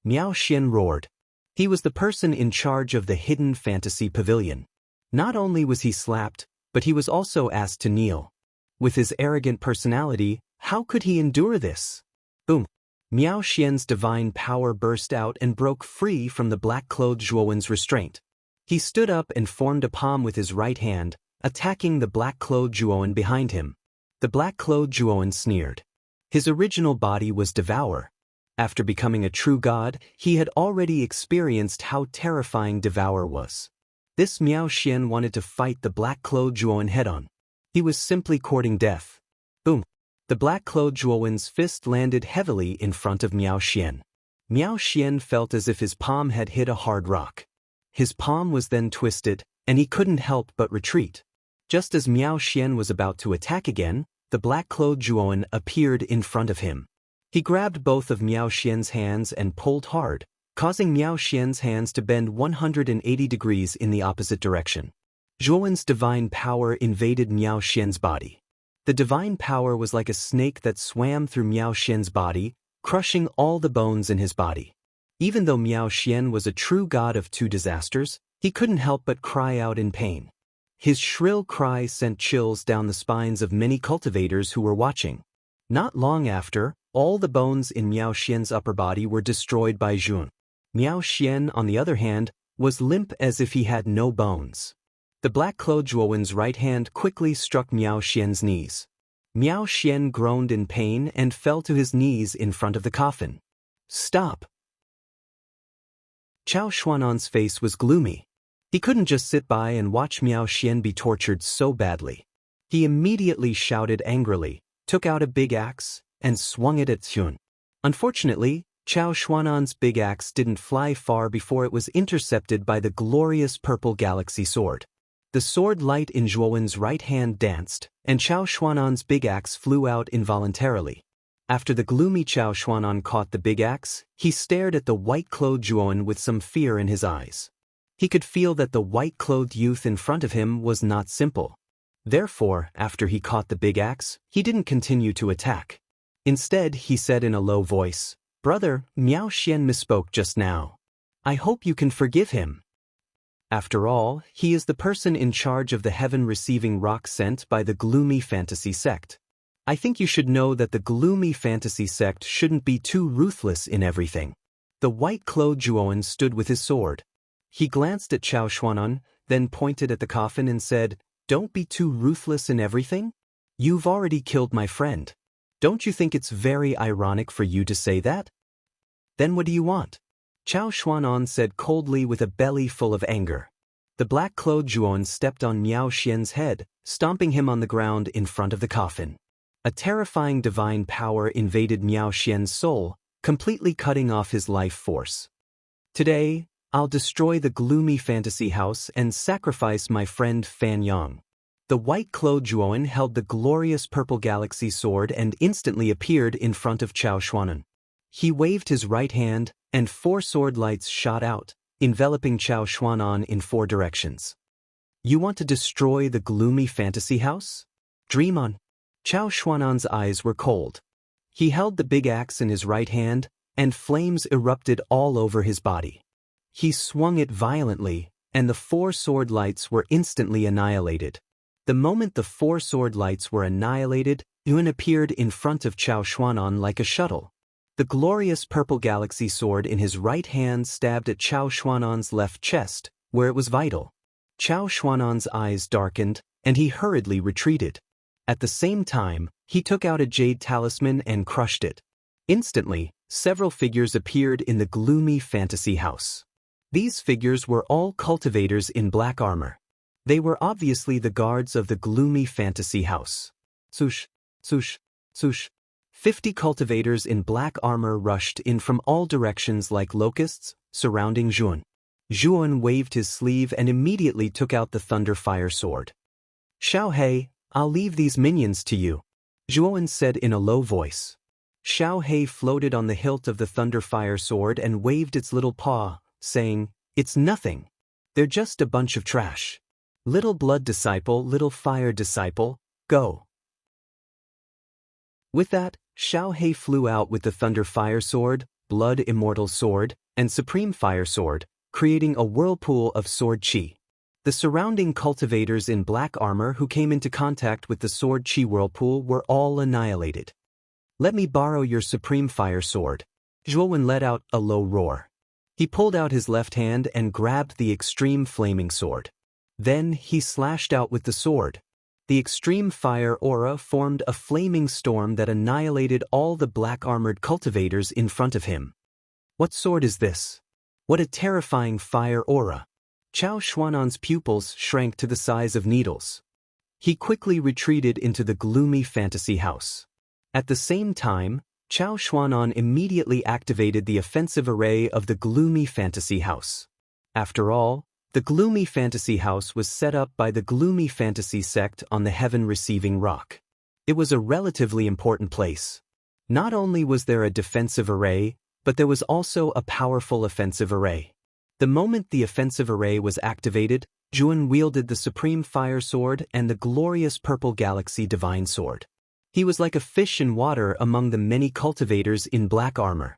Speaker 1: Miao Xian roared. He was the person in charge of the hidden fantasy pavilion. Not only was he slapped, but he was also asked to kneel. With his arrogant personality, how could he endure this? Boom! Miao Xian's divine power burst out and broke free from the black-clothed Zhuan's restraint. He stood up and formed a palm with his right hand, attacking the black-clothed Zhuan behind him. The black-clothed Zhuan sneered. His original body was Devour. After becoming a true god, he had already experienced how terrifying Devour was. This Miao Xian wanted to fight the black-clothed Zhuan head-on. He was simply courting death. Boom! The black-clothed Zhuan's fist landed heavily in front of Miao Xian. Miao Xian felt as if his palm had hit a hard rock. His palm was then twisted, and he couldn't help but retreat. Just as Miao Xian was about to attack again, the black-clothed Zhuan appeared in front of him. He grabbed both of Miao Xian's hands and pulled hard, causing Miao Xian's hands to bend 180 degrees in the opposite direction. Zhuan's divine power invaded Miao Xian's body. The divine power was like a snake that swam through Miao Xian's body, crushing all the bones in his body. Even though Miao Xian was a true god of two disasters, he couldn't help but cry out in pain. His shrill cry sent chills down the spines of many cultivators who were watching. Not long after, all the bones in Miao Xian's upper body were destroyed by Zhuan. Miao Xian, on the other hand, was limp as if he had no bones. The black-clothed Zhuan's right hand quickly struck Miao Xian's knees. Miao Xian groaned in pain and fell to his knees in front of the coffin. "Stop!" Chao Xuan'an's face was gloomy. He couldn't just sit by and watch Miao Xian be tortured so badly. He immediately shouted angrily, took out a big axe, and swung it at Zhuan. Unfortunately, Chao Xuan'an's big axe didn't fly far before it was intercepted by the glorious purple galaxy sword. The sword light in Zhuan's right hand danced, and Chao Xuan'an's big axe flew out involuntarily. After the gloomy Chao Xuan'an caught the big axe, he stared at the white-clothed Zhuan with some fear in his eyes. He could feel that the white-clothed youth in front of him was not simple. Therefore, after he caught the big axe, he didn't continue to attack. Instead, he said in a low voice, "Brother, Miao Xian misspoke just now. I hope you can forgive him. After all, he is the person in charge of the heaven-receiving rock sent by the gloomy fantasy sect. I think you should know that the gloomy fantasy sect shouldn't be too ruthless in everything." The white-clothed Zhuan stood with his sword. He glanced at Chao Xuan'an, then pointed at the coffin and said, "Don't be too ruthless in everything? You've already killed my friend. Don't you think it's very ironic for you to say that? Then what do you want?" Chao Xuan'an said coldly with a belly full of anger. The black-clothed Zhuan stepped on Miao Xian's head, stomping him on the ground in front of the coffin. A terrifying divine power invaded Miao Xian's soul, completely cutting off his life force. "Today, I'll destroy the gloomy fantasy house and sacrifice my friend Fan Yang." The white-clothed Zhuan held the glorious purple galaxy sword and instantly appeared in front of Chao Xuan'an. He waved his right hand, and 4 sword lights shot out, enveloping Chao Xuan'an in 4 directions. "You want to destroy the gloomy fantasy house? Dream on." Chao Xuan'an's eyes were cold. He held the big axe in his right hand, and flames erupted all over his body. He swung it violently, and the 4 sword lights were instantly annihilated. The moment the 4 sword lights were annihilated, Yuan appeared in front of Chao Xuan'an like a shuttle. The glorious purple galaxy sword in his right hand stabbed at Chao Xuan'an's left chest, where it was vital. Chao Xuan'an's eyes darkened, and he hurriedly retreated. At the same time, he took out a jade talisman and crushed it. Instantly, several figures appeared in the gloomy fantasy house. These figures were all cultivators in black armor. They were obviously the guards of the gloomy fantasy house. Swoosh, swoosh, swoosh. 50 cultivators in black armor rushed in from all directions like locusts, surrounding Zhuan. Zhuan waved his sleeve and immediately took out the thunder fire sword. Xiao He, I'll leave these minions to you, Zhuan said in a low voice. Xiao He floated on the hilt of the thunder fire sword and waved its little paw, saying, "It's nothing. They're just a bunch of trash. Little blood disciple, little fire disciple, go." With that, Xiao He flew out with the thunder fire sword, blood immortal sword, and supreme fire sword, creating a whirlpool of sword chi. The surrounding cultivators in black armor who came into contact with the sword chi whirlpool were all annihilated. "Let me borrow your supreme fire sword." Zhuan let out a low roar. He pulled out his left hand and grabbed the extreme flaming sword. Then he slashed out with the sword. The extreme fire aura formed a flaming storm that annihilated all the black-armored cultivators in front of him. What sword is this? What a terrifying fire aura! Chao Xuan'an's pupils shrank to the size of needles. He quickly retreated into the gloomy fantasy house. At the same time, Chao Xuan'an immediately activated the offensive array of the gloomy fantasy house. After all, the gloomy fantasy house was set up by the gloomy fantasy sect on the heaven-receiving rock. It was a relatively important place. Not only was there a defensive array, but there was also a powerful offensive array. The moment the offensive array was activated, Zhuan wielded the supreme fire sword and the glorious purple galaxy divine sword. He was like a fish in water among the many cultivators in black armor.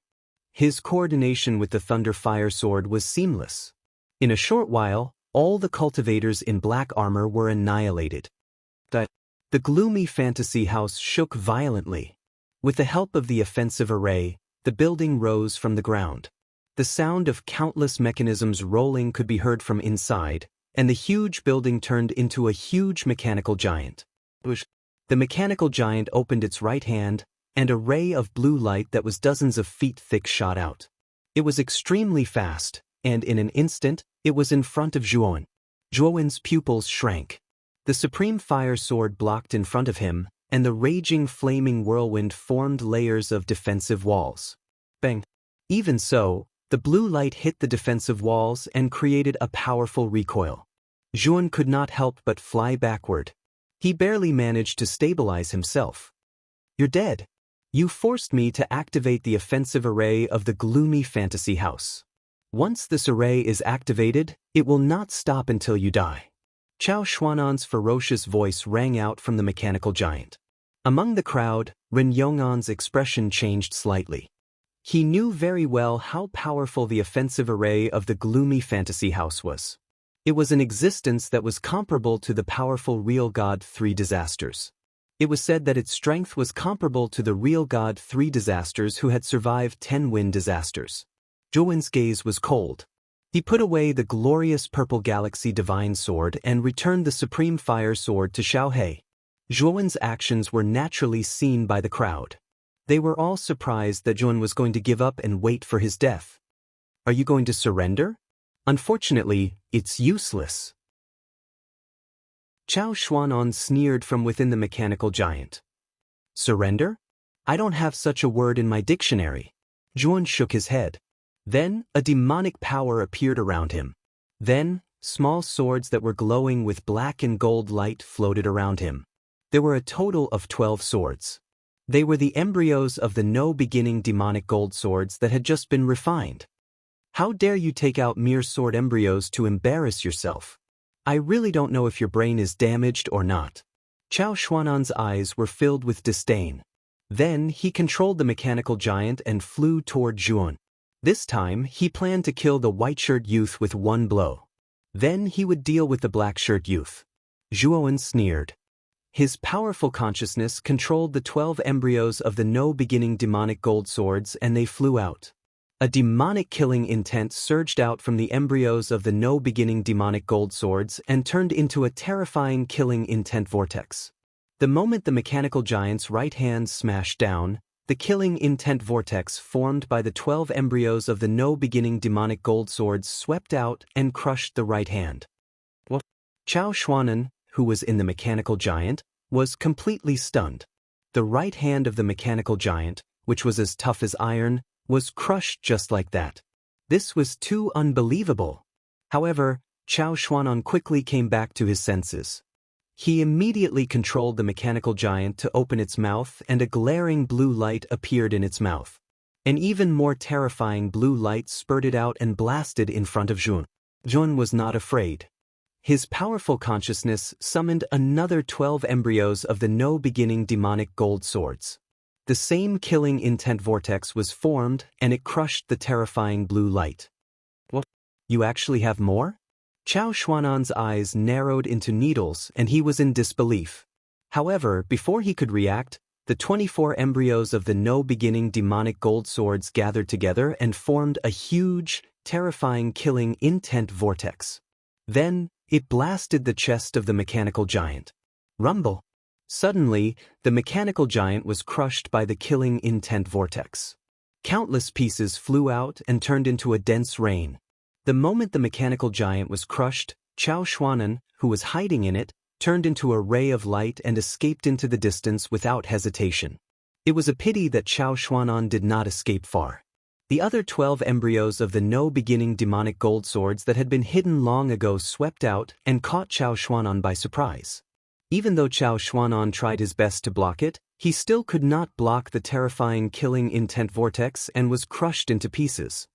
Speaker 1: His coordination with the thunder fire sword was seamless. In a short while, all the cultivators in black armor were annihilated. The gloomy fantasy house shook violently. With the help of the offensive array, the building rose from the ground. The sound of countless mechanisms rolling could be heard from inside, and the huge building turned into a huge mechanical giant. The mechanical giant opened its right hand, and a ray of blue light that was dozens of feet thick shot out. It was extremely fast, and in an instant, it was in front of Zhuan. Zhuan's pupils shrank. The supreme fire sword blocked in front of him, and the raging flaming whirlwind formed layers of defensive walls. Bang! Even so, the blue light hit the defensive walls and created a powerful recoil. Zhuan could not help but fly backward. He barely managed to stabilize himself. "You're dead. You forced me to activate the offensive array of the gloomy fantasy house. Once this array is activated, it will not stop until you die." Chao Xuan'an's ferocious voice rang out from the mechanical giant. Among the crowd, Ren Yong'an's expression changed slightly. He knew very well how powerful the offensive array of the gloomy fantasy house was. It was an existence that was comparable to the powerful real god 3 disasters. It was said that its strength was comparable to the real god 3 disasters who had survived 10 wind disasters. Zhuan's gaze was cold. He put away the glorious purple galaxy divine sword and returned the supreme fire sword to Xiao He. Zhuan's actions were naturally seen by the crowd. They were all surprised that Zhuan was going to give up and wait for his death. "Are you going to surrender? Unfortunately, it's useless." Chao Xuan'an sneered from within the mechanical giant. "Surrender? I don't have such a word in my dictionary." Zhuan shook his head. Then, a demonic power appeared around him. Then, small swords that were glowing with black and gold light floated around him. There were a total of 12 swords. They were the embryos of the no-beginning demonic gold swords that had just been refined. "How dare you take out mere sword embryos to embarrass yourself? I really don't know if your brain is damaged or not." Chao Xuan'an's eyes were filled with disdain. Then, he controlled the mechanical giant and flew toward Zhuan. This time, he planned to kill the white-shirt youth with one blow. Then he would deal with the black-shirt youth. Zhuan sneered. His powerful consciousness controlled the 12 embryos of the no-beginning demonic gold swords, and they flew out. A demonic killing intent surged out from the embryos of the no-beginning demonic gold swords and turned into a terrifying killing intent vortex. The moment the mechanical giant's right hand smashed down, the killing intent vortex formed by the 12 embryos of the no-beginning demonic gold swords swept out and crushed the right hand. Chao Xuanan, who was in the mechanical giant, was completely stunned. The right hand of the mechanical giant, which was as tough as iron, was crushed just like that. This was too unbelievable. However, Chao Xuanan quickly came back to his senses. He immediately controlled the mechanical giant to open its mouth, and a glaring blue light appeared in its mouth. An even more terrifying blue light spurted out and blasted in front of Jun. Jun was not afraid. His powerful consciousness summoned another 12 embryos of the no-beginning demonic gold swords. The same killing intent vortex was formed, and it crushed the terrifying blue light. What? You actually have more? Chao Xuanan's eyes narrowed into needles, and he was in disbelief. However, before he could react, the 24 embryos of the no-beginning demonic gold swords gathered together and formed a huge, terrifying killing intent vortex. Then, it blasted the chest of the mechanical giant. Rumble! Suddenly, the mechanical giant was crushed by the killing intent vortex. Countless pieces flew out and turned into a dense rain. The moment the mechanical giant was crushed, Chao Xuanan, who was hiding in it, turned into a ray of light and escaped into the distance without hesitation. It was a pity that Chao Xuanan did not escape far. The other 12 embryos of the no-beginning demonic gold swords that had been hidden long ago swept out and caught Chao Xuanan by surprise. Even though Chao Xuanan tried his best to block it, he still could not block the terrifying killing intent vortex and was crushed into pieces.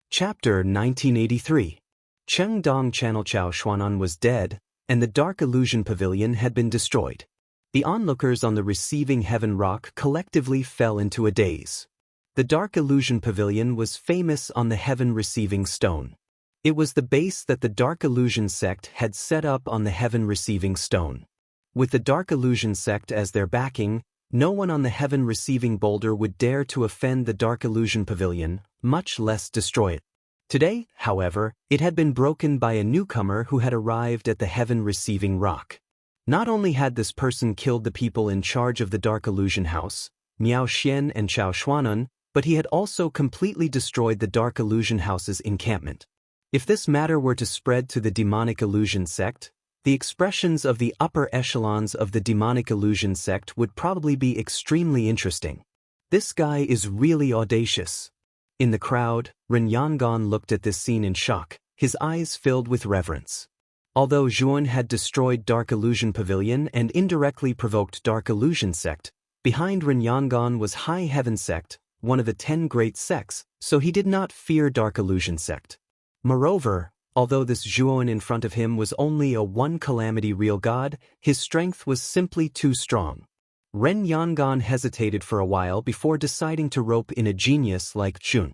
Speaker 1: Chapter 1983. Chengdong Channel. Chao Xuanan was dead, and the Dark Illusion Pavilion had been destroyed. The onlookers on the receiving heaven rock collectively fell into a daze. The Dark Illusion Pavilion was famous on the heaven receiving stone. It was the base that the Dark Illusion sect had set up on the heaven receiving stone. With the Dark Illusion sect as their backing, no one on the heaven receiving boulder would dare to offend the Dark Illusion Pavilion, much less destroy it. Today, however, it had been broken by a newcomer who had arrived at the heaven receiving rock. Not only had this person killed the people in charge of the Dark Illusion House, Miao Xian and Chao Xuanan, but he had also completely destroyed the Dark Illusion House's encampment. If this matter were to spread to the Demonic Illusion sect, the expressions of the upper echelons of the Demonic Illusion sect would probably be extremely interesting. This guy is really audacious. In the crowd, Ren Yangon looked at this scene in shock, his eyes filled with reverence. Although Zhuan had destroyed Dark Illusion Pavilion and indirectly provoked Dark Illusion sect, behind Ren Yangon was High Heaven sect, one of the 10 great sects, so he did not fear Dark Illusion sect. Moreover, although this Zhuan in front of him was only a one calamity real god, his strength was simply too strong. Ren Yangon hesitated for a while before deciding to rope in a genius like Zhun.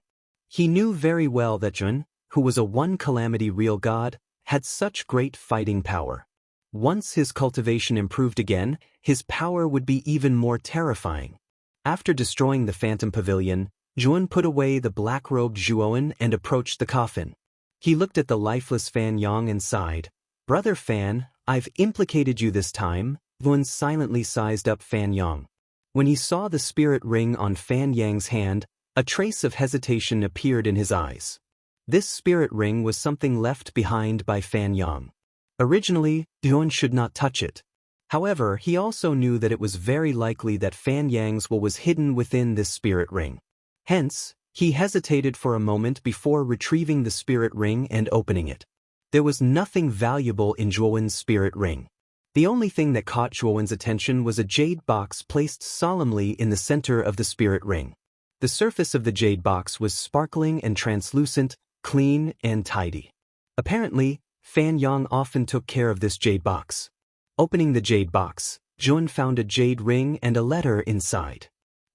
Speaker 1: He knew very well that Zhun, who was a one calamity real god, had such great fighting power. Once his cultivation improved again, his power would be even more terrifying. After destroying the Phantom Pavilion, Zhuan put away the black-robed Zhuoan and approached the coffin. He looked at the lifeless Fan Yang and sighed. "Brother Fan, I've implicated you this time." Zhuan silently sized up Fan Yang. When he saw the spirit ring on Fan Yang's hand, a trace of hesitation appeared in his eyes. This spirit ring was something left behind by Fan Yang. Originally, Zhuan should not touch it. However, he also knew that it was very likely that Fan Yang's will was hidden within this spirit ring. Hence, he hesitated for a moment before retrieving the spirit ring and opening it. There was nothing valuable in Zhuowen's spirit ring. The only thing that caught Zhuowen's attention was a jade box placed solemnly in the center of the spirit ring. The surface of the jade box was sparkling and translucent, clean and tidy. Apparently, Fan Yang often took care of this jade box. Opening the jade box, Zhuan found a jade ring and a letter inside.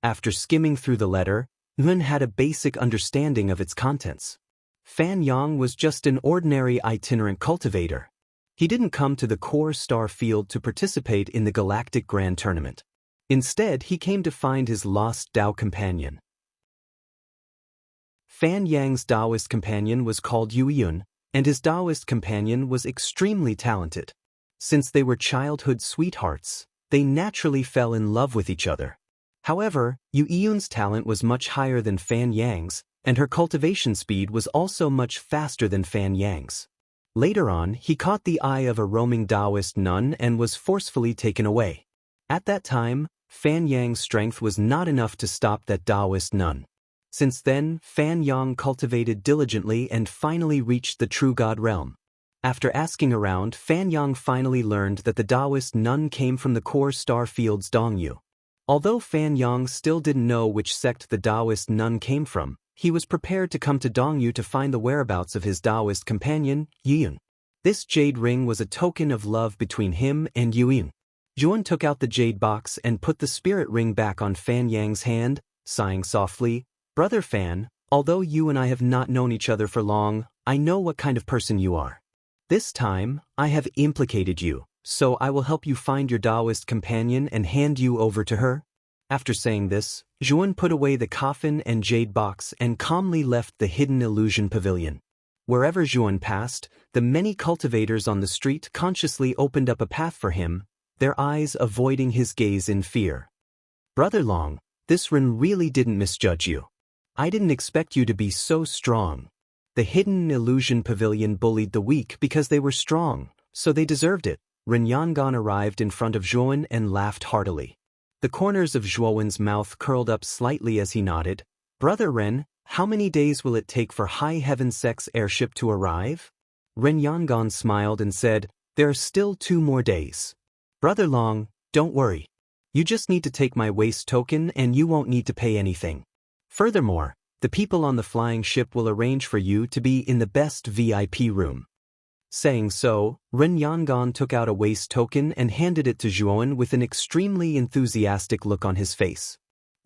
Speaker 1: After skimming through the letter, Zhuan had a basic understanding of its contents. Fan Yang was just an ordinary itinerant cultivator. He didn't come to the core star field to participate in the Galactic Grand Tournament. Instead, he came to find his lost Tao companion. Fan Yang's Taoist companion was called Yu Yun, and his Taoist companion was extremely talented. Since they were childhood sweethearts, they naturally fell in love with each other. However, Yu Yun's talent was much higher than Fan Yang's, and her cultivation speed was also much faster than Fan Yang's. Later on, he caught the eye of a roaming Taoist nun and was forcefully taken away. At that time, Fan Yang's strength was not enough to stop that Taoist nun. Since then, Fan Yang cultivated diligently and finally reached the true God realm. After asking around, Fan Yang finally learned that the Taoist nun came from the core star field's Dongyu. Although Fan Yang still didn't know which sect the Taoist nun came from, he was prepared to come to Dongyu to find the whereabouts of his Taoist companion, Yun. This jade ring was a token of love between him and Yun. Yun took out the jade box and put the spirit ring back on Fan Yang's hand, sighing softly, "Brother Fan, although you and I have not known each other for long, I know what kind of person you are. This time, I have implicated you, so I will help you find your Taoist companion and hand you over to her." After saying this, Yun put away the coffin and jade box and calmly left the hidden illusion pavilion. Wherever Yun passed, the many cultivators on the street consciously opened up a path for him, their eyes avoiding his gaze in fear. "Brother Long, this Rin really didn't misjudge you. I didn't expect you to be so strong." The hidden illusion pavilion bullied the weak because they were strong, so they deserved it. Ren Yangon arrived in front of Zhuan and laughed heartily. The corners of Zhuan's mouth curled up slightly as he nodded. "Brother Ren, how many days will it take for High Heaven Sec's airship to arrive?" Ren Yangon smiled and said, "There are still 2 more days. Brother Long, don't worry. You just need to take my waste token and you won't need to pay anything. Furthermore, the people on the flying ship will arrange for you to be in the best VIP room." Saying so, Ren Yangon took out a waste token and handed it to Zhuan with an extremely enthusiastic look on his face.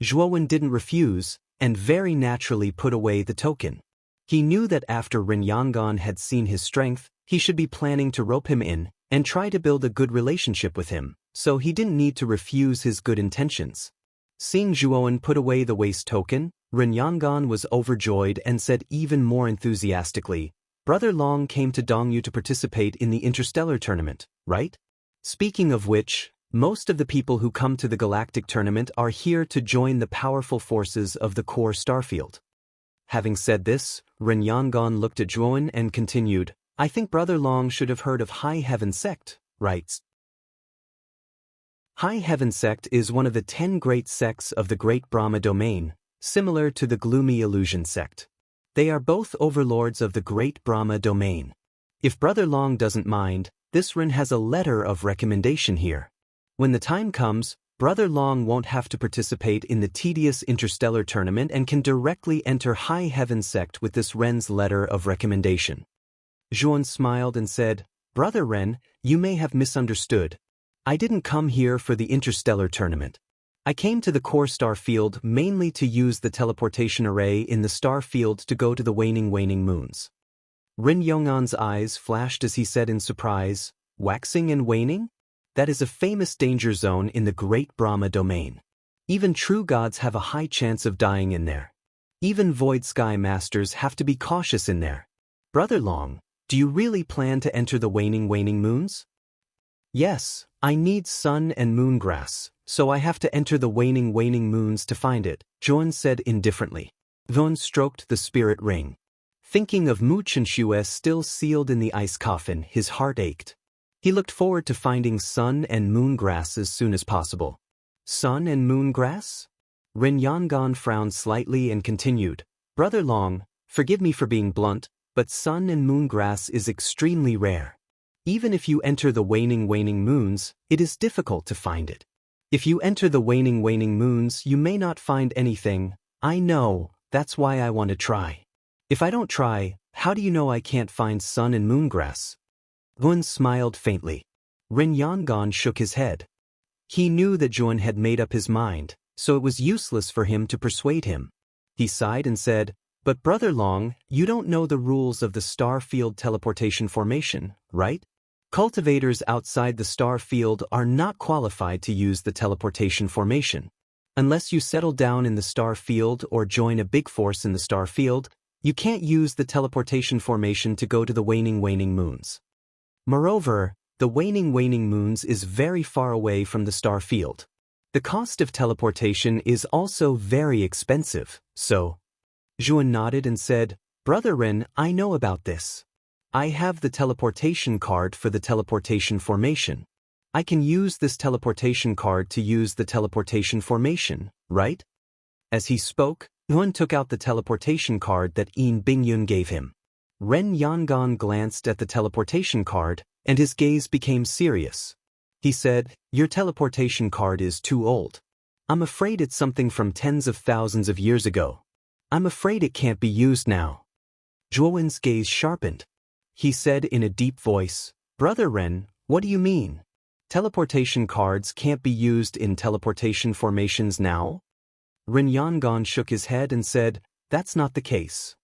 Speaker 1: Zhuan didn't refuse, and very naturally put away the token. He knew that after Ren Yangon had seen his strength, he should be planning to rope him in and try to build a good relationship with him, so he didn't need to refuse his good intentions. Seeing Zhuan put away the waste token, Ren Yangon was overjoyed and said even more enthusiastically, "Brother Long came to Dongyu to participate in the interstellar tournament, right? Speaking of which, most of the people who come to the galactic tournament are here to join the powerful forces of the core starfield." Having said this, Ren Yangon looked at Zhuan and continued, "I think Brother Long should have heard of High Heaven Sect, right?" High Heaven Sect is one of the 10 great sects of the Great Brahma domain, similar to the Gloomy Illusion Sect. They are both overlords of the Great Brahma domain. If Brother Long doesn't mind, this Rin has a letter of recommendation here. When the time comes, Brother Long won't have to participate in the tedious interstellar tournament and can directly enter High Heaven Sect with this Ren's letter of recommendation. Zhuan smiled and said, "Brother Ren, you may have misunderstood. I didn't come here for the interstellar tournament. I came to the core star field mainly to use the teleportation array in the star field to go to the waning moons." Rin Yong'an's eyes flashed as he said in surprise, "Waxing and waning? That is a famous danger zone in the Great Brahma domain. Even true gods have a high chance of dying in there. Even Void Sky Masters have to be cautious in there. Brother Long, do you really plan to enter the waning moons?" "Yes, I need sun and moon grass, so I have to enter the waning moons to find it," Zhuan said indifferently. Zhuan stroked the spirit ring. Thinking of Mu Chenxue still sealed in the ice coffin, his heart ached. He looked forward to finding sun and moon grass as soon as possible. Sun and moon grass? Ren Yangon frowned slightly and continued, "Brother Long, forgive me for being blunt, but sun and moon grass is extremely rare. Even if you enter the waning moons, it is difficult to find it. If you enter the waning moons, you may not find anything. I know, that's why I want to try. If I don't try, how do you know I can't find sun and moon grass?" Zhuan smiled faintly. Ren Yangon shook his head. He knew that Zhuan had made up his mind, so it was useless for him to persuade him. He sighed and said, "But Brother Long, you don't know the rules of the star field teleportation formation, right? Cultivators outside the star field are not qualified to use the teleportation formation. Unless you settle down in the star field or join a big force in the star field, you can't use the teleportation formation to go to the waning moons. Moreover, the waning moons is very far away from the star field. The cost of teleportation is also very expensive, so... Zhuan nodded and said, Brother Ren, I know about this. I have the teleportation card for the teleportation formation. I can use this teleportation card to use the teleportation formation, right? As he spoke, Zhuan took out the teleportation card that Yin Bingyun gave him. Ren Yangon glanced at the teleportation card, and his gaze became serious. He said, Your teleportation card is too old. I'm afraid it's something from tens of thousands of years ago. I'm afraid it can't be used now. Zhuowen's gaze sharpened. He said in a deep voice, Brother Ren, what do you mean? Teleportation cards can't be used in teleportation formations now? Ren Yangon shook his head and said, That's not the case.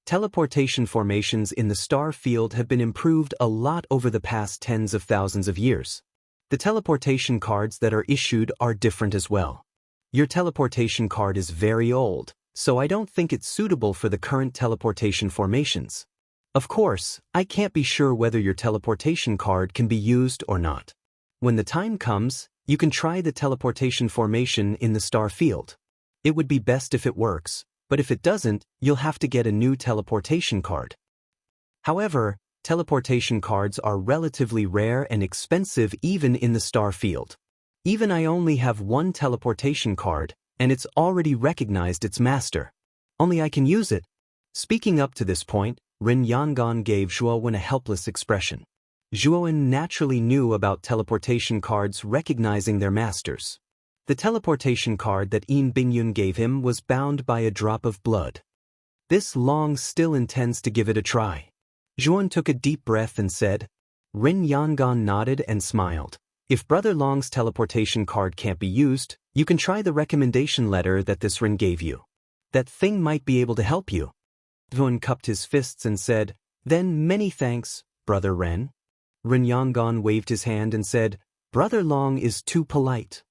Speaker 1: Teleportation formations in the star field have been improved a lot over the past tens of thousands of years. The teleportation cards that are issued are different as well. Your teleportation card is very old, so I don't think it's suitable for the current teleportation formations. Of course, I can't be sure whether your teleportation card can be used or not. When the time comes, you can try the teleportation formation in the star field. It would be best if it works, but if it doesn't, you'll have to get a new teleportation card. However, teleportation cards are relatively rare and expensive even in the star field. Even I only have one teleportation card, and it's already recognized its master. Only I can use it. Speaking up to this point, Ren Yangon gave Zhuowen a helpless expression. Zhuowen naturally knew about teleportation cards recognizing their masters. The teleportation card that Yin Bingyun gave him was bound by a drop of blood. This Long still intends to give it a try. Zhuowen took a deep breath and said. Ren Yangon nodded and smiled. If Brother Long's teleportation card can't be used, you can try the recommendation letter that this Ren gave you. That thing might be able to help you. Zhuowen cupped his fists and said, Then many thanks, Brother Ren. Ren Yangon waved his hand and said, Brother Long is too polite.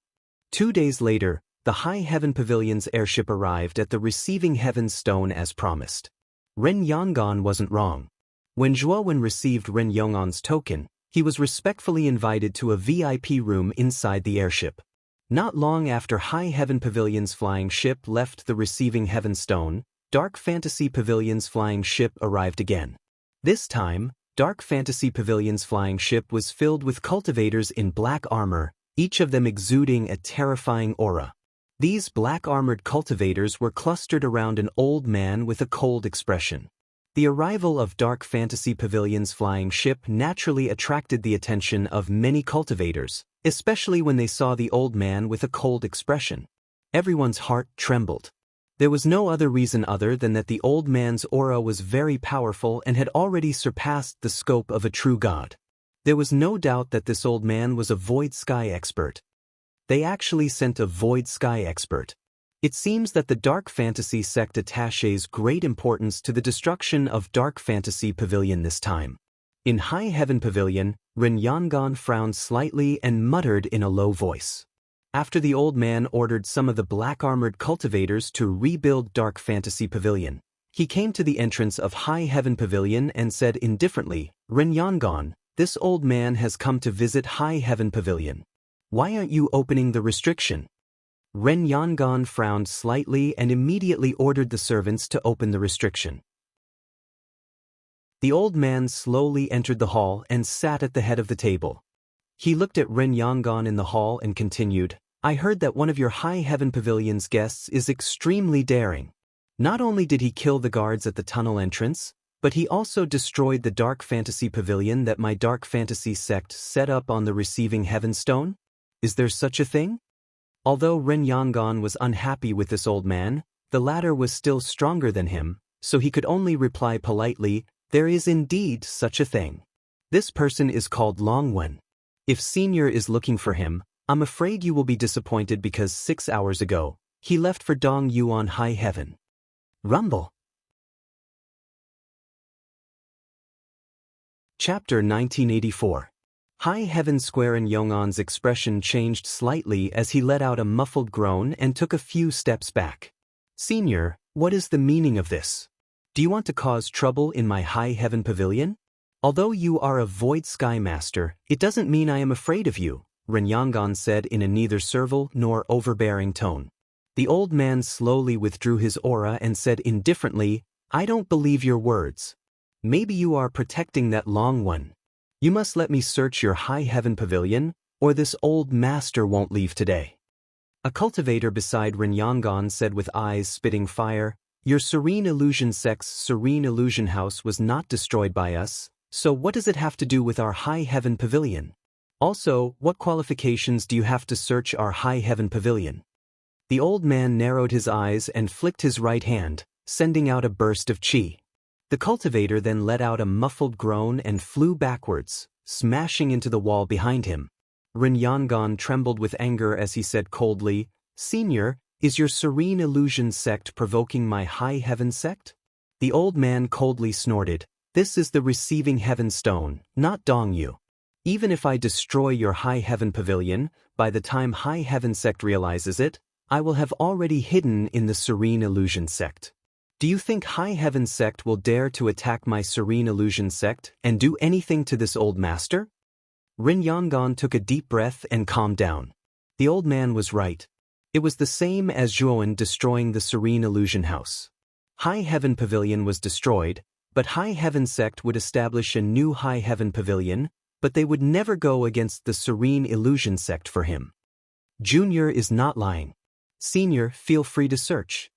Speaker 1: 2 days later, the High Heaven Pavilion's airship arrived at the receiving heaven stone as promised. Ren Yangon wasn't wrong. When Zhuowen received Ren Yongon's token, he was respectfully invited to a VIP room inside the airship. Not long after High Heaven Pavilion's flying ship left the receiving heaven stone, Dark Fantasy Pavilion's flying ship arrived again. This time, Dark Fantasy Pavilion's flying ship was filled with cultivators in black armor, each of them exuding a terrifying aura. These black-armored cultivators were clustered around an old man with a cold expression. The arrival of Dark Fantasy Pavilion's flying ship naturally attracted the attention of many cultivators, especially when they saw the old man with a cold expression. Everyone's heart trembled. There was no other reason other than that the old man's aura was very powerful and had already surpassed the scope of a true god. There was no doubt that this old man was a Void Sky expert. They actually sent a Void Sky expert. It seems that the Dark Fantasy sect attaches great importance to the destruction of Dark Fantasy Pavilion this time. In High Heaven Pavilion, Ren Yangon frowned slightly and muttered in a low voice. After the old man ordered some of the black-armored cultivators to rebuild Dark Fantasy Pavilion, he came to the entrance of High Heaven Pavilion and said indifferently, Ren Yangon, this old man has come to visit High Heaven Pavilion. Why aren't you opening the restriction? Ren Yangon frowned slightly and immediately ordered the servants to open the restriction. The old man slowly entered the hall and sat at the head of the table. He looked at Ren Yangon in the hall and continued, I heard that one of your High Heaven Pavilion's guests is extremely daring. Not only did he kill the guards at the tunnel entrance, but he also destroyed the Dark Fantasy Pavilion that my Dark Fantasy sect set up on the receiving heaven stone? Is there such a thing? Although Ren Yangon was unhappy with this old man, the latter was still stronger than him, so he could only reply politely, there is indeed such a thing. This person is called Longwen. If Senior is looking for him, I'm afraid you will be disappointed because 6 hours ago, he left for Dong Yuan High Heaven. Rumble. Chapter 1984. High Heaven Square and Yongon's expression changed slightly as he let out a muffled groan and took a few steps back. Senior, what is the meaning of this? Do you want to cause trouble in my High Heaven Pavilion? Although you are a void sky master, it doesn't mean I am afraid of you, Renyangan said in a neither servile nor overbearing tone. The old man slowly withdrew his aura and said indifferently, I don't believe your words. Maybe you are protecting that long one. You must let me search your high heaven pavilion, or this old master won't leave today. A cultivator beside Renyangan said with eyes spitting fire, Your serene illusion sect's serene illusion house was not destroyed by us, so what does it have to do with our high heaven pavilion? Also, what qualifications do you have to search our high heaven pavilion? The old man narrowed his eyes and flicked his right hand, sending out a burst of chi. The cultivator then let out a muffled groan and flew backwards, smashing into the wall behind him. Renyangan trembled with anger as he said coldly, Senior, is your serene illusion sect provoking my high heaven sect? The old man coldly snorted, This is the receiving heaven stone, not Dongyu. Even if I destroy your high heaven pavilion, by the time high heaven sect realizes it, I will have already hidden in the serene illusion sect. Do you think high heaven sect will dare to attack my serene illusion sect and do anything to this old master? Renyangan took a deep breath and calmed down. The old man was right. It was the same as Zhuowen destroying the serene illusion house. High heaven pavilion was destroyed, but high heaven sect would establish a new high heaven pavilion, but they would never go against the serene illusion sect for him. Junior is not lying. Senior, feel free to search.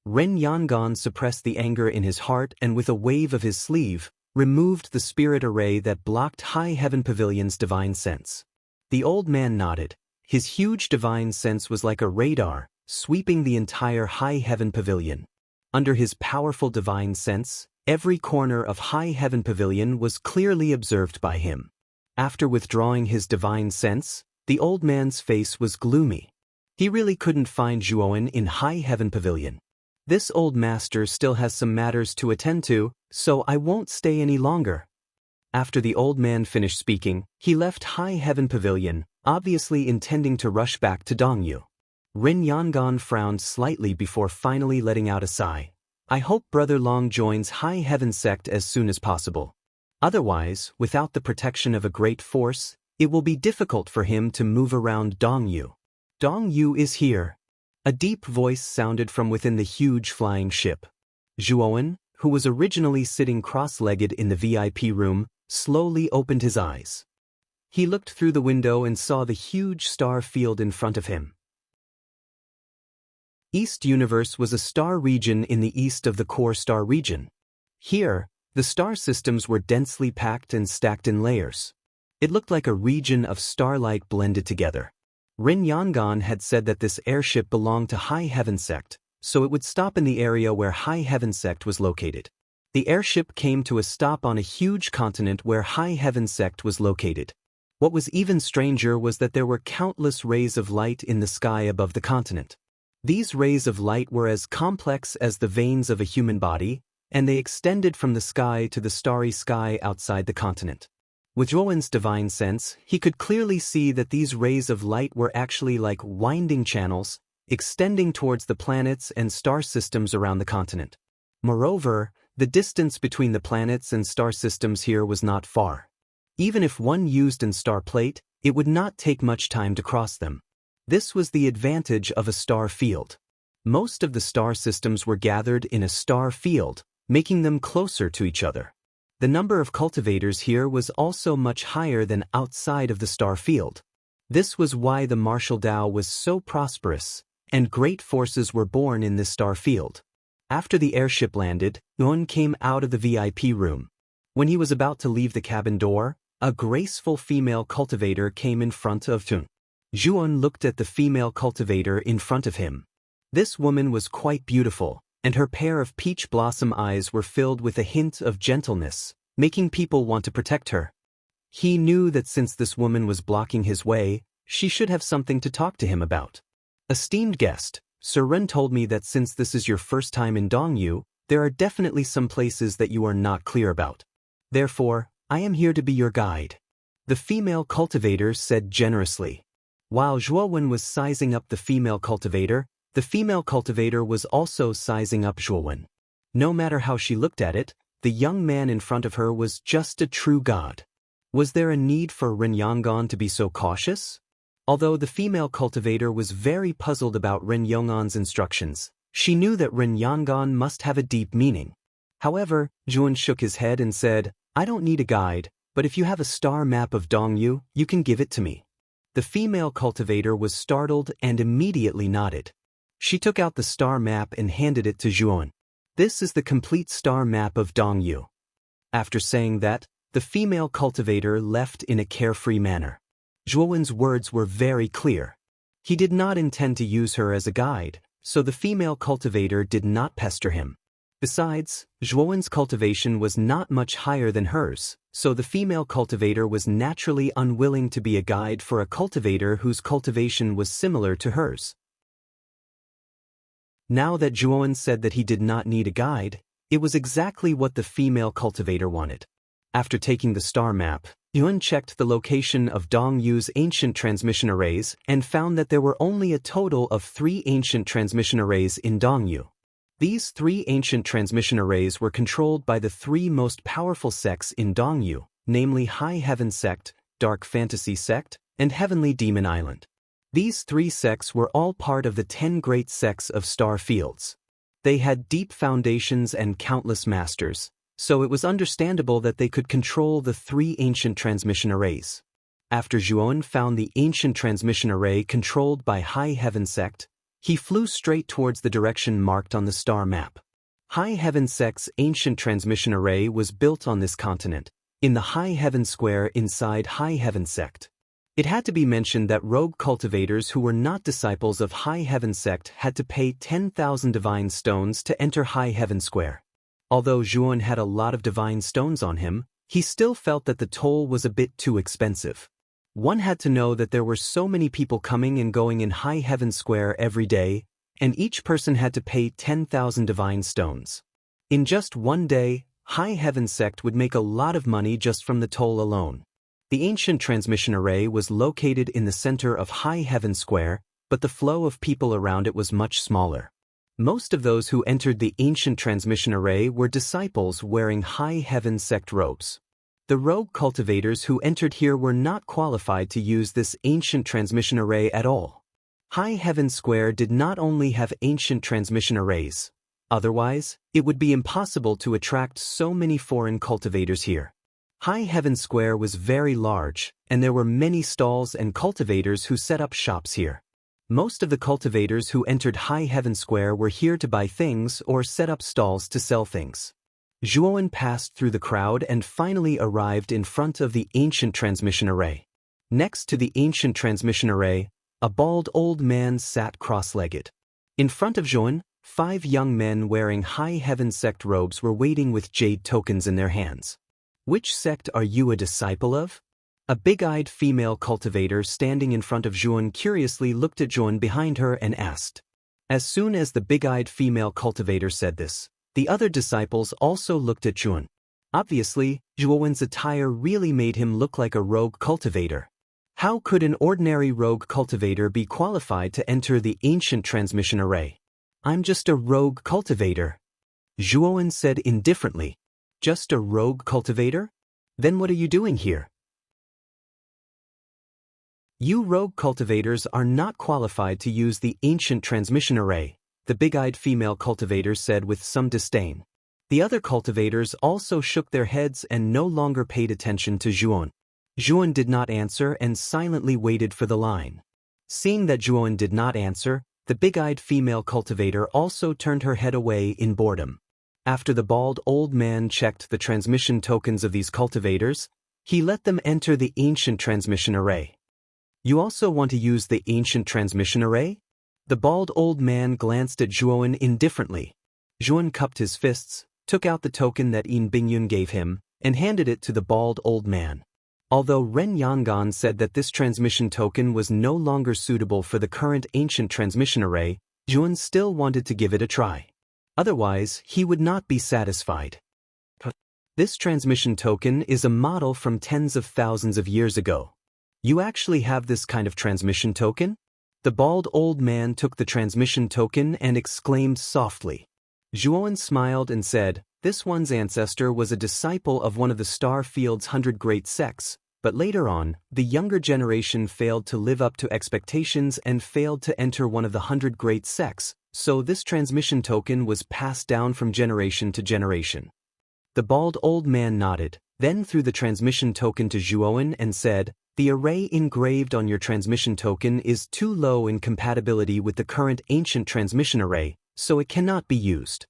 Speaker 1: Renyangan suppressed the anger in his heart and with a wave of his sleeve, removed the spirit array that blocked High Heaven Pavilion's divine sense. The old man nodded. His huge divine sense was like a radar, sweeping the entire High Heaven Pavilion. Under his powerful divine sense, every corner of High Heaven Pavilion was clearly observed by him. After withdrawing his divine sense, the old man's face was gloomy. He really couldn't find Zhuowen in High Heaven Pavilion. This old master still has some matters to attend to, so I won't stay any longer. After the old man finished speaking, he left High Heaven Pavilion, obviously intending to rush back to Dongyu. Renyangan frowned slightly before finally letting out a sigh. I hope Brother Long joins High Heaven sect as soon as possible. Otherwise, without the protection of a great force, it will be difficult for him to move around Dongyu. Dongyu is here. A deep voice sounded from within the huge flying ship. Zhuowen, who was originally sitting cross-legged in the VIP room, slowly opened his eyes. He looked through the window and saw the huge star field in front of him. East Universe was a star region in the east of the core star region. Here, the star systems were densely packed and stacked in layers. It looked like a region of starlight blended together. Renyangan had said that this airship belonged to High Heaven Sect, so it would stop in the area where High Heaven Sect was located. The airship came to a stop on a huge continent where High Heaven Sect was located. What was even stranger was that there were countless rays of light in the sky above the continent. These rays of light were as complex as the veins of a human body, and they extended from the sky to the starry sky outside the continent. With Zhuowen's divine sense, he could clearly see that these rays of light were actually like winding channels, extending towards the planets and star systems around the continent. Moreover, the distance between the planets and star systems here was not far. Even if one used an star plate, it would not take much time to cross them. This was the advantage of a star field. Most of the star systems were gathered in a star field, making them closer to each other. The number of cultivators here was also much higher than outside of the star field. This was why the martial Tao was so prosperous, and great forces were born in this star field. After the airship landed, Yuan came out of the VIP room. When he was about to leave the cabin door, a graceful female cultivator came in front of Tun. Zhuowen looked at the female cultivator in front of him. This woman was quite beautiful, and her pair of peach blossom eyes were filled with a hint of gentleness, making people want to protect her. He knew that since this woman was blocking his way, she should have something to talk to him about. Esteemed guest, Sir Ren told me that since this is your first time in Dongyu, there are definitely some places that you are not clear about. Therefore, I am here to be your guide. The female cultivator said generously. While Zhuowen was sizing up the female cultivator was also sizing up Zhuowen. No matter how she looked at it, The young man in front of her was just a true god. Was there a need for Ren Yongan to be so cautious? Although the female cultivator was very puzzled about Ren Yongan's instructions, she knew that Ren Yongan must have a deep meaning. However, Juan shook his head and said, "I don't need a guide, but if you have a star map of Dongyu, you can give it to me." The female cultivator was startled and immediately nodded. She took out the star map and handed it to Juan. "This is the complete star map of Dongyu." After saying that, the female cultivator left in a carefree manner. Juan's words were very clear. He did not intend to use her as a guide, so the female cultivator did not pester him. Besides, Juan's cultivation was not much higher than hers, so the female cultivator was naturally unwilling to be a guide for a cultivator whose cultivation was similar to hers. Now that Juan said that he did not need a guide, it was exactly what the female cultivator wanted. After taking the star map, Yuan checked the location of Dongyu's ancient transmission arrays and found that there were only a total of 3 ancient transmission arrays in Dongyu. These 3 ancient transmission arrays were controlled by the 3 most powerful sects in Dongyu, namely High Heaven Sect, Dark Fantasy Sect, and Heavenly Demon Island. These 3 sects were all part of the 10 great sects of star fields. They had deep foundations and countless masters, so it was understandable that they could control the 3 ancient transmission arrays. After Juan found the ancient transmission array controlled by High Heaven Sect, he flew straight towards the direction marked on the star map. High Heaven Sect's ancient transmission array was built on this continent, in the High Heaven Square inside High Heaven Sect. It had to be mentioned that rogue cultivators who were not disciples of High Heaven Sect had to pay 10,000 divine stones to enter High Heaven Square. Although Juan had a lot of divine stones on him, he still felt that the toll was a bit too expensive. One had to know that there were so many people coming and going in High Heaven Square every day, and each person had to pay 10,000 divine stones. In just one day, High Heaven Sect would make a lot of money just from the toll alone. The ancient transmission array was located in the center of High Heaven Square, but the flow of people around it was much smaller. Most of those who entered the ancient transmission array were disciples wearing High Heaven Sect robes. The rogue cultivators who entered here were not qualified to use this ancient transmission array at all. High Heaven Square did not only have ancient transmission arrays. Otherwise, it would be impossible to attract so many foreign cultivators here. High Heaven Square was very large, and there were many stalls and cultivators who set up shops here. Most of the cultivators who entered High Heaven Square were here to buy things or set up stalls to sell things. Juan passed through the crowd and finally arrived in front of the ancient transmission array. Next to the ancient transmission array, a bald old man sat cross-legged. In front of Juan, 5 young men wearing High Heaven Sect robes were waiting with jade tokens in their hands. "Which sect are you a disciple of?" A big-eyed female cultivator standing in front of Juan curiously looked at Juan behind her and asked. As soon as the big-eyed female cultivator said this, the other disciples also looked at Juan. Obviously, Juan's attire really made him look like a rogue cultivator. How could an ordinary rogue cultivator be qualified to enter the ancient transmission array? "I'm just a rogue cultivator," Juan said indifferently. "Just a rogue cultivator? Then what are you doing here?" "You rogue cultivators are not qualified to use the ancient transmission array," the big-eyed female cultivator said with some disdain. The other cultivators also shook their heads and no longer paid attention to Juan. Juan did not answer and silently waited for the line. Seeing that Juan did not answer, the big-eyed female cultivator also turned her head away in boredom. After the bald old man checked the transmission tokens of these cultivators, he let them enter the ancient transmission array. "You also want to use the ancient transmission array?" The bald old man glanced at Juan indifferently. Juan cupped his fists, took out the token that Yin Bingyun gave him, and handed it to the bald old man. Although Ren Yangan said that this transmission token was no longer suitable for the current ancient transmission array, Juan still wanted to give it a try. Otherwise, he would not be satisfied. "This transmission token is a model from tens of thousands of years ago. You actually have this kind of transmission token?" The bald old man took the transmission token and exclaimed softly. Juan smiled and said, This one's ancestor was a disciple of one of the star field's 100 great sects, but later on, the younger generation failed to live up to expectations and failed to enter one of the 100 great sects, so this transmission token was passed down from generation to generation. The bald old man nodded, then threw the transmission token to Zhuowen and said, "The array engraved on your transmission token is too low in compatibility with the current ancient transmission array, so it cannot be used."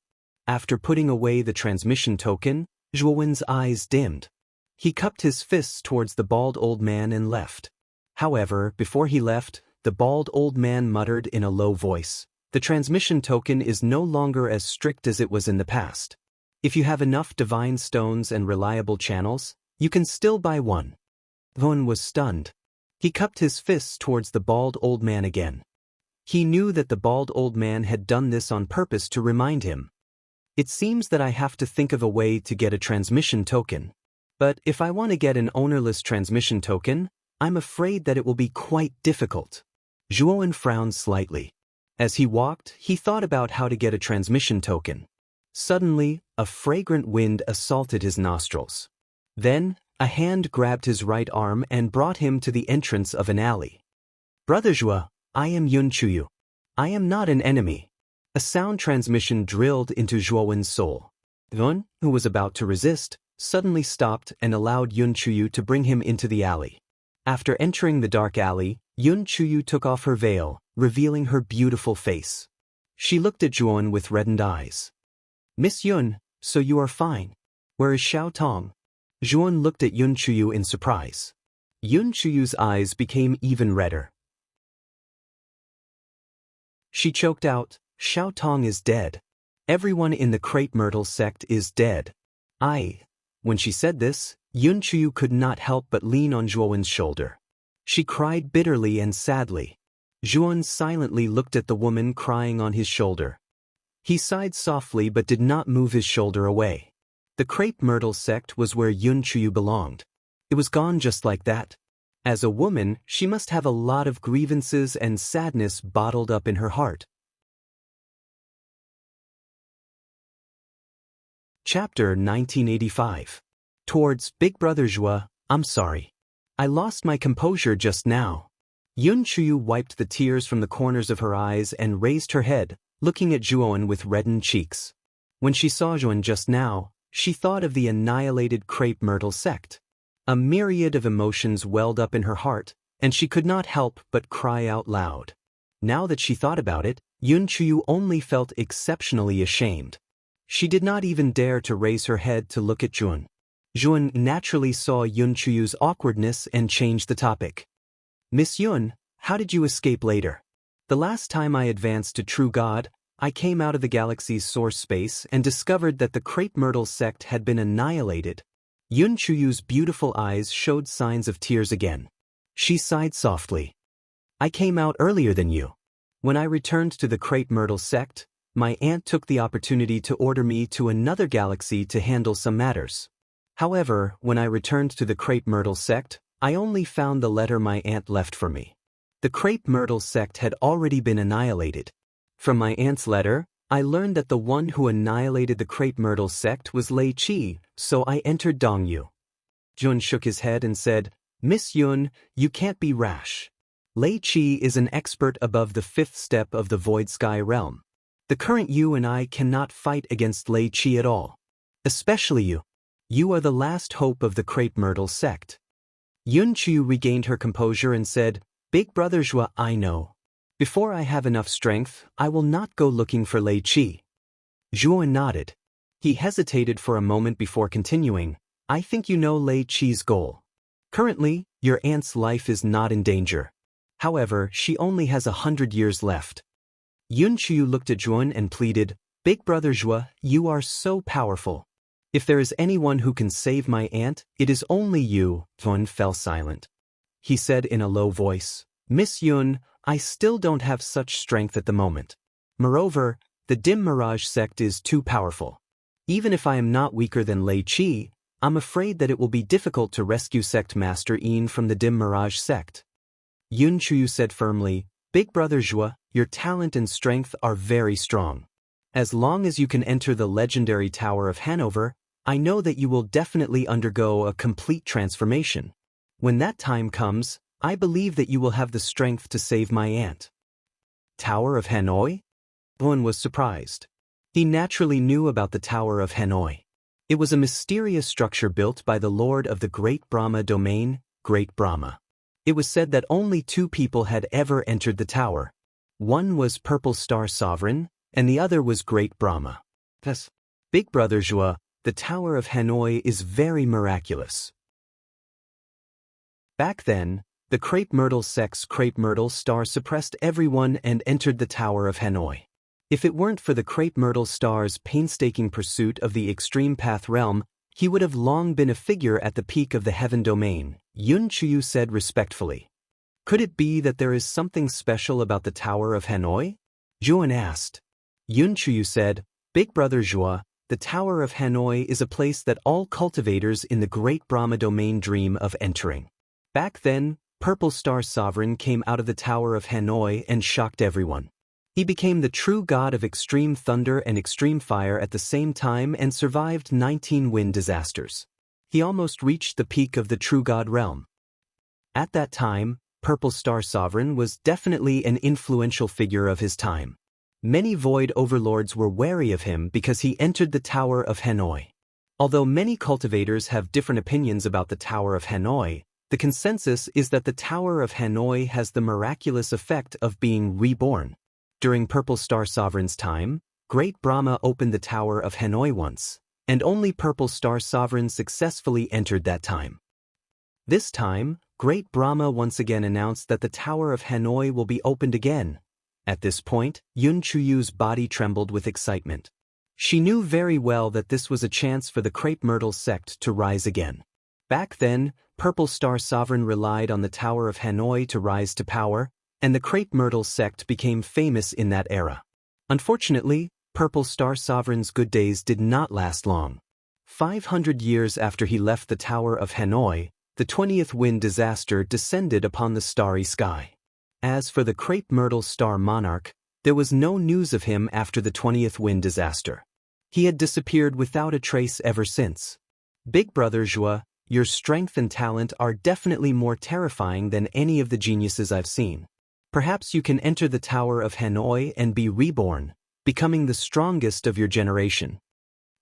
Speaker 1: After putting away the transmission token, Zhuowen's eyes dimmed. He cupped his fists towards the bald old man and left. However, before he left, the bald old man muttered in a low voice, "The transmission token is no longer as strict as it was in the past. If you have enough divine stones and reliable channels, you can still buy one." Zhuowen was stunned. He cupped his fists towards the bald old man again. He knew that the bald old man had done this on purpose to remind him. "It seems that I have to think of a way to get a transmission token. But if I want to get an ownerless transmission token, I'm afraid that it will be quite difficult." Zhuowen frowned slightly. As he walked, he thought about how to get a transmission token. Suddenly, a fragrant wind assaulted his nostrils. Then, a hand grabbed his right arm and brought him to the entrance of an alley. "Brother Zhuo, I am Yun Chuyu. I am not an enemy." A sound transmission drilled into Zhuowen's soul. Zhuowen, who was about to resist, suddenly stopped and allowed Yun Chuyu to bring him into the alley. After entering the dark alley, Yun Chuyu took off her veil, revealing her beautiful face. She looked at Zhuowen with reddened eyes. "Miss Yun, so you are fine. Where is Xiao Tong?" Zhuowen looked at Yun Chuyu in surprise. Yun Chuyu's eyes became even redder. She choked out, "Xiao Tong is dead. Everyone in the Crepe Myrtle sect is dead." When she said this, Yun Chuyu could not help but lean on Zhuowen's shoulder. She cried bitterly and sadly. Zhuowen silently looked at the woman crying on his shoulder. He sighed softly but did not move his shoulder away. The Crepe Myrtle sect was where Yun Chuyu belonged. It was gone just like that. As a woman, she must have a lot of grievances and sadness bottled up in her heart. Chapter 1985. Towards Big Brother Zhuo, I'm sorry. I lost my composure just now. Yun Chuyu wiped the tears from the corners of her eyes and raised her head, looking at Zhuowen with reddened cheeks. When she saw Zhuowen just now, she thought of the annihilated Crepe Myrtle sect. A myriad of emotions welled up in her heart, and she could not help but cry out loud. Now that she thought about it, Yun Chuyu only felt exceptionally ashamed. She did not even dare to raise her head to look at Zhuowen. Zhuowen naturally saw Yun Chuyu's awkwardness and changed the topic. "Miss Yun, how did you escape later? The last time I advanced to True God, I came out of the galaxy's source space and discovered that the Crepe Myrtle sect had been annihilated." Yun Chuyu's beautiful eyes showed signs of tears again. She sighed softly. "I came out earlier than you. When I returned to the Crepe Myrtle sect, my aunt took the opportunity to order me to another galaxy to handle some matters. However, when I returned to the Crepe Myrtle sect, I only found the letter my aunt left for me. The Crepe Myrtle sect had already been annihilated. From my aunt's letter, I learned that the one who annihilated the Crepe Myrtle sect was Lei Qi, so I entered Dongyu." Zhuowen shook his head and said, "Miss Yun, you can't be rash. Lei Qi is an expert above the 5th step of the Void Sky realm. The current you and I cannot fight against Lei Qi at all. Especially you. You are the last hope of the Crepe Myrtle sect." Yun Chuyu regained her composure and said, "Big Brother Zhuo, I know. Before I have enough strength, I will not go looking for Lei Qi." Zhuowen nodded. He hesitated for a moment before continuing, "I think you know Lei Qi's goal. Currently, your aunt's life is not in danger. However, she only has 100 years left." Yun Chuyu looked at Zhuowen and pleaded, "Big Brother Zhuo, you are so powerful. If there is anyone who can save my aunt, it is only you." Zhuowen fell silent. He said in a low voice, "Miss Yun, I still don't have such strength at the moment. Moreover, the Dim Mirage sect is too powerful. Even if I am not weaker than Lei Qi, I'm afraid that it will be difficult to rescue Sect Master Yin from the Dim Mirage sect." Yun Chuyu said firmly, "Big Brother Zhuo, your talent and strength are very strong. As long as you can enter the legendary Tower of Hanover, I know that you will definitely undergo a complete transformation. When that time comes, I believe that you will have the strength to save my aunt. Tower of Hanoi? Bowen was surprised. He naturally knew about the Tower of Hanoi. It was a mysterious structure built by the Lord of the Great Brahma domain, Great Brahma. It was said that only 2 people had ever entered the tower. One was Purple Star Sovereign, and the other was Great Brahma. Thus, Big Brother Zhua, the Tower of Hanoi is very miraculous. Back then, the Crepe Myrtle Sect's Crepe Myrtle Star suppressed everyone and entered the Tower of Hanoi. If it weren't for the Crepe Myrtle Star's painstaking pursuit of the Extreme Path realm, he would have long been a figure at the peak of the Heaven domain, Yun Chuyu said respectfully. Could it be that there is something special about the Tower of Hanoi? Zhuan asked. Yun Chuyu said, Big Brother Zhua, the Tower of Hanoi is a place that all cultivators in the Great Brahma domain dream of entering. Back then, Purple Star Sovereign came out of the Tower of Hanoi and shocked everyone. He became the true god of extreme thunder and extreme fire at the same time and survived 19 wind disasters. He almost reached the peak of the true god realm. At that time, Purple Star Sovereign was definitely an influential figure of his time. Many void overlords were wary of him because he entered the Tower of Hanoi. Although many cultivators have different opinions about the Tower of Hanoi, the consensus is that the Tower of Hanoi has the miraculous effect of being reborn. During Purple Star Sovereign's time, Great Brahma opened the Tower of Hanoi once, and only Purple Star Sovereign successfully entered that time. This time, Great Brahma once again announced that the Tower of Hanoi will be opened again. At this point, Yun Chuyu's body trembled with excitement. She knew very well that this was a chance for the Crepe Myrtle sect to rise again. Back then, Purple Star Sovereign relied on the Tower of Hanoi to rise to power, and the Crepe Myrtle sect became famous in that era. Unfortunately, Purple Star Sovereign's good days did not last long. 500 years after he left the Tower of Hanoi, the 20th wind disaster descended upon the starry sky. As for the Crepe Myrtle Star Monarch, there was no news of him after the 20th wind disaster. He had disappeared without a trace ever since. Big Brother Zhua, your strength and talent are definitely more terrifying than any of the geniuses I've seen. Perhaps you can enter the Tower of Hanoi and be reborn, becoming the strongest of your generation.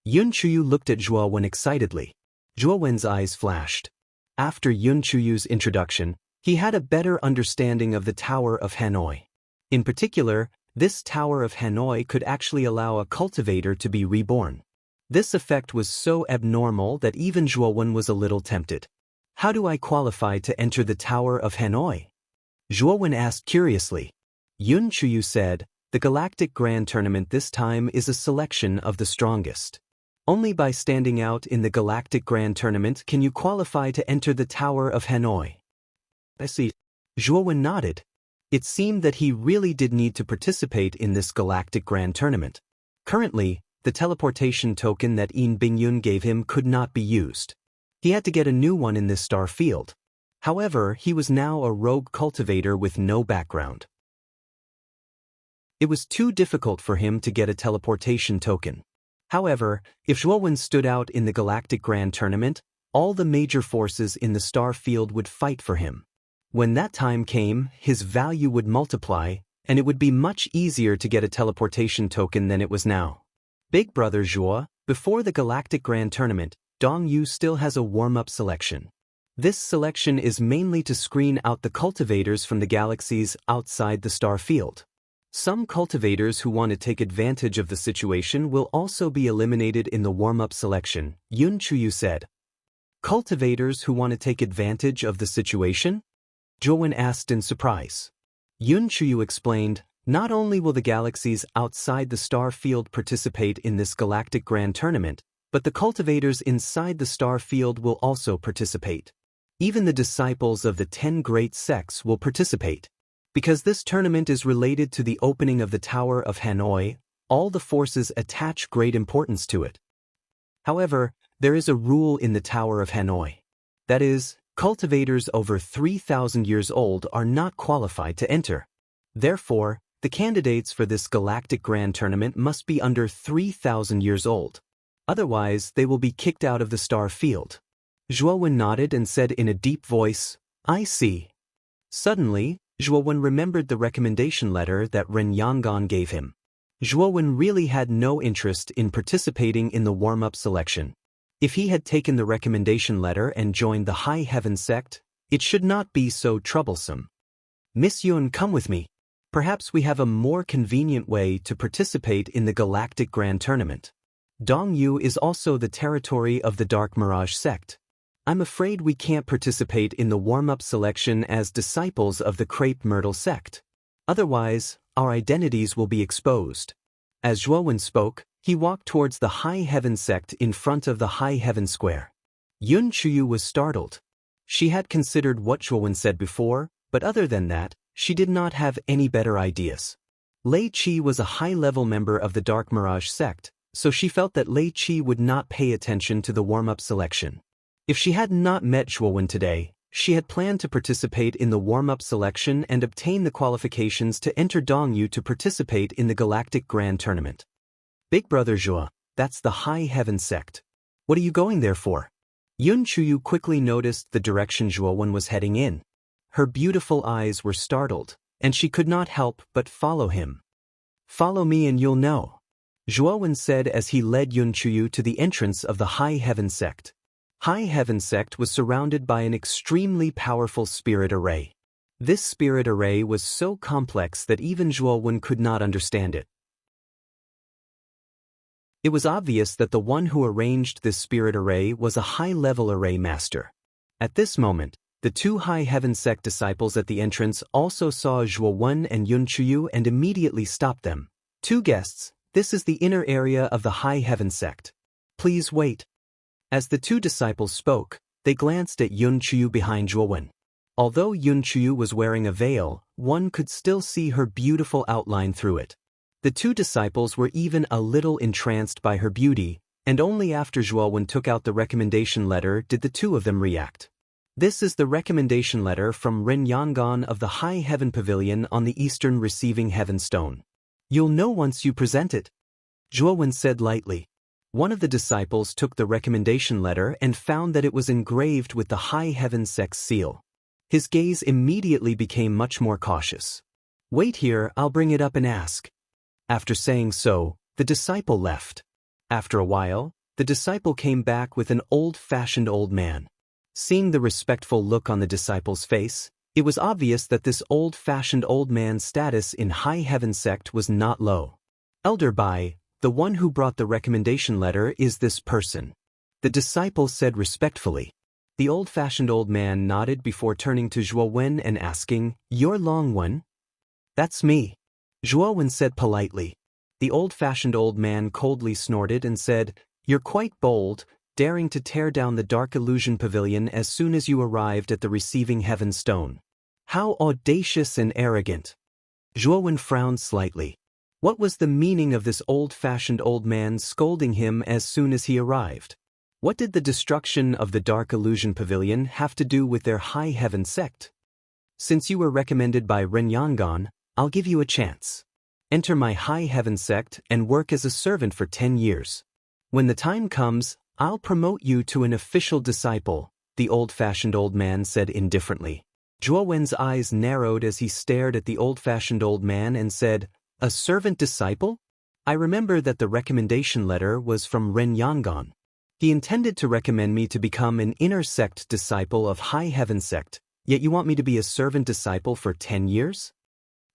Speaker 1: Yun Chuyu looked at Zhuo Wen excitedly. Zhuo Wen's eyes flashed. After Yun Chuyu's introduction, he had a better understanding of the Tower of Hanoi. In particular, this Tower of Hanoi could actually allow a cultivator to be reborn. This effect was so abnormal that even Zhuo Wen was a little tempted. How do I qualify to enter the Tower of Hanoi? Zhuo Wen asked curiously. Yun Chuyu said, the Galactic Grand Tournament this time is a selection of the strongest. Only by standing out in the Galactic Grand Tournament can you qualify to enter the Tower of Hanoi. I see. Zhuo Wen nodded. It seemed that he really did need to participate in this Galactic Grand Tournament. Currently, the teleportation token that Yin Bingyun gave him could not be used. He had to get a new one in this star field. However, he was now a rogue cultivator with no background. It was too difficult for him to get a teleportation token. However, if Zhuo Wen stood out in the Galactic Grand Tournament, all the major forces in the star field would fight for him. When that time came, his value would multiply, and it would be much easier to get a teleportation token than it was now. Big Brother Zhuo, before the Galactic Grand Tournament, Dong Yu still has a warm-up selection. This selection is mainly to screen out the cultivators from the galaxies outside the star field. Some cultivators who want to take advantage of the situation will also be eliminated in the warm-up selection, Yun Chuyu said. Cultivators who want to take advantage of the situation? Zhuo Wen asked in surprise. Yun Chuyu explained, not only will the galaxies outside the star field participate in this Galactic Grand Tournament, but the cultivators inside the star field will also participate. Even the disciples of the 10 great sects will participate. Because this tournament is related to the opening of the Tower of Hanoi, all the forces attach great importance to it. However, there is a rule in the Tower of Hanoi. That is, cultivators over 3,000 years old are not qualified to enter. Therefore, The candidates for this galactic grand tournament must be under 3,000 years old. Otherwise, they will be kicked out of the star field. Zhuowen nodded and said in a deep voice, I see. Suddenly, Zhuowen remembered the recommendation letter that Ren Yangon gave him. Zhuowen really had no interest in participating in the warm-up selection. If he had taken the recommendation letter and joined the High Heaven sect, it should not be so troublesome. Miss Yun, come with me. Perhaps we have a more convenient way to participate in the Galactic Grand Tournament. Dongyu is also the territory of the Dark Mirage sect. I'm afraid we can't participate in the warm-up selection as disciples of the Crepe Myrtle sect. Otherwise, our identities will be exposed. As Zhuowen spoke, he walked towards the High Heaven sect in front of the High Heaven Square. Yun Chuyu was startled. She had considered what Zhuowen said before, but other than that, she did not have any better ideas. Lei Qi was a high-level member of the Dark Mirage sect, so she felt that Lei Qi would not pay attention to the warm-up selection. If she had not met Zhuowen today, she had planned to participate in the warm-up selection and obtain the qualifications to enter Dongyu to participate in the Galactic Grand Tournament. Big Brother Zhuo, that's the High Heaven sect. What are you going there for? Yun Chuyu quickly noticed the direction Zhuowen was heading in. Her beautiful eyes were startled, and she could not help but follow him. Follow me and you'll know, Zhuowen said as he led Yun Chuyu to the entrance of the High Heaven sect. High Heaven sect was surrounded by an extremely powerful spirit array. This spirit array was so complex that even Zhuowen could not understand it. It was obvious that the one who arranged this spirit array was a high-level array master. At this moment, the two High Heaven sect disciples at the entrance also saw Zhuowen and Yun Chuyu and immediately stopped them. Two guests, this is the inner area of the High Heaven sect. Please wait. As the two disciples spoke, they glanced at Yun Chuyu behind Zhuowen. Although Yun Chuyu was wearing a veil, one could still see her beautiful outline through it. The two disciples were even a little entranced by her beauty, and only after Zhuowen took out the recommendation letter did the two of them react. This is the recommendation letter from Ren Yangon of the High Heaven Pavilion on the Eastern Receiving Heaven Stone. You'll know once you present it, Zhuowen said lightly. One of the disciples took the recommendation letter and found that it was engraved with the High Heaven sect's seal. His gaze immediately became much more cautious. Wait here, I'll bring it up and ask. After saying so, the disciple left. After a while, the disciple came back with an old-fashioned old man. Seeing the respectful look on the disciple's face, it was obvious that this old-fashioned old man's status in High Heaven sect was not low. Elder Bai, the one who brought the recommendation letter is this person, the disciple said respectfully. The old-fashioned old man nodded before turning to Zhuowen and asking, You're Longwen? That's me, Zhuowen said politely. The old-fashioned old man coldly snorted and said, You're quite bold, daring to tear down the Dark Illusion Pavilion as soon as you arrived at the Receiving Heaven Stone. How audacious and arrogant. Zhuowen frowned slightly. What was the meaning of this old-fashioned old man scolding him as soon as he arrived? What did the destruction of the Dark Illusion Pavilion have to do with their High Heaven sect? Since you were recommended by Ren Yangon, I'll give you a chance. Enter my High Heaven sect and work as a servant for 10 years. When the time comes, I'll promote you to an official disciple, the old-fashioned old man said indifferently. Zhuowen's eyes narrowed as he stared at the old-fashioned old man and said, A servant disciple? I remember that the recommendation letter was from Ren Yangon. He intended to recommend me to become an inner sect disciple of High Heaven sect, yet you want me to be a servant disciple for 10 years?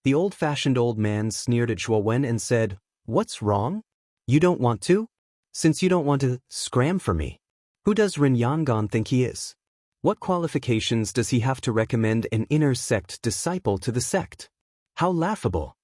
Speaker 1: The old-fashioned old man sneered at Zhuowen and said, What's wrong? You don't want to? Since you don't want to scram for me, who does Ren Yangon think he is? What qualifications does he have to recommend an inner sect disciple to the sect? How laughable.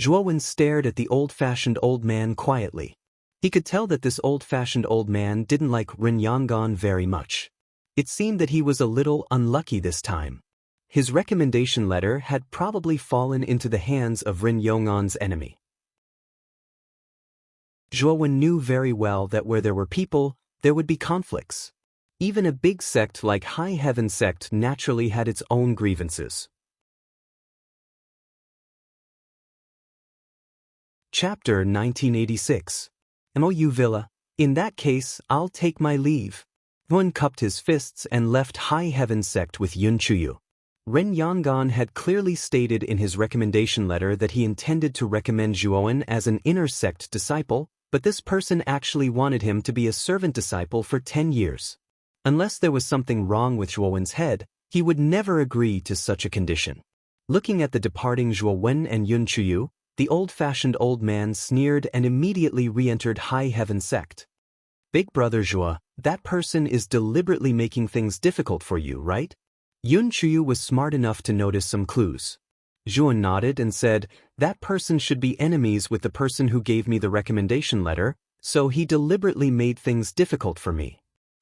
Speaker 1: Zhuowen stared at the old-fashioned old man quietly. He could tell that this old-fashioned old man didn't like Ren Yangon very much. It seemed that he was a little unlucky this time. His recommendation letter had probably fallen into the hands of Ren Yangon's enemy. Zhuowen knew very well that where there were people, there would be conflicts. Even a big sect like High Heaven sect naturally had its own grievances. Chapter 1986. MOU Villa. In that case, I'll take my leave. Yuan cupped his fists and left High Heaven Sect with Yun Chuyu. Ren Yangon had clearly stated in his recommendation letter that he intended to recommend Zhuowen as an inner sect disciple, but this person actually wanted him to be a servant disciple for 10 years. Unless there was something wrong with Zhuowen's head, he would never agree to such a condition. Looking at the departing Zhuowen and Yun Chuyu, the old-fashioned old man sneered and immediately re-entered High Heaven Sect. Big brother Zhuo, that person is deliberately making things difficult for you, right? Yun Chuyu was smart enough to notice some clues. Zhuo nodded and said, that person should be enemies with the person who gave me the recommendation letter, so he deliberately made things difficult for me.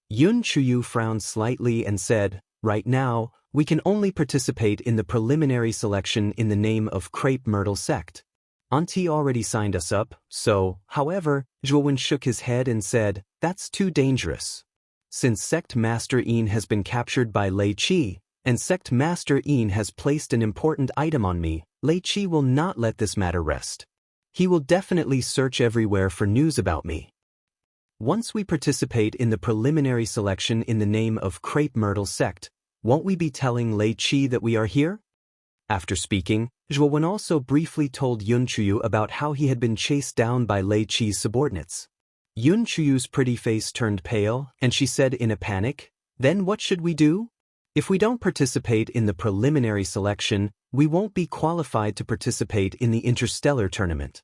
Speaker 1: Yun Chuyu frowned slightly and said, right now, we can only participate in the preliminary selection in the name of Crepe Myrtle Sect. Auntie already signed us up, so, however, Zhuowen shook his head and said, that's too dangerous. Since Sect Master Yin has been captured by Lei Qi, and Sect Master Yin has placed an important item on me, Lei Qi will not let this matter rest. He will definitely search everywhere for news about me. Once we participate in the preliminary selection in the name of Crepe Myrtle Sect, won't we be telling Lei Qi that we are here? After speaking, Zhuowen also briefly told Yun Chuyu about how he had been chased down by Lei Qi's subordinates. Yun Chuyu's pretty face turned pale, and she said in a panic, then what should we do? If we don't participate in the preliminary selection, we won't be qualified to participate in the interstellar tournament.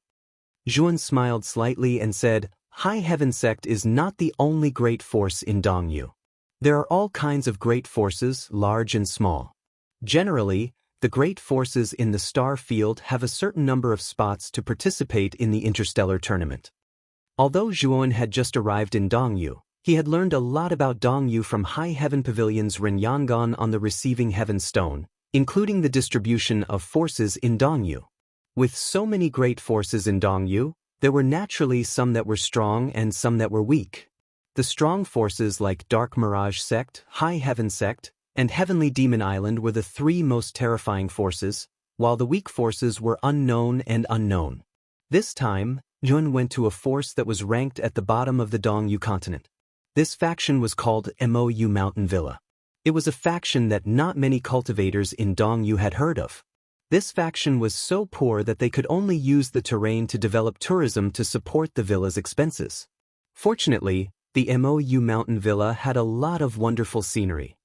Speaker 1: Zhuowen smiled slightly and said, High Heaven Sect is not the only great force in Dongyu. There are all kinds of great forces, large and small. Generally, the great forces in the star field have a certain number of spots to participate in the interstellar tournament. Although Zhuowen had just arrived in Dongyu, he had learned a lot about Dongyu from High Heaven Pavilion's Ren Yangon on the Receiving Heaven Stone, including the distribution of forces in Dongyu. With so many great forces in Dongyu, there were naturally some that were strong and some that were weak. The strong forces like Dark Mirage Sect, High Heaven Sect, and Heavenly Demon Island were the three most terrifying forces, while the weak forces were unknown and unknown. This time, Yun went to a force that was ranked at the bottom of the Dongyu continent. This faction was called MOU Mountain Villa. It was a faction that not many cultivators in Dongyu had heard of. This faction was so poor that they could only use the terrain to develop tourism to support the villa's expenses. Fortunately, the MOU Mountain Villa had a lot of wonderful scenery.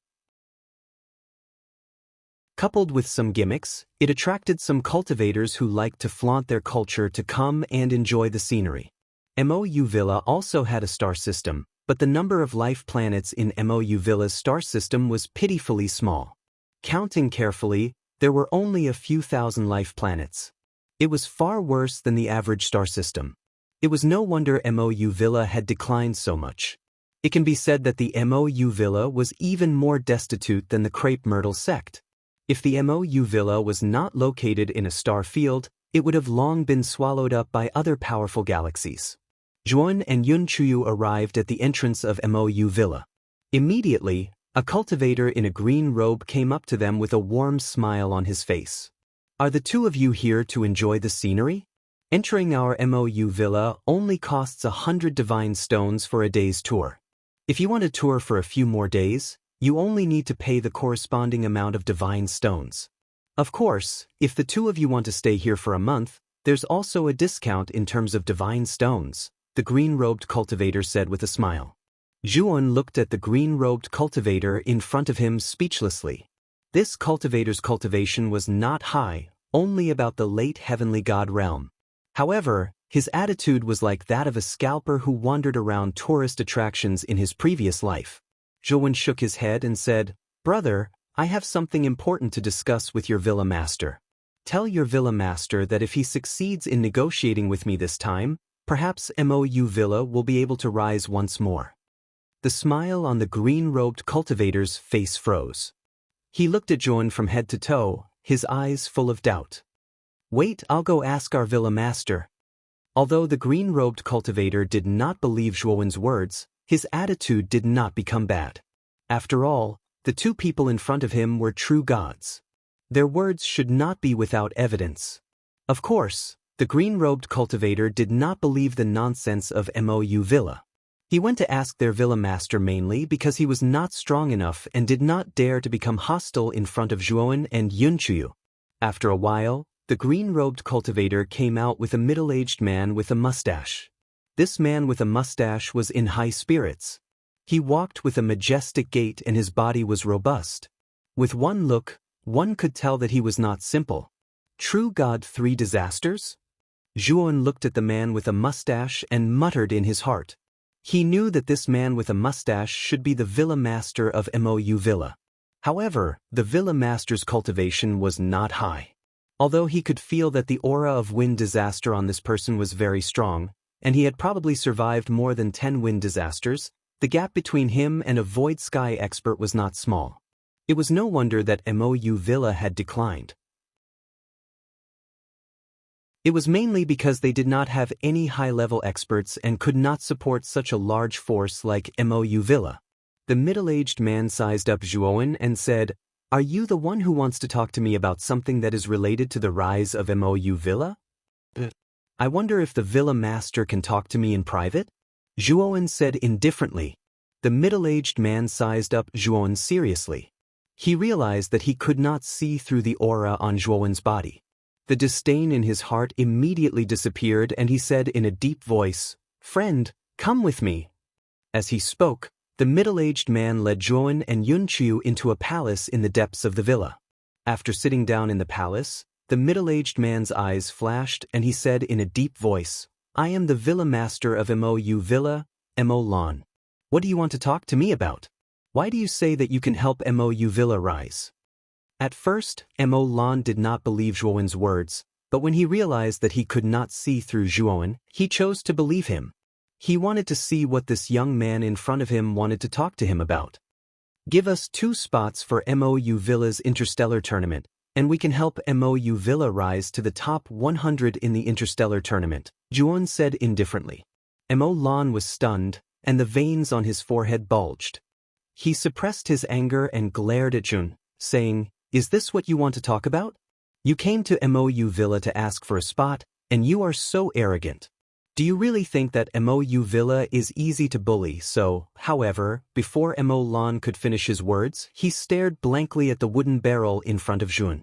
Speaker 1: Coupled with some gimmicks, it attracted some cultivators who liked to flaunt their culture to come and enjoy the scenery. MOU Villa also had a star system, but the number of life planets in MOU Villa's star system was pitifully small. Counting carefully, there were only a few thousand life planets. It was far worse than the average star system. It was no wonder MOU Villa had declined so much. It can be said that the MOU Villa was even more destitute than the Crepe Myrtle Sect. If the MOU Villa was not located in a star field, it would have long been swallowed up by other powerful galaxies. Zhuowen and Yun Chuyu arrived at the entrance of MOU Villa. Immediately, a cultivator in a green robe came up to them with a warm smile on his face. Are the two of you here to enjoy the scenery? Entering our MOU Villa only costs 100 divine stones for a day's tour. If you want to tour for a few more days, you only need to pay the corresponding amount of divine stones. Of course, if the two of you want to stay here for a month, there's also a discount in terms of divine stones, the green-robed cultivator said with a smile. Zhuowen looked at the green-robed cultivator in front of him speechlessly. This cultivator's cultivation was not high, only about the late heavenly god realm. However, his attitude was like that of a scalper who wandered around tourist attractions in his previous life. Zhuowen shook his head and said, Brother, I have something important to discuss with your villa master. Tell your villa master that if he succeeds in negotiating with me this time, perhaps MOU Villa will be able to rise once more. The smile on the green-robed cultivator's face froze. He looked at Zhuowen from head to toe, his eyes full of doubt. Wait, I'll go ask our villa master. Although the green-robed cultivator did not believe Zhuowen's words, his attitude did not become bad. After all, the two people in front of him were true gods. Their words should not be without evidence. Of course, The green-robed cultivator did not believe the nonsense of Mou Villa. He went to ask their villa master mainly because he was not strong enough and did not dare to become hostile in front of Zhuowen and Yunchuyu. After a while, the green-robed cultivator came out with a middle-aged man with a mustache. This man with a mustache was in high spirits. He walked with a majestic gait and his body was robust. With one look, one could tell that he was not simple. True God, 3 disasters? Zhuowen looked at the man with a mustache and muttered in his heart. He knew that this man with a mustache should be the villa master of Mou Villa. However, the villa master's cultivation was not high. Although he could feel that the aura of wind disaster on this person was very strong, and he had probably survived more than 10 wind disasters, the gap between him and a void sky expert was not small. It was no wonder that Mou Villa had declined. It was mainly because they did not have any high-level experts and could not support such a large force like Mou Villa. The middle-aged man sized up Zhuowen and said, "Are you the one who wants to talk to me about something that is related to the rise of Mou Villa? I wonder if the villa master can talk to me in private?" Zhuowen said indifferently. The middle-aged man sized up Zhuowen seriously. He realized that he could not see through the aura on Zhuowen's body. The disdain in his heart immediately disappeared and he said in a deep voice, "Friend, come with me." As he spoke, the middle-aged man led Zhuowen and Yunqiu into a palace in the depths of the villa. After sitting down in the palace, the middle-aged man's eyes flashed and he said in a deep voice, "I am the villa master of Mou Villa, Mo Lan. What do you want to talk to me about? Why do you say that you can help Mou Villa rise?" At first, Mo Lan did not believe Zhuowen's words, but when he realized that he could not see through Zhuowen, he chose to believe him. He wanted to see what this young man in front of him wanted to talk to him about. "Give us 2 spots for Mou Villa's interstellar tournament, and we can help Mou Villa rise to the top 100 in the interstellar tournament," Zhuowen said indifferently. Mo Lan was stunned, and the veins on his forehead bulged. He suppressed his anger and glared at Zhuowen, saying, "Is this what you want to talk about? You came to Mou Villa to ask for a spot, and you are so arrogant. Do you really think that Mou Villa is easy to bully?" However, before Mo Lan could finish his words, he stared blankly at the wooden barrel in front of Zhuowen.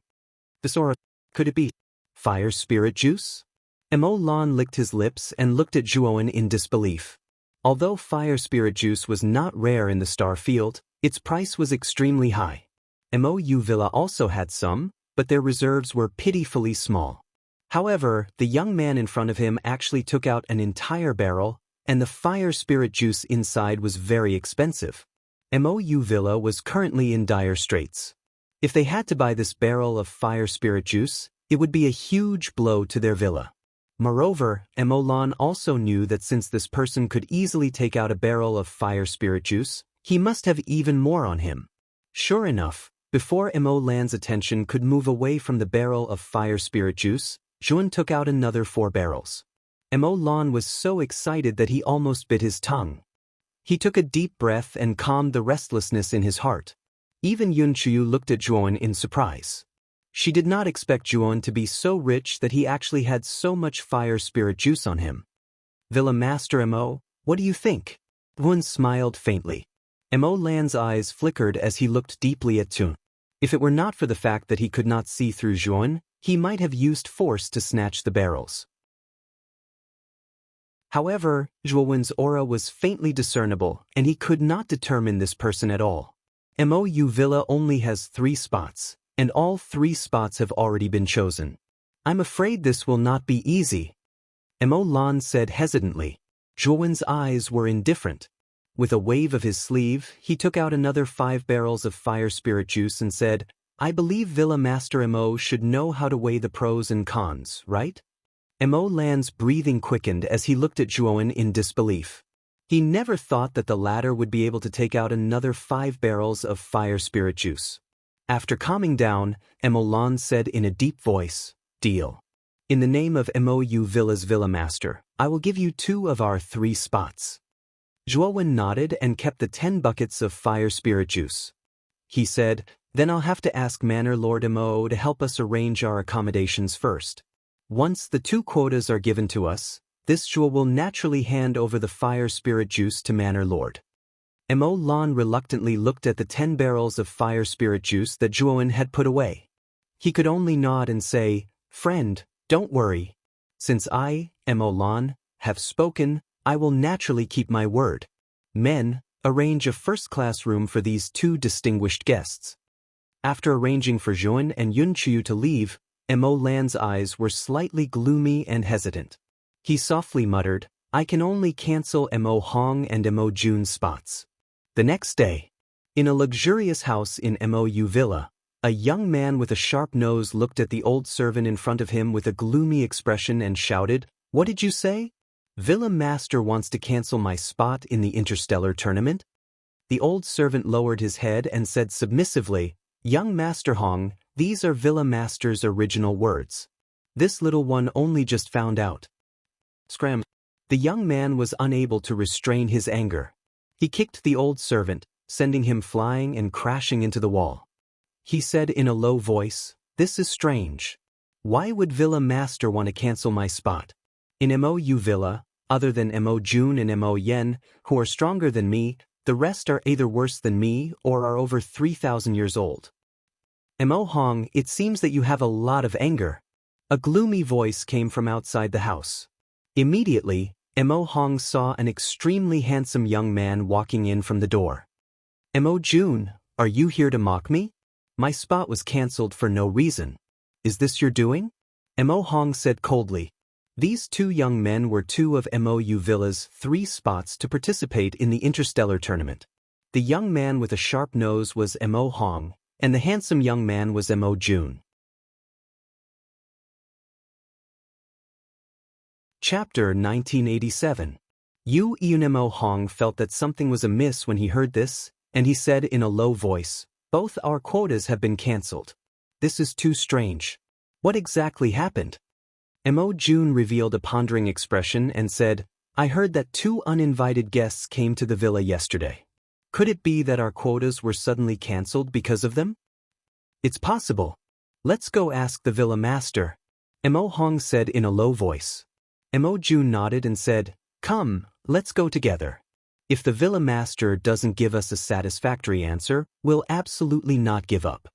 Speaker 1: "This aura, could it be fire spirit juice?" Mo Lan licked his lips and looked at Zhuowen in disbelief. Although fire spirit juice was not rare in the star field, its price was extremely high. Mou Villa also had some, but their reserves were pitifully small. However, the young man in front of him actually took out an entire barrel, and the fire spirit juice inside was very expensive. Mou Villa was currently in dire straits. If they had to buy this barrel of fire spirit juice, it would be a huge blow to their villa. Moreover, Mo Lan also knew that since this person could easily take out a barrel of fire spirit juice, he must have even more on him. Sure enough, before Mo Lan's attention could move away from the barrel of fire spirit juice, Zhuowen took out another 4 barrels. Mo Lan was so excited that he almost bit his tongue. He took a deep breath and calmed the restlessness in his heart. Even Yunqiu looked at Zhuowen in surprise. She did not expect Zhuowen to be so rich that he actually had so much fire spirit juice on him. "Villa Master Mo, what do you think?" Zhuowen smiled faintly. Mo Lan's eyes flickered as he looked deeply at Zhuowen. If it were not for the fact that he could not see through Zhuowen, he might have used force to snatch the barrels. However, Zhuowen's aura was faintly discernible, and he could not determine this person at all. Mou Villa only has 3 spots, and all 3 spots have already been chosen. "I'm afraid this will not be easy," Mo Lan said hesitantly. Zhuowen's eyes were indifferent. With a wave of his sleeve, he took out another 5 barrels of fire spirit juice and said, "I believe Villa Master Mo should know how to weigh the pros and cons, right?" Mo Lan's breathing quickened as he looked at Zhuowen in disbelief. He never thought that the latter would be able to take out another 5 barrels of fire spirit juice. After calming down, Mo Lan said in a deep voice, "Deal. In the name of Mou Villa's Villa Master, I will give you 2 of our 3 spots." Zhuowen nodded and kept the 10 buckets of fire spirit juice. He said, "Then I'll have to ask Manor Lord Mo to help us arrange our accommodations first." Once the 2 quotas are given to us, this Zhuo will naturally hand over the fire spirit juice to Manor Lord. Mo Lan reluctantly looked at the 10 barrels of fire spirit juice that Zhuowen had put away. He could only nod and say, "Friend, don't worry. Since I, Mo Lan, have spoken, I will naturally keep my word. Men, arrange a first-class room for these 2 distinguished guests." After arranging for Zhuowen and Yun Qiu to leave, Mo Lan's eyes were slightly gloomy and hesitant. He softly muttered, "I can only cancel Mo Hong and Mo Jun's spots." The next day, in a luxurious house in Mou Villa, a young man with a sharp nose looked at the old servant in front of him with a gloomy expression and shouted, "What did you say? Villa Master wants to cancel my spot in the interstellar tournament?" The old servant lowered his head and said submissively, "Young Master Hong, these are Villa Master's original words. This little one only just found out." Scram. The young man was unable to restrain his anger. He kicked the old servant, sending him flying and crashing into the wall. He said in a low voice, "This is strange. Why would Villa Master want to cancel my spot? In Mou Villa, other than Mo Jun and Mo Yen, who are stronger than me, the rest are either worse than me or are over 3,000 years old. Mo Hong, it seems that you have a lot of anger." A gloomy voice came from outside the house. Immediately, Mo Hong saw an extremely handsome young man walking in from the door. "Mo Jun, are you here to mock me? My spot was cancelled for no reason. Is this your doing?" Mo Hong said coldly. These 2 young men were 2 of Mou Villa's 3 spots to participate in the interstellar tournament. The young man with a sharp nose was Mo Hong, and the handsome young man was Mo Jun. Chapter 1987. Yu Mo Hong felt that something was amiss when he heard this, and he said in a low voice, "Both our quotas have been cancelled. This is too strange. What exactly happened?" Mo Jun revealed a pondering expression and said, "I heard that 2 uninvited guests came to the villa yesterday. Could it be that our quotas were suddenly cancelled because of them?" "It's possible. Let's go ask the villa master," Mo Hong said in a low voice. Mo Jun nodded and said, "Come, let's go together. If the villa master doesn't give us a satisfactory answer, we'll absolutely not give up."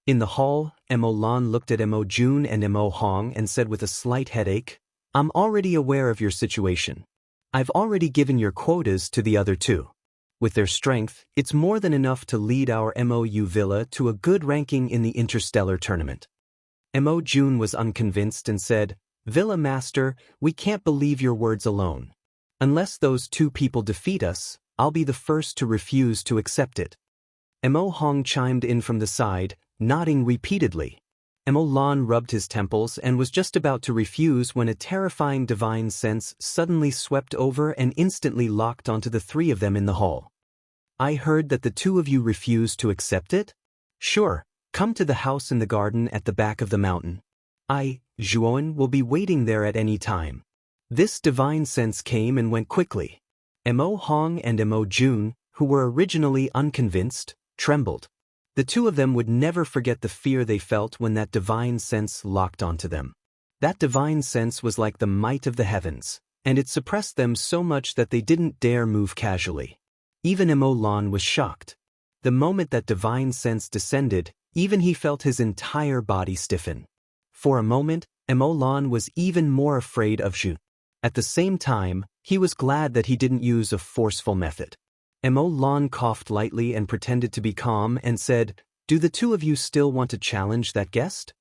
Speaker 1: In the hall, Mo Lan looked at Mo Jun and Mo Hong and said with a slight headache, "I'm already aware of your situation. I've already given your quotas to the other 2. With their strength, it's more than enough to lead our Mou Villa to a good ranking in the interstellar tournament." Mo Jun was unconvinced and said, "Villa Master, we can't believe your words alone. Unless those 2 people defeat us, I'll be the first to refuse to accept it." Mo Hong chimed in from the side, nodding repeatedly. Mo Lan rubbed his temples and was just about to refuse when a terrifying divine sense suddenly swept over and instantly locked onto the 3 of them in the hall. "I heard that the 2 of you refused to accept it? Sure, come to the house in the garden at the back of the mountain. Zhuowen will be waiting there at any time." This divine sense came and went quickly. Mo Hong and Mo Jun, who were originally unconvinced, trembled. The 2 of them would never forget the fear they felt when that divine sense locked onto them. That divine sense was like the might of the heavens, and it suppressed them so much that they didn't dare move casually. Even Mo Lan was shocked. The moment that divine sense descended, even he felt his entire body stiffen. For a moment, Mo Lan was even more afraid of Zhu. At the same time, he was glad that he didn't use a forceful method. Mo Lan coughed lightly and pretended to be calm and said, "Do the 2 of you still want to challenge that guest?"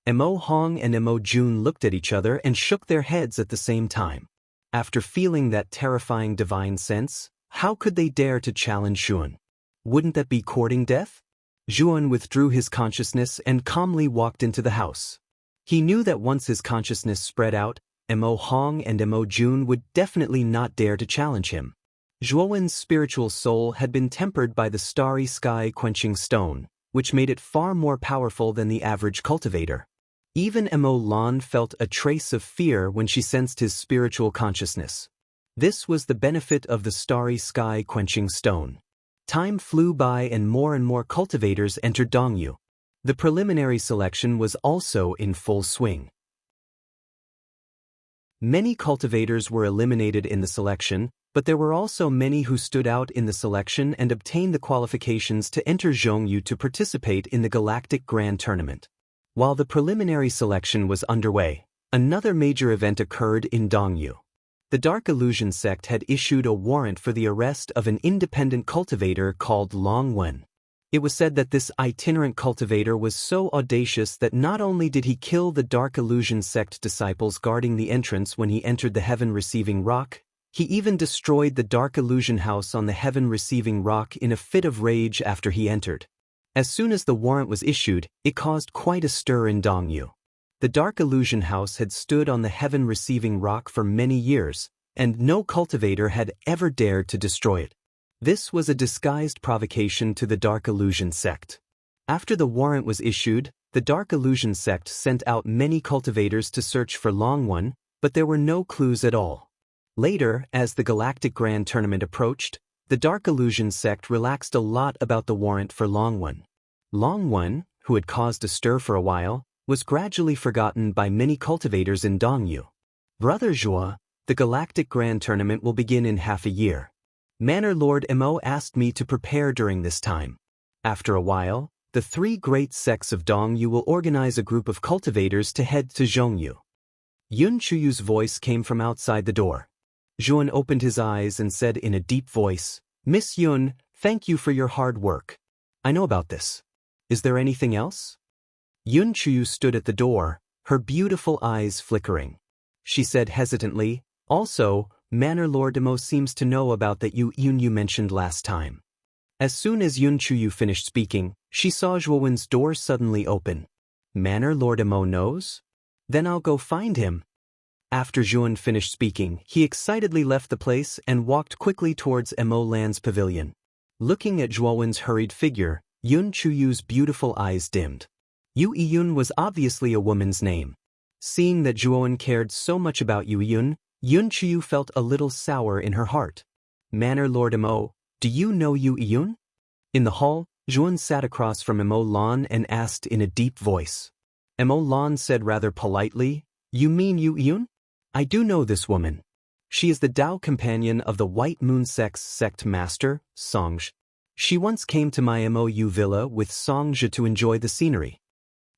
Speaker 1: Mo Hong and Mo Jun looked at each other and shook their heads at the same time. After feeling that terrifying divine sense, how could they dare to challenge Zhuowen? Wouldn't that be courting death? Zhuowen withdrew his consciousness and calmly walked into the house. He knew that once his consciousness spread out, Mo Hong and Mo Jun would definitely not dare to challenge him. Zhuowen's spiritual soul had been tempered by the starry sky quenching stone, which made it far more powerful than the average cultivator. Even Mo Lan felt a trace of fear when she sensed his spiritual consciousness. This was the benefit of the starry sky quenching stone. Time flew by and more cultivators entered Dongyu. The preliminary selection was also in full swing. Many cultivators were eliminated in the selection, but there were also many who stood out in the selection and obtained the qualifications to enter Zhongyu to participate in the Galactic Grand Tournament. While the preliminary selection was underway, another major event occurred in Dongyu. The Dark Illusion sect had issued a warrant for the arrest of an independent cultivator called Long Wen. It was said that this itinerant cultivator was so audacious that not only did he kill the Dark Illusion sect disciples guarding the entrance when he entered the Heaven Receiving Rock, he even destroyed the Dark Illusion house on the Heaven Receiving Rock in a fit of rage after he entered. As soon as the warrant was issued, it caused quite a stir in Dongyu. The Dark Illusion house had stood on the Heaven Receiving Rock for many years, and no cultivator had ever dared to destroy it. This was a disguised provocation to the Dark Illusion sect. After the warrant was issued, the Dark Illusion sect sent out many cultivators to search for Long Wen, but there were no clues at all. Later, as the Galactic Grand Tournament approached, the Dark Illusion sect relaxed a lot about the warrant for Long Wen. Long Wen, who had caused a stir for a while, was gradually forgotten by many cultivators in Dongyu. Brother Zhuo, the Galactic Grand Tournament will begin in half a year. Manor Lord Mo asked me to prepare during this time. After a while, the three great sects of Dongyu will organize a group of cultivators to head to Zhongyu. Yun Chuyu's voice came from outside the door. Zhuan opened his eyes and said in a deep voice, "Miss Yun, thank you for your hard work. I know about this. Is there anything else?" Yun Chuyu stood at the door, her beautiful eyes flickering. She said hesitantly, "Also, Manor Lord Mo seems to know about that Yun you mentioned last time." As soon as Yun Chuyu finished speaking, she saw Zhuowen's door suddenly open. "Manor Lord Mo knows? Then I'll go find him." After Zhuan finished speaking, he excitedly left the place and walked quickly towards Mo Lan's pavilion. Looking at Zhuowen's hurried figure, Yun Chuyu's beautiful eyes dimmed. Yu Yun was obviously a woman's name. Seeing that Zhuowen cared so much about Yu Yun, Yun Chuyu felt a little sour in her heart. "Manor Lord Mo, do you know Yu Yun?" In the hall, Zhuan sat across from Mo Lan and asked in a deep voice. Mo Lan said rather politely, "You mean Yu Yun? I do know this woman. She is the Dao companion of the White Moon Sect's sect master, Songzhi. She once came to my Mou villa with Songzhi to enjoy the scenery.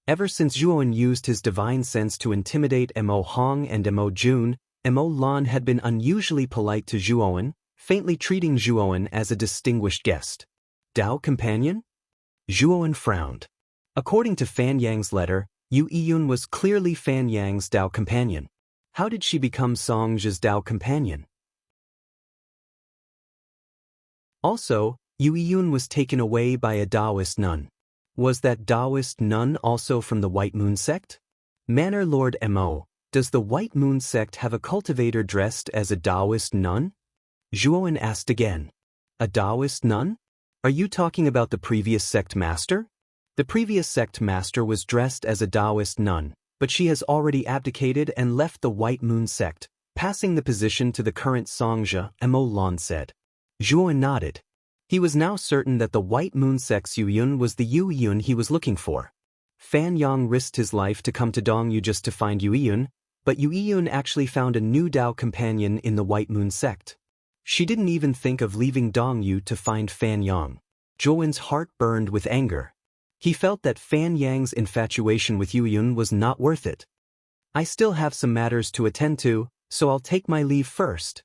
Speaker 1: Ever since Zhuowen used his divine sense to intimidate Mo Hong and Mo Jun, Mo Lan had been unusually polite to Zhuowen, faintly treating Zhuowen as a distinguished guest." "Dao companion?" Zhuowen frowned. According to Fan Yang's letter, Yu Yun was clearly Fan Yang's Dao companion. How did she become Songzhi's Dao companion? Also, Yu Yun was taken away by a Taoist nun. Was that Taoist nun also from the White Moon sect? Manor Lord Mo, does the White Moon sect have a cultivator dressed as a Taoist nun? Zhuowen asked again. A Taoist nun? Are you talking about the previous sect master? The previous sect master was dressed as a Taoist nun, but she has already abdicated and left the White Moon sect, passing the position to the current Songzhi, Mo Lan said. Zhuowen nodded. He was now certain that the White Moon sect's Yu Yun was the Yu Yun he was looking for. Fan Yang risked his life to come to Dongyu just to find Yu Yun, but Yu Yun actually found a new Dao companion in the White Moon sect. She didn't even think of leaving Dongyu to find Fan Yang. Zhuowen's heart burned with anger. He felt that Fan Yang's infatuation with Yu Yun was not worth it. "I still have some matters to attend to, so I'll take my leave first."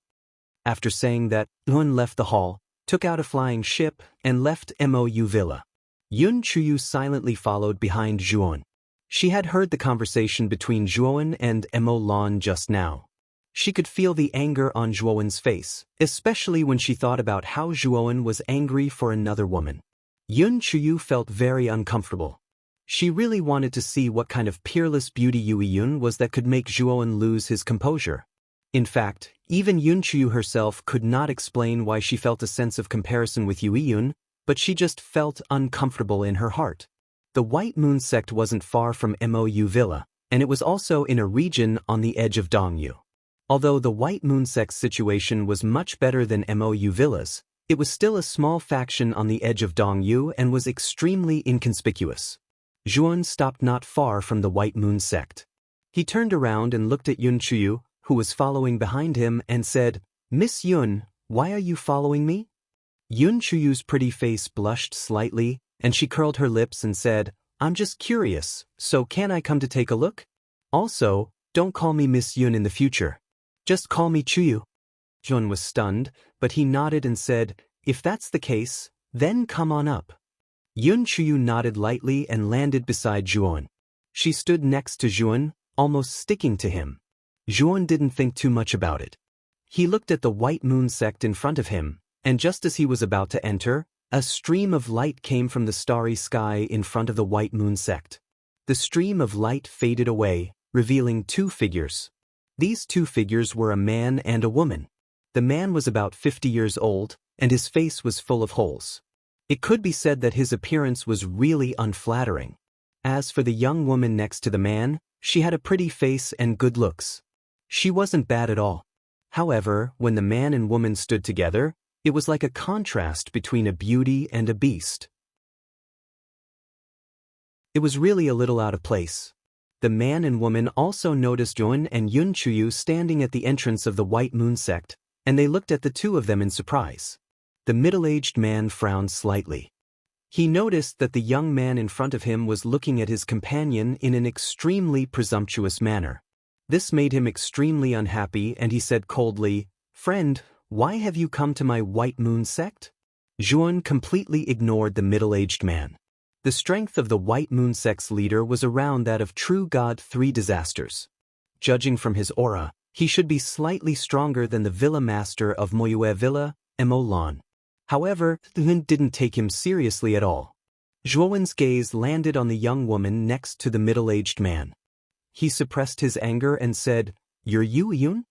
Speaker 1: After saying that, Yun left the hall, took out a flying ship, and left Mou villa. Yun Chuyu silently followed behind Zhuowen. She had heard the conversation between Zhuowen and Mo Lan just now. She could feel the anger on Zhuowen's face, especially when she thought about how Zhuowen was angry for another woman. Yun Chuyu felt very uncomfortable. She really wanted to see what kind of peerless beauty Yu Yun was that could make Zhuowen lose his composure. In fact, even Yun Chuyu herself could not explain why she felt a sense of comparison with Yu Yun, but she just felt uncomfortable in her heart. The White Moon sect wasn't far from Mou villa, and it was also in a region on the edge of Dongyu. Although the White Moon sect's situation was much better than Mou villa's, it was still a small faction on the edge of Dongyu and was extremely inconspicuous. Zhuowen stopped not far from the White Moon sect. He turned around and looked at Yun Chuyu, who was following behind him, and said, "Miss Yun, why are you following me?" Yun Chuyu's pretty face blushed slightly, and she curled her lips and said, "I'm just curious, so can I come to take a look? Also, don't call me Miss Yun in the future. Just call me Chuyu." Jun was stunned, but he nodded and said, "If that's the case, then come on up." Yun Chuyu nodded lightly and landed beside Juon. She stood next to Juon, almost sticking to him. Juon didn't think too much about it. He looked at the white moon sect in front of him, and just as he was about to enter, a stream of light came from the starry sky in front of the white moon sect. The stream of light faded away, revealing two figures. These two figures were a man and a woman. The man was about 50 years old, and his face was full of holes. It could be said that his appearance was really unflattering. As for the young woman next to the man, she had a pretty face and good looks. She wasn't bad at all. However, when the man and woman stood together, it was like a contrast between a beauty and a beast. It was really a little out of place. The man and woman also noticed Jun and Yun Chuyu standing at the entrance of the White Moon sect, and they looked at the two of them in surprise. The middle-aged man frowned slightly. He noticed that the young man in front of him was looking at his companion in an extremely presumptuous manner. This made him extremely unhappy, and he said coldly, "Friend, why have you come to my White Moon sect?" Juan completely ignored the middle-aged man. The strength of the White Moon sect's leader was around that of True God 3 Disasters. Judging from his aura, he should be slightly stronger than the Villa Master of Moyue Villa, Emolan. However, Thuhin didn't take him seriously at all. Zhuowen's gaze landed on the young woman next to the middle-aged man. He suppressed his anger and said, "You're Yu Yun?"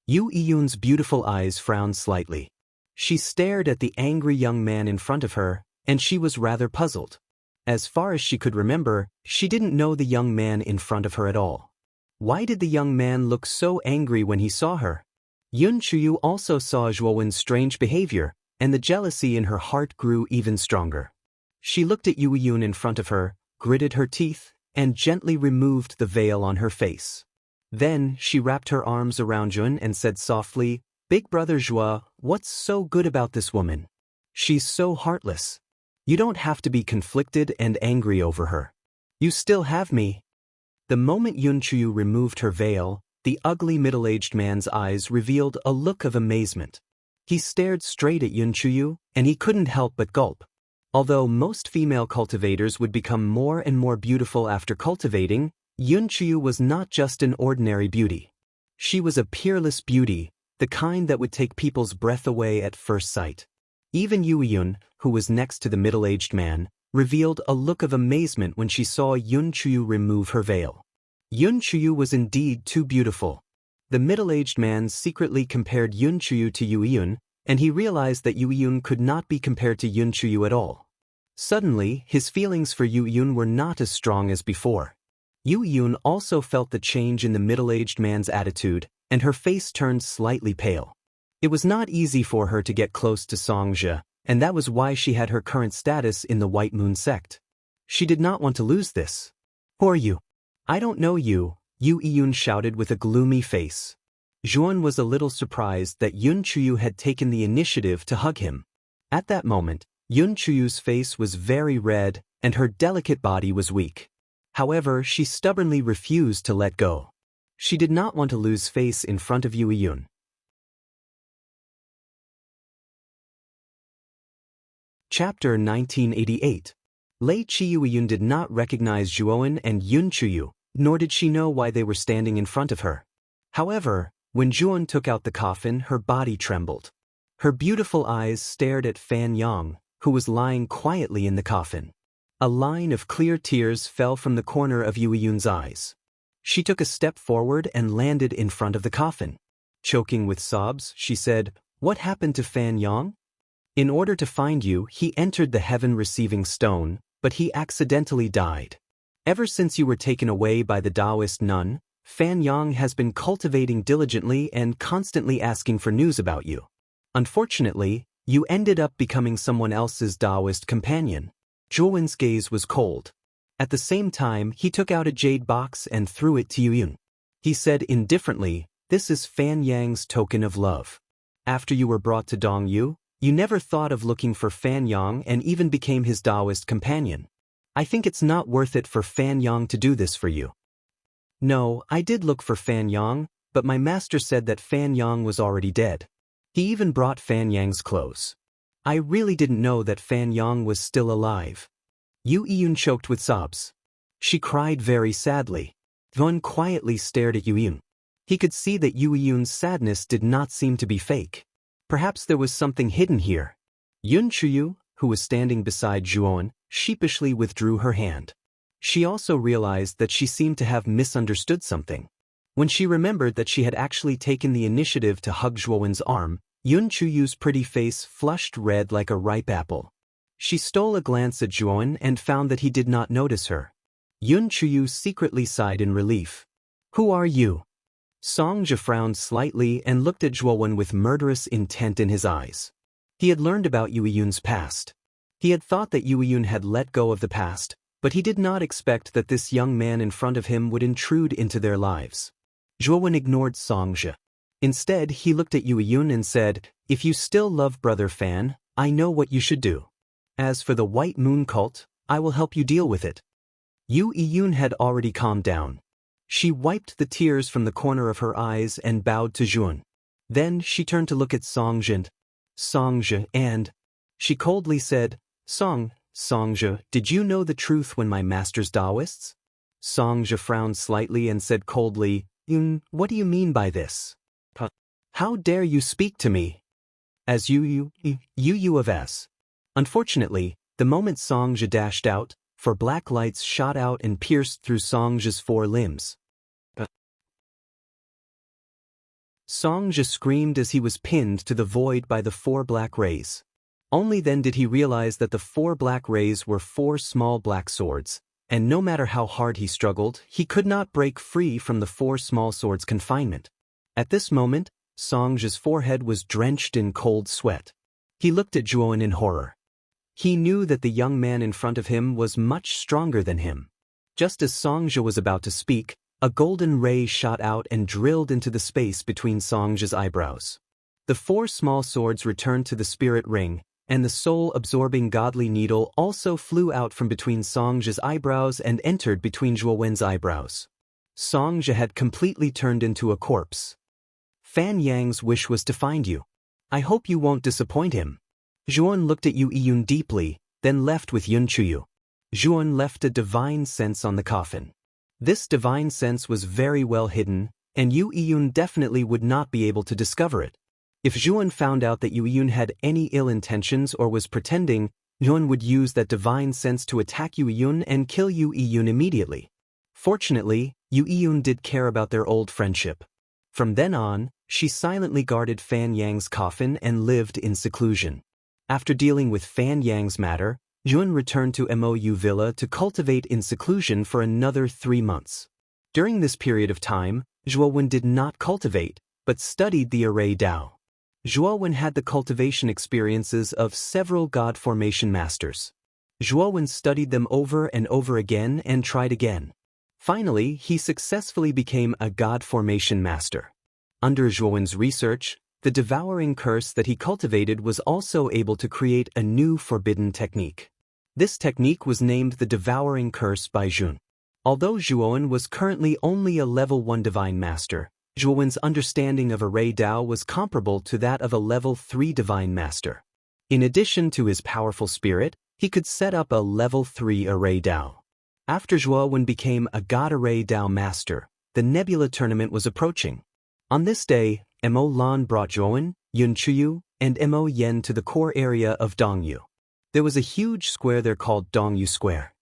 Speaker 1: Yu Yun's beautiful eyes frowned slightly. She stared at the angry young man in front of her, and she was rather puzzled. As far as she could remember, she didn't know the young man in front of her at all. Why did the young man look so angry when he saw her? Yun Chuyu also saw Zhuowen's strange behavior, and the jealousy in her heart grew even stronger. She looked at Yu Yun in front of her, gritted her teeth, and gently removed the veil on her face. Then she wrapped her arms around Jun and said softly, "Big brother Zhua, what's so good about this woman? She's so heartless. You don't have to be conflicted and angry over her. You still have me." The moment Yun Chuyu removed her veil, the ugly middle-aged man's eyes revealed a look of amazement. He stared straight at Yun Chuyu, and he couldn't help but gulp. Although most female cultivators would become more and more beautiful after cultivating, Yun Chuyu was not just an ordinary beauty. She was a peerless beauty, the kind that would take people's breath away at first sight. Even Yu Yun, who was next to the middle-aged man, revealed a look of amazement when she saw Yun Chuyu remove her veil. Yun Chuyu was indeed too beautiful. The middle-aged man secretly compared Yun Chuyu to Yu Yun, and he realized that Yu Yun could not be compared to Yun Chuyu at all. Suddenly, his feelings for Yu Yun were not as strong as before. Yu Yun also felt the change in the middle-aged man's attitude, and her face turned slightly pale. It was not easy for her to get close to Songzhe, and that was why she had her current status in the White Moon sect. She did not want to lose this. "Who are you?" "I don't know you," Yu Yun shouted with a gloomy face. Zhuan was a little surprised that Yun Chuyu had taken the initiative to hug him. At that moment, Yun Chuyu's face was very red, and her delicate body was weak. However, she stubbornly refused to let go. She did not want to lose face in front of Yu Yun. Chapter 1988. Lei Chi Yu Yun did not recognize Zhuowen and Yun Chuyu, nor did she know why they were standing in front of her. However, when Zhuowen took out the coffin, her body trembled. Her beautiful eyes stared at Fan Yang, who was lying quietly in the coffin. A line of clear tears fell from the corner of Yu Yun's eyes. She took a step forward and landed in front of the coffin. Choking with sobs, she said, "What happened to Fan Yang? In order to find you, he entered the heaven-receiving stone, but he accidentally died. Ever since you were taken away by the Taoist nun, Fan Yang has been cultivating diligently and constantly asking for news about you. Unfortunately, you ended up becoming someone else's Taoist companion." Zhuowen's gaze was cold. At the same time, he took out a jade box and threw it to Yu Yun. He said indifferently, This is Fan Yang's token of love. After you were brought to Dongyu, you never thought of looking for Fan Yang and even became his Taoist companion. I think it's not worth it for Fan Yang to do this for you. No, I did look for Fan Yang, but my master said that Fan Yang was already dead. He even brought Fan Yang's clothes. I really didn't know that Fan Yang was still alive. Yu Yun choked with sobs. She cried very sadly. Yuan quietly stared at Yu Yun. He could see that Yu Yun's sadness did not seem to be fake. Perhaps there was something hidden here. Yun Chuyu, who was standing beside Zhuan, sheepishly withdrew her hand. She also realized that she seemed to have misunderstood something. When she remembered that she had actually taken the initiative to hug Zhuan's arm, Yun Chuyu's pretty face flushed red like a ripe apple. She stole a glance at Zhuan and found that he did not notice her. Yun Chuyu secretly sighed in relief. Who are you? Songja frowned slightly and looked at Zhuan with murderous intent in his eyes. He had learned about Yu Yun's past. He had thought that Yu Yun had let go of the past, but he did not expect that this young man in front of him would intrude into their lives. Zhuan ignored Songja. Instead, he looked at Yu Yun and said, "If you still love Brother Fan, I know what you should do. As for the White Moon cult, I will help you deal with it." Yu Yun had already calmed down. She wiped the tears from the corner of her eyes and bowed to Zhuan. Then she turned to look at Songja and she coldly said, Songja, did you know the truth when my master's Taoists? Songja frowned slightly and said coldly, Yun, what do you mean by this? How dare you speak to me? As Yu of S. Unfortunately, the moment Songja dashed out, four black lights shot out and pierced through Songja's four limbs. Songja screamed as he was pinned to the void by the four black rays. Only then did he realize that the four black rays were four small black swords, and no matter how hard he struggled, he could not break free from the four small swords' confinement. At this moment, Songja's forehead was drenched in cold sweat. He looked at Zhuan in horror. He knew that the young man in front of him was much stronger than him. Just as Songja was about to speak, a golden ray shot out and drilled into the space between Songja's eyebrows. The four small swords returned to the spirit ring, and the soul-absorbing godly needle also flew out from between Songja's eyebrows and entered between Zhuowen's eyebrows. Songja had completely turned into a corpse. Fan Yang's wish was to find you. I hope you won't disappoint him. Zhuan looked at Yu Yun deeply, then left with Yun Chuyu. Zhuan left a divine sense on the coffin. This divine sense was very well hidden, and Yu Yun definitely would not be able to discover it. If Zhuan found out that Yu Yun had any ill intentions or was pretending, Zhuan would use that divine sense to attack Yu Yun and kill Yu Yun immediately. Fortunately, Yu Yun did care about their old friendship. From then on, she silently guarded Fan Yang's coffin and lived in seclusion. After dealing with Fan Yang's matter, Zhuan returned to Mou Villa to cultivate in seclusion for another 3 months. During this period of time, Zhuowen did not cultivate, but studied the array Dao. Zhuowen had the cultivation experiences of several god formation masters. Zhuowen studied them over and over again and tried again. Finally, he successfully became a god formation master. Under Zhuowen's research, the devouring curse that he cultivated was also able to create a new forbidden technique. This technique was named the Devouring Curse by Zhuan. Although Zhuowen was currently only a level 1 divine master, Zhuowen's understanding of array Dao was comparable to that of a level 3 divine master. In addition to his powerful spirit, he could set up a level 3 array Dao. After Zhuowen became a god array Dao master, the Nebula tournament was approaching. On this day, Mo Lan brought Zhuowen, Yun Chuyu, and Mo Yen to the core area of Dongyu. There was a huge square there called Dongyu Square.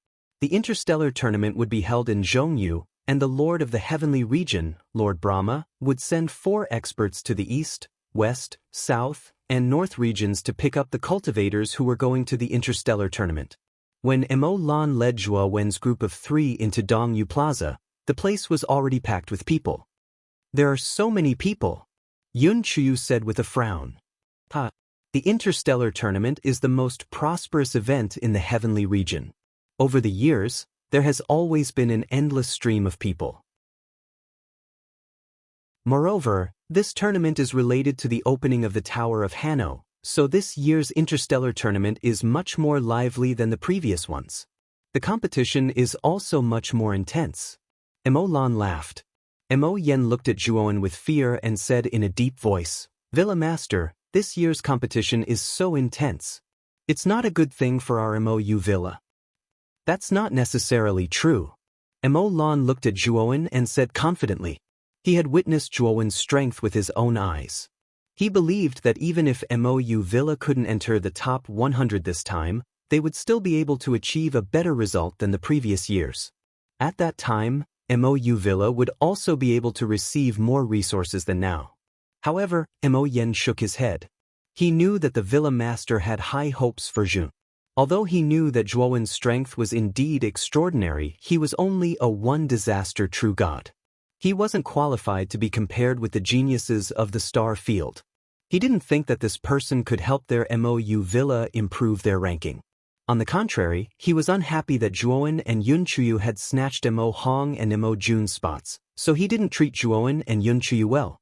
Speaker 1: The interstellar tournament would be held in Zhongyu, and the Lord of the Heavenly Region, Lord Brahma, would send 4 experts to the east, west, south, and north regions to pick up the cultivators who were going to the interstellar tournament. When Mo Lan led Zhuowen's group of 3 into Dongyu Plaza, the place was already packed with people. There are so many people, Yun Chuyu said with a frown. The interstellar tournament is the most prosperous event in the heavenly region. Over the years, there has always been an endless stream of people. Moreover, this tournament is related to the opening of the Tower of Hanno, so this year's interstellar tournament is much more lively than the previous ones. The competition is also much more intense. Mo Lan laughed. Mo Yen looked at Zhuowen with fear and said in a deep voice, "Villa Master, this year's competition is so intense. It's not a good thing for our MOU villa." "That's not necessarily true." Mo Lan looked at Zhuowen and said confidently. He had witnessed Zhuowen's strength with his own eyes. He believed that even if MOU Villa couldn't enter the top 100 this time, they would still be able to achieve a better result than the previous years. At that time, MOU Villa would also be able to receive more resources than now. However, Mo Yen shook his head. He knew that the Villa Master had high hopes for Zhu. Although he knew that Zhuowen's strength was indeed extraordinary, he was only a one-disaster true god. He wasn't qualified to be compared with the geniuses of the star field. He didn't think that this person could help their MOU Villa improve their ranking. On the contrary, he was unhappy that Zhuowen and Yun Chuyu had snatched Mo Hong and Mo Jun's spots, so he didn't treat Zhuowen and Yun Chuyu well.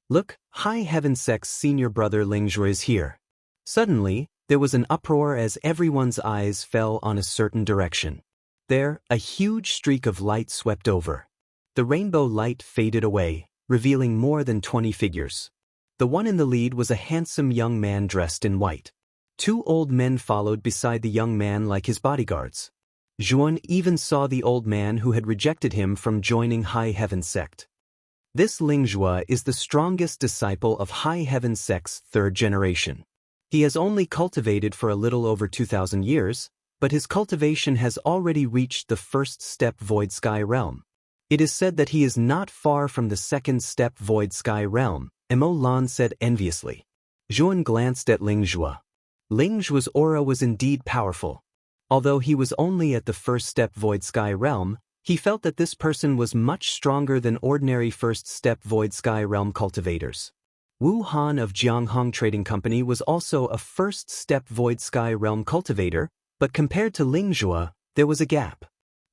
Speaker 1: "Look, High Heaven Sect's senior brother Lingjue is here." Suddenly, there was an uproar as everyone's eyes fell on a certain direction. There, a huge streak of light swept over. The rainbow light faded away, revealing more than 20 figures. The one in the lead was a handsome young man dressed in white. 2 old men followed beside the young man like his bodyguards. Zhuowen even saw the old man who had rejected him from joining High Heaven Sect. This Lingjue is the strongest disciple of High Heaven Sect's 3rd generation. He has only cultivated for a little over 2,000 years, but his cultivation has already reached the 1st step Void Sky Realm. It is said that he is not far from the 2nd step Void Sky Realm, Mo Lan said enviously. Zhuowen glanced at Lingjue. Lingjue's aura was indeed powerful. Although he was only at the 1st step Void Sky Realm, he felt that this person was much stronger than ordinary 1st step Void Sky Realm cultivators. Wu Han of Jianghong Trading Company was also a 1st step Void Sky Realm cultivator, but compared to Lingjue, there was a gap.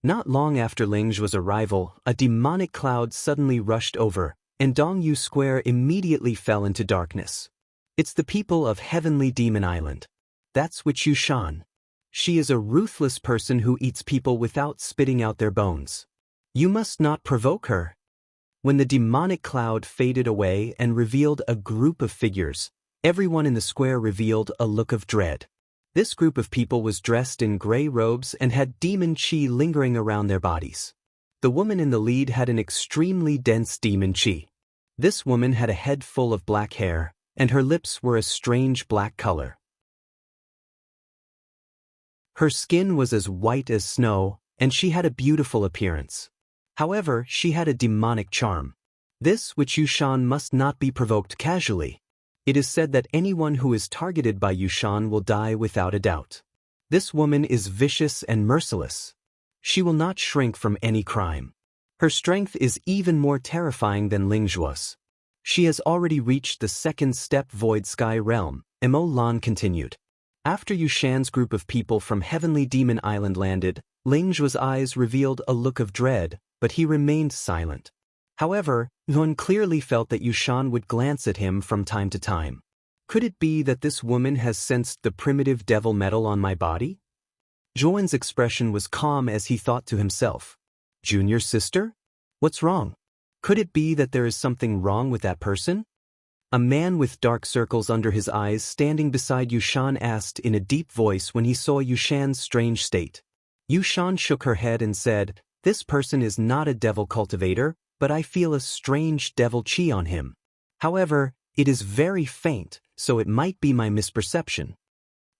Speaker 1: Not long after Lingjue's arrival, a demonic cloud suddenly rushed over, and Dongyu Square immediately fell into darkness. It's the people of Heavenly Demon Island. That's Witch Yushan. She is a ruthless person who eats people without spitting out their bones. You must not provoke her. When the demonic cloud faded away and revealed a group of figures, everyone in the square revealed a look of dread. This group of people was dressed in gray robes and had demon chi lingering around their bodies. The woman in the lead had an extremely dense demon chi. This woman had a head full of black hair, and her lips were a strange black color. Her skin was as white as snow, and she had a beautiful appearance. However, she had a demonic charm. This Witch Yushan must not be provoked casually. It is said that anyone who is targeted by Yushan will die without a doubt. This woman is vicious and merciless. She will not shrink from any crime. Her strength is even more terrifying than Lingjue's. She has already reached the 2nd step Void Sky Realm, Mo Lan continued. After Yushan's group of people from Heavenly Demon Island landed, Lingjue's eyes revealed a look of dread, but he remained silent. However, Yuan clearly felt that Yushan would glance at him from time to time. Could it be that this woman has sensed the primitive devil metal on my body? Zhuowen's expression was calm as he thought to himself. Junior sister? What's wrong? Could it be that there is something wrong with that person? A man with dark circles under his eyes standing beside Yushan asked in a deep voice when he saw Yushan's strange state. Yushan shook her head and said, "This person is not a devil cultivator, but I feel a strange devil chi on him. However, it is very faint, so it might be my misperception."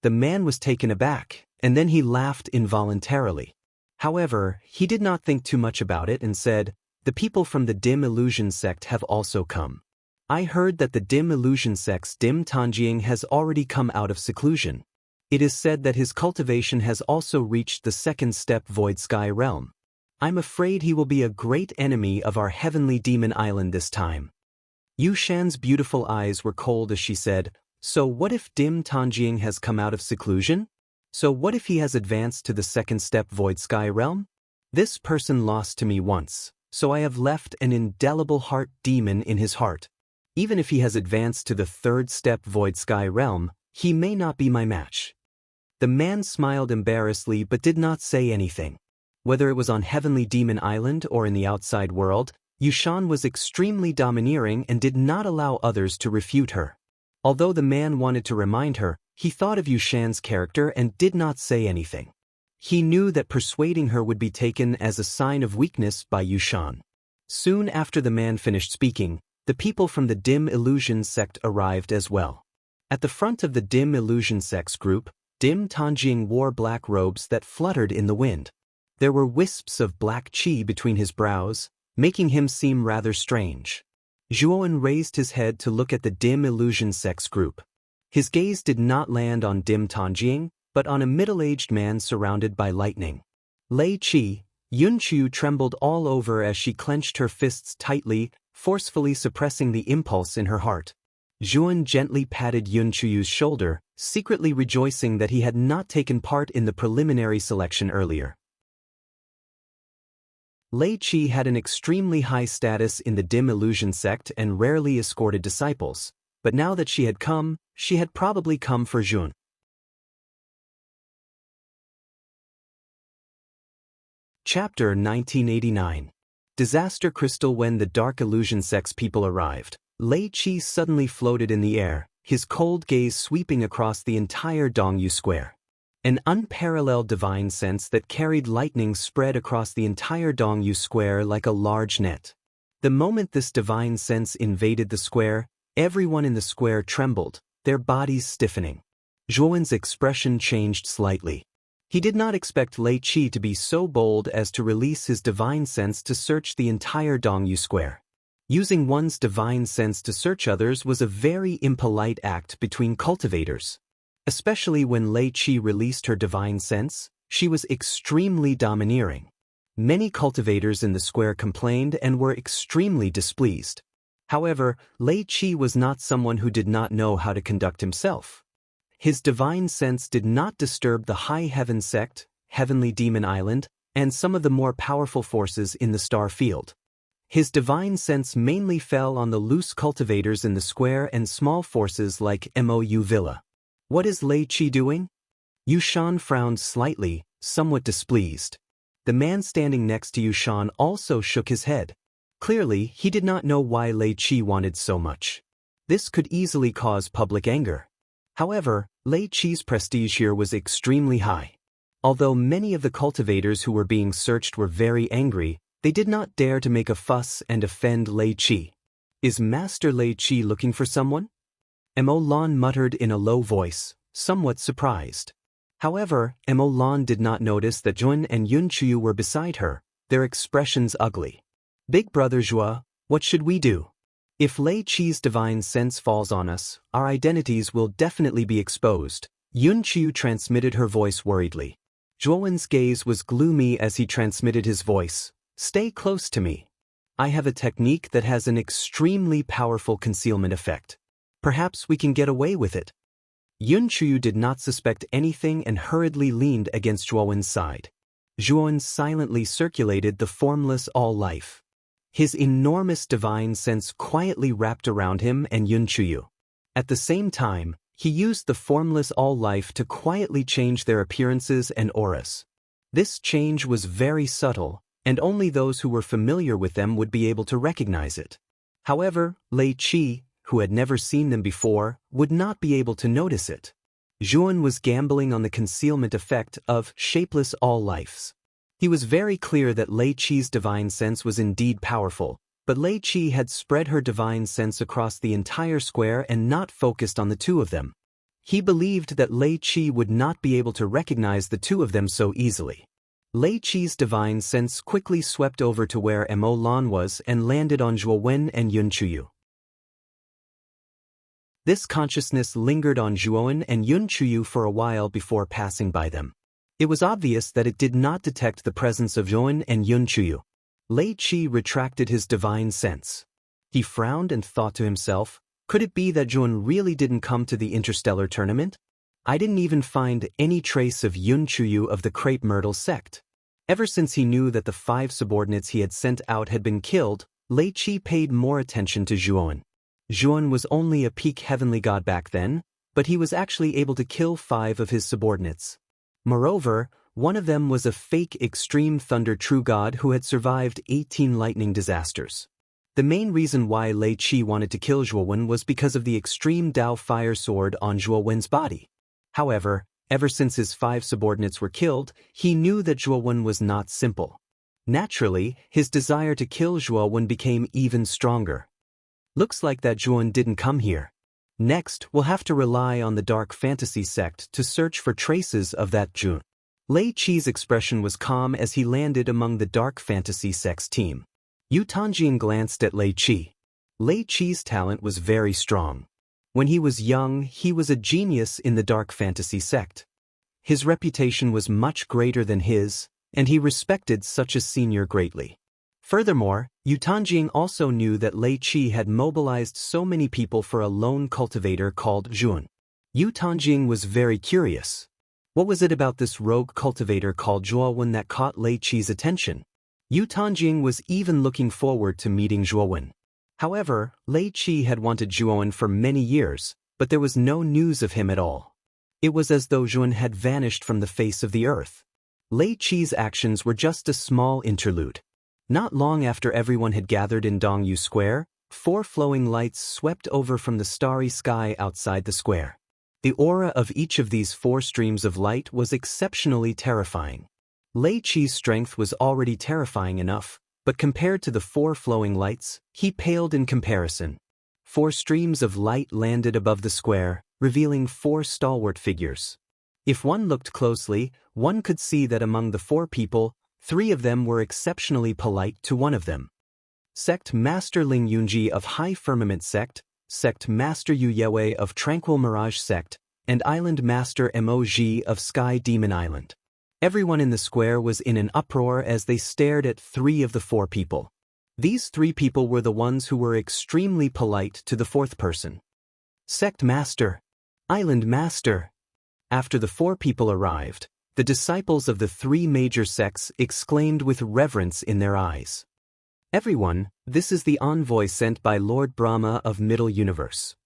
Speaker 1: The man was taken aback, and then he laughed involuntarily. However, he did not think too much about it and said, "The people from the Dim Illusion sect have also come. I heard that the Dim Illusion sect's Dim Tanjing has already come out of seclusion. It is said that his cultivation has also reached the 2nd step Void Sky Realm. I'm afraid he will be a great enemy of our Heavenly Demon Island this time." Yushan's beautiful eyes were cold as she said, "So what if Dim Tanjing has come out of seclusion? So what if he has advanced to the 2nd step Void Sky Realm? This person lost to me once. so I have left an indelible heart demon in his heart. Even if he has advanced to the third step Void Sky realm, he may not be my match." The man smiled embarrassedly but did not say anything. Whether it was on Heavenly Demon Island or in the outside world, Yushan was extremely domineering and did not allow others to refute her. Although the man wanted to remind her, he thought of Yushan's character and did not say anything. He knew that persuading her would be taken as a sign of weakness by Yushan. Soon after the man finished speaking, the people from the Dim Illusion sect arrived as well. At the front of the Dim Illusion sect's group, Dim Tanjing wore black robes that fluttered in the wind. There were wisps of black qi between his brows, making him seem rather strange. Zhuowen raised his head to look at the Dim Illusion sect's group. His gaze did not land on Dim Tanjing, but on a middle-aged man surrounded by lightning. Lei Qi, Yunqiu trembled all over as she clenched her fists tightly, forcefully suppressing the impulse in her heart. Zhuowen gently patted Yunqiu's shoulder, secretly rejoicing that he had not taken part in the preliminary selection earlier. Lei Qi had an extremely high status in the Dim Illusion sect and rarely escorted disciples, but now that she had probably come for Zhuowen. Chapter 1989. Disaster Crystal. When the Dark Illusion sect's people arrived, Lei Qi suddenly floated in the air, his cold gaze sweeping across the entire Dongyu Square. An unparalleled divine sense that carried lightning spread across the entire Dongyu Square like a large net. The moment this divine sense invaded the square, everyone in the square trembled, their bodies stiffening. Zhuowen's expression changed slightly. He did not expect Lei Qi to be so bold as to release his divine sense to search the entire Dongyu Square. Using one's divine sense to search others was a very impolite act between cultivators. Especially when Lei Qi released her divine sense, she was extremely domineering. Many cultivators in the square complained and were extremely displeased. However, Lei Qi was not someone who did not know how to conduct himself. His divine sense did not disturb the High Heaven sect, Heavenly Demon Island, and some of the more powerful forces in the star field. His divine sense mainly fell on the loose cultivators in the square and small forces like Mou Villa. What is Lei Qi doing? Yushan frowned slightly, somewhat displeased. The man standing next to Yushan also shook his head. Clearly, he did not know why Lei Qi wanted so much. This could easily cause public anger. However, Lei Qi's prestige here was extremely high. Although many of the cultivators who were being searched were very angry, they did not dare to make a fuss and offend Lei Qi. Is Master Lei Qi looking for someone? Mo Lan muttered in a low voice, somewhat surprised. However, Mo Lan did not notice that Zhuowen and Yunqiu were beside her, their expressions ugly. Big brother Zhua, what should we do? If Lei Qi's divine sense falls on us, our identities will definitely be exposed. Yunqiu transmitted her voice worriedly. Zhuowen's gaze was gloomy as he transmitted his voice. Stay close to me. I have a technique that has an extremely powerful concealment effect. Perhaps we can get away with it. Yunqiu did not suspect anything and hurriedly leaned against Zhuowen's side. Zhuowen silently circulated the formless all-life. His enormous divine sense quietly wrapped around him and Yunqiu. At the same time, he used the formless all-life to quietly change their appearances and auras. This change was very subtle, and only those who were familiar with them would be able to recognize it. However, Lei Qi, who had never seen them before, would not be able to notice it. Zhuowen was gambling on the concealment effect of shapeless all-lives. He was very clear that Lei Qi's divine sense was indeed powerful, but Lei Qi had spread her divine sense across the entire square and not focused on the two of them. He believed that Lei Qi would not be able to recognize the two of them so easily. Lei Qi's divine sense quickly swept over to where Mo Lan was and landed on Zhuowen and Yunqiu. This consciousness lingered on Zhuowen and Yunqiu for a while before passing by them. It was obvious that it did not detect the presence of Zhuowen and Yunqiu. Lei Qi retracted his divine sense. He frowned and thought to himself, could it be that Zhuowen really didn't come to the interstellar tournament? I didn't even find any trace of Yunqiu of the Crepe Myrtle sect. Ever since he knew that the 5 subordinates he had sent out had been killed, Lei Qi paid more attention to Zhuowen. Zhuowen was only a peak heavenly god back then, but he was actually able to kill 5 of his subordinates. Moreover, one of them was a fake extreme thunder true god who had survived 18 lightning disasters. The main reason why Lei Qi wanted to kill Zhuowen was because of the extreme Dao fire sword on Zhuowen's body. However, ever since his 5 subordinates were killed, he knew that Zhuowen was not simple. Naturally, his desire to kill Zhuowen became even stronger. Looks like that Zhuowen didn't come here. Next, we'll have to rely on the dark fantasy sect to search for traces of that Zhuowen. Lei Qi's expression was calm as he landed among the dark fantasy sect's team. Yu Tanjing glanced at Lei Qi. Lei Qi's talent was very strong. When he was young, he was a genius in the dark fantasy sect. His reputation was much greater than his, and he respected such a senior greatly. Furthermore, Yu Tanjing also knew that Lei Qi had mobilized so many people for a lone cultivator called Zhuowen. Yu Tanjing was very curious. What was it about this rogue cultivator called Zhuowen that caught Lei Qi's attention? Yu Tanjing was even looking forward to meeting Zhuowen. However, Lei Qi had wanted Zhuowen for many years, but there was no news of him at all. It was as though Zhuowen had vanished from the face of the earth. Lei Qi's actions were just a small interlude. Not long after everyone had gathered in Dongyu Square, 4 flowing lights swept over from the starry sky outside the square. The aura of each of these 4 streams of light was exceptionally terrifying. Lei Qi's strength was already terrifying enough, but compared to the 4 flowing lights, he paled in comparison. 4 streams of light landed above the square, revealing 4 stalwart figures. If one looked closely, one could see that among the 4 people, 3 of them were exceptionally polite to one of them. Sect Master Ling Yunji of High Firmament Sect, Sect Master Yu Yewei of Tranquil Mirage Sect, and Island Master Mo Ji of Sky Demon Island. Everyone in the square was in an uproar as they stared at 3 of the 4 people. These 3 people were the ones who were extremely polite to the 4th person. Sect Master, Island Master. After the 4 people arrived, the disciples of the 3 major sects exclaimed with reverence in their eyes. Everyone, this is the envoy sent by Lord Brahma of Middle Universe.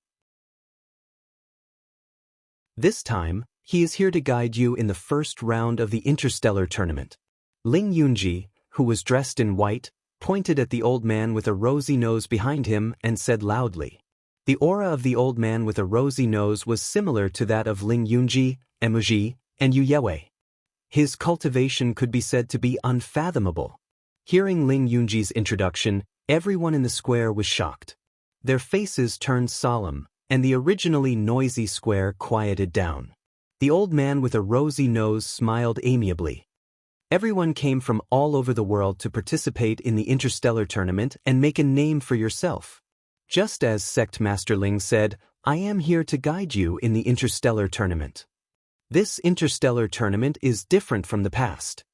Speaker 1: This time, he is here to guide you in the first round of the interstellar tournament. Ling Yunji, who was dressed in white, pointed at the old man with a rosy nose behind him and said loudly. The aura of the old man with a rosy nose was similar to that of Ling Yunji, Mo Ji, and Yu Yewei. His cultivation could be said to be unfathomable. Hearing Ling Yunji's introduction, everyone in the square was shocked. Their faces turned solemn, and the originally noisy square quieted down. The old man with a rosy nose smiled amiably. Everyone came from all over the world to participate in the interstellar tournament and make a name for yourself. Just as Sect Master Ling said, I am here to guide you in the interstellar tournament. This interstellar tournament is different from the past.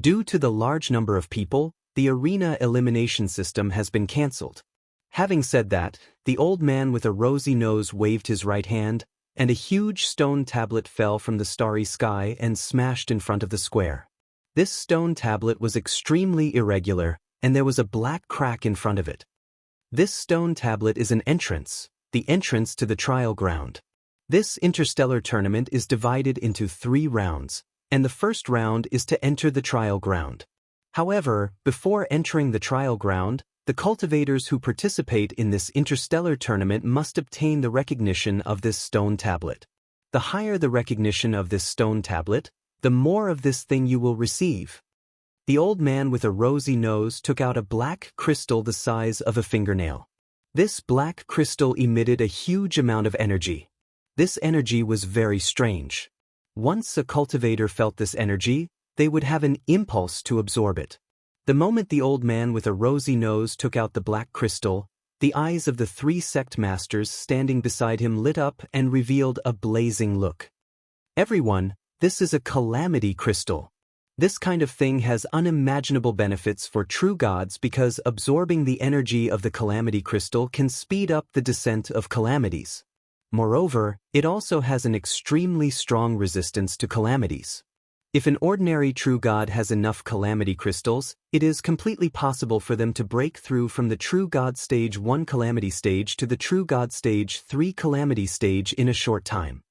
Speaker 1: Due to the large number of people, the arena elimination system has been cancelled. Having said that, the old man with a rosy nose waved his right hand, and a huge stone tablet fell from the starry sky and smashed in front of the square. This stone tablet was extremely irregular, and there was a black crack in front of it. This stone tablet is an entrance, the entrance to the trial ground. This interstellar tournament is divided into 3 rounds, and the first round is to enter the trial ground. However, before entering the trial ground, the cultivators who participate in this interstellar tournament must obtain the recognition of this stone tablet. The higher the recognition of this stone tablet, the more of this thing you will receive. The old man with a rosy nose took out a black crystal the size of a fingernail. This black crystal emitted a huge amount of energy. This energy was very strange. Once a cultivator felt this energy, they would have an impulse to absorb it. The moment the old man with a rosy nose took out the black crystal, the eyes of the 3 sect masters standing beside him lit up and revealed a blazing look. Everyone, this is a calamity crystal. This kind of thing has unimaginable benefits for true gods because absorbing the energy of the calamity crystal can speed up the descent of calamities. Moreover, it also has an extremely strong resistance to calamities. If an ordinary true god has enough calamity crystals, it is completely possible for them to break through from the true god stage 1 calamity stage to the true god stage 3 calamity stage in a short time.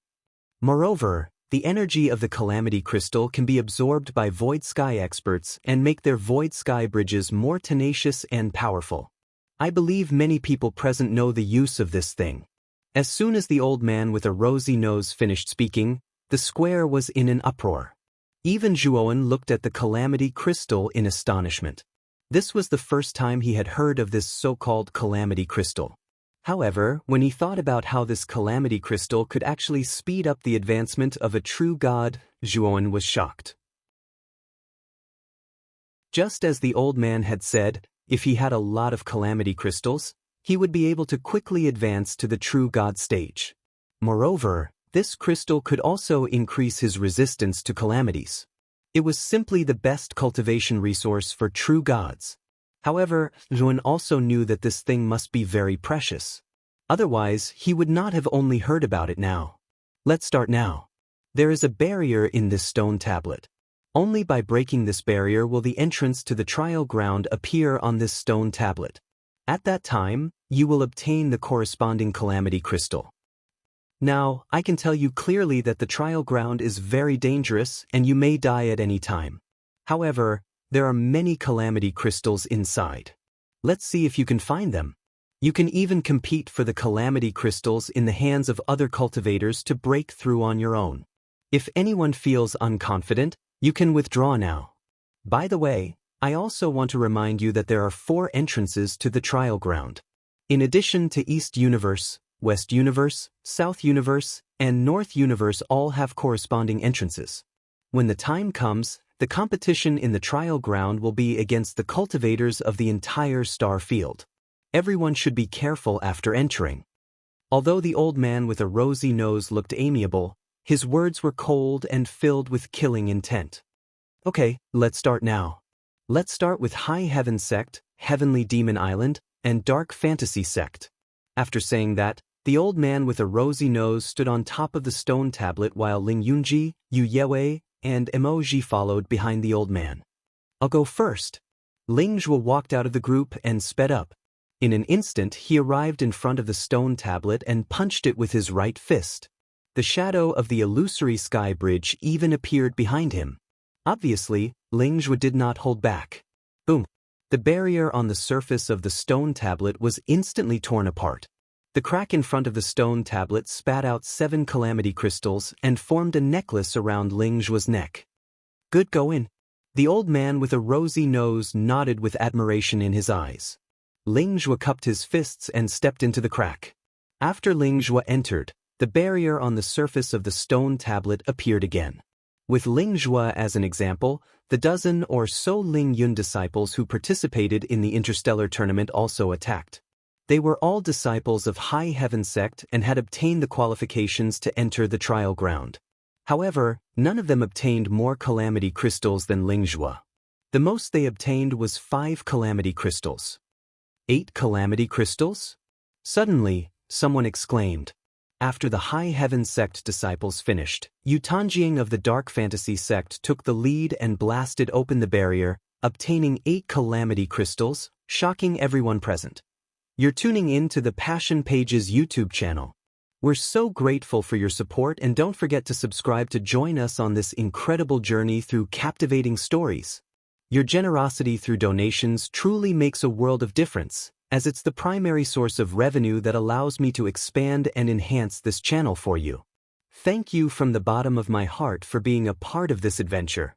Speaker 1: Moreover, the energy of the calamity crystal can be absorbed by void sky experts and make their void sky bridges more tenacious and powerful. I believe many people present know the use of this thing. As soon as the old man with a rosy nose finished speaking, the square was in an uproar. Even Zhuowen looked at the calamity crystal in astonishment. This was the first time he had heard of this so-called calamity crystal. However, when he thought about how this calamity crystal could actually speed up the advancement of a true god, Zhuowen was shocked. Just as the old man had said, if he had a lot of calamity crystals, he would be able to quickly advance to the true god stage. Moreover, this crystal could also increase his resistance to calamities. It was simply the best cultivation resource for true gods. However, Zhuowen also knew that this thing must be very precious. Otherwise, he would not have only heard about it now. Let's start now. There is a barrier in this stone tablet. Only by breaking this barrier will the entrance to the trial ground appear on this stone tablet. At that time, you will obtain the corresponding calamity crystal. Now, I can tell you clearly that the trial ground is very dangerous and you may die at any time. However, there are many calamity crystals inside. Let's see if you can find them. You can even compete for the calamity crystals in the hands of other cultivators to break through on your own. If anyone feels unconfident, you can withdraw now. By the way, I also want to remind you that there are 4 entrances to the trial ground. In addition to East Universe, West Universe, South Universe, and North Universe all have corresponding entrances. When the time comes, the competition in the trial ground will be against the cultivators of the entire star field. Everyone should be careful after entering. Although the old man with a rosy nose looked amiable, his words were cold and filled with killing intent. Okay, let's start now. Let's start with High Heaven Sect, Heavenly Demon Island, and Dark Fantasy Sect. After saying that, the old man with a rosy nose stood on top of the stone tablet while Ling Yunji, Yu Yewei, and Emoji followed behind the old man. I'll go first. Ling Zhuo walked out of the group and sped up. In an instant, he arrived in front of the stone tablet and punched it with his right fist. The shadow of the illusory sky bridge even appeared behind him. Obviously, Ling Zhuo did not hold back. Boom! The barrier on the surface of the stone tablet was instantly torn apart. The crack in front of the stone tablet spat out 7 calamity crystals and formed a necklace around Ling Zhuo's neck. Good going. The old man with a rosy nose nodded with admiration in his eyes. Ling Zhuo cupped his fists and stepped into the crack. After Ling Zhuo entered, the barrier on the surface of the stone tablet appeared again. With Ling Zhuo as an example, the dozen or so Ling Yun disciples who participated in the interstellar tournament also attacked. They were all disciples of High Heaven Sect and had obtained the qualifications to enter the trial ground. However, none of them obtained more calamity crystals than Ling Zhuo. The most they obtained was 5 calamity crystals. 8 calamity crystals? Suddenly, someone exclaimed. After the High Heaven Sect disciples finished, Yu Tanjing of the Dark Fantasy Sect took the lead and blasted open the barrier, obtaining 8 calamity crystals, shocking everyone present. You're tuning in to the Passion Pages YouTube channel. We're so grateful for your support and don't forget to subscribe to join us on this incredible journey through captivating stories. Your generosity through donations truly makes a world of difference, as it's the primary source of revenue that allows me to expand and enhance this channel for you. Thank you from the bottom of my heart for being a part of this adventure.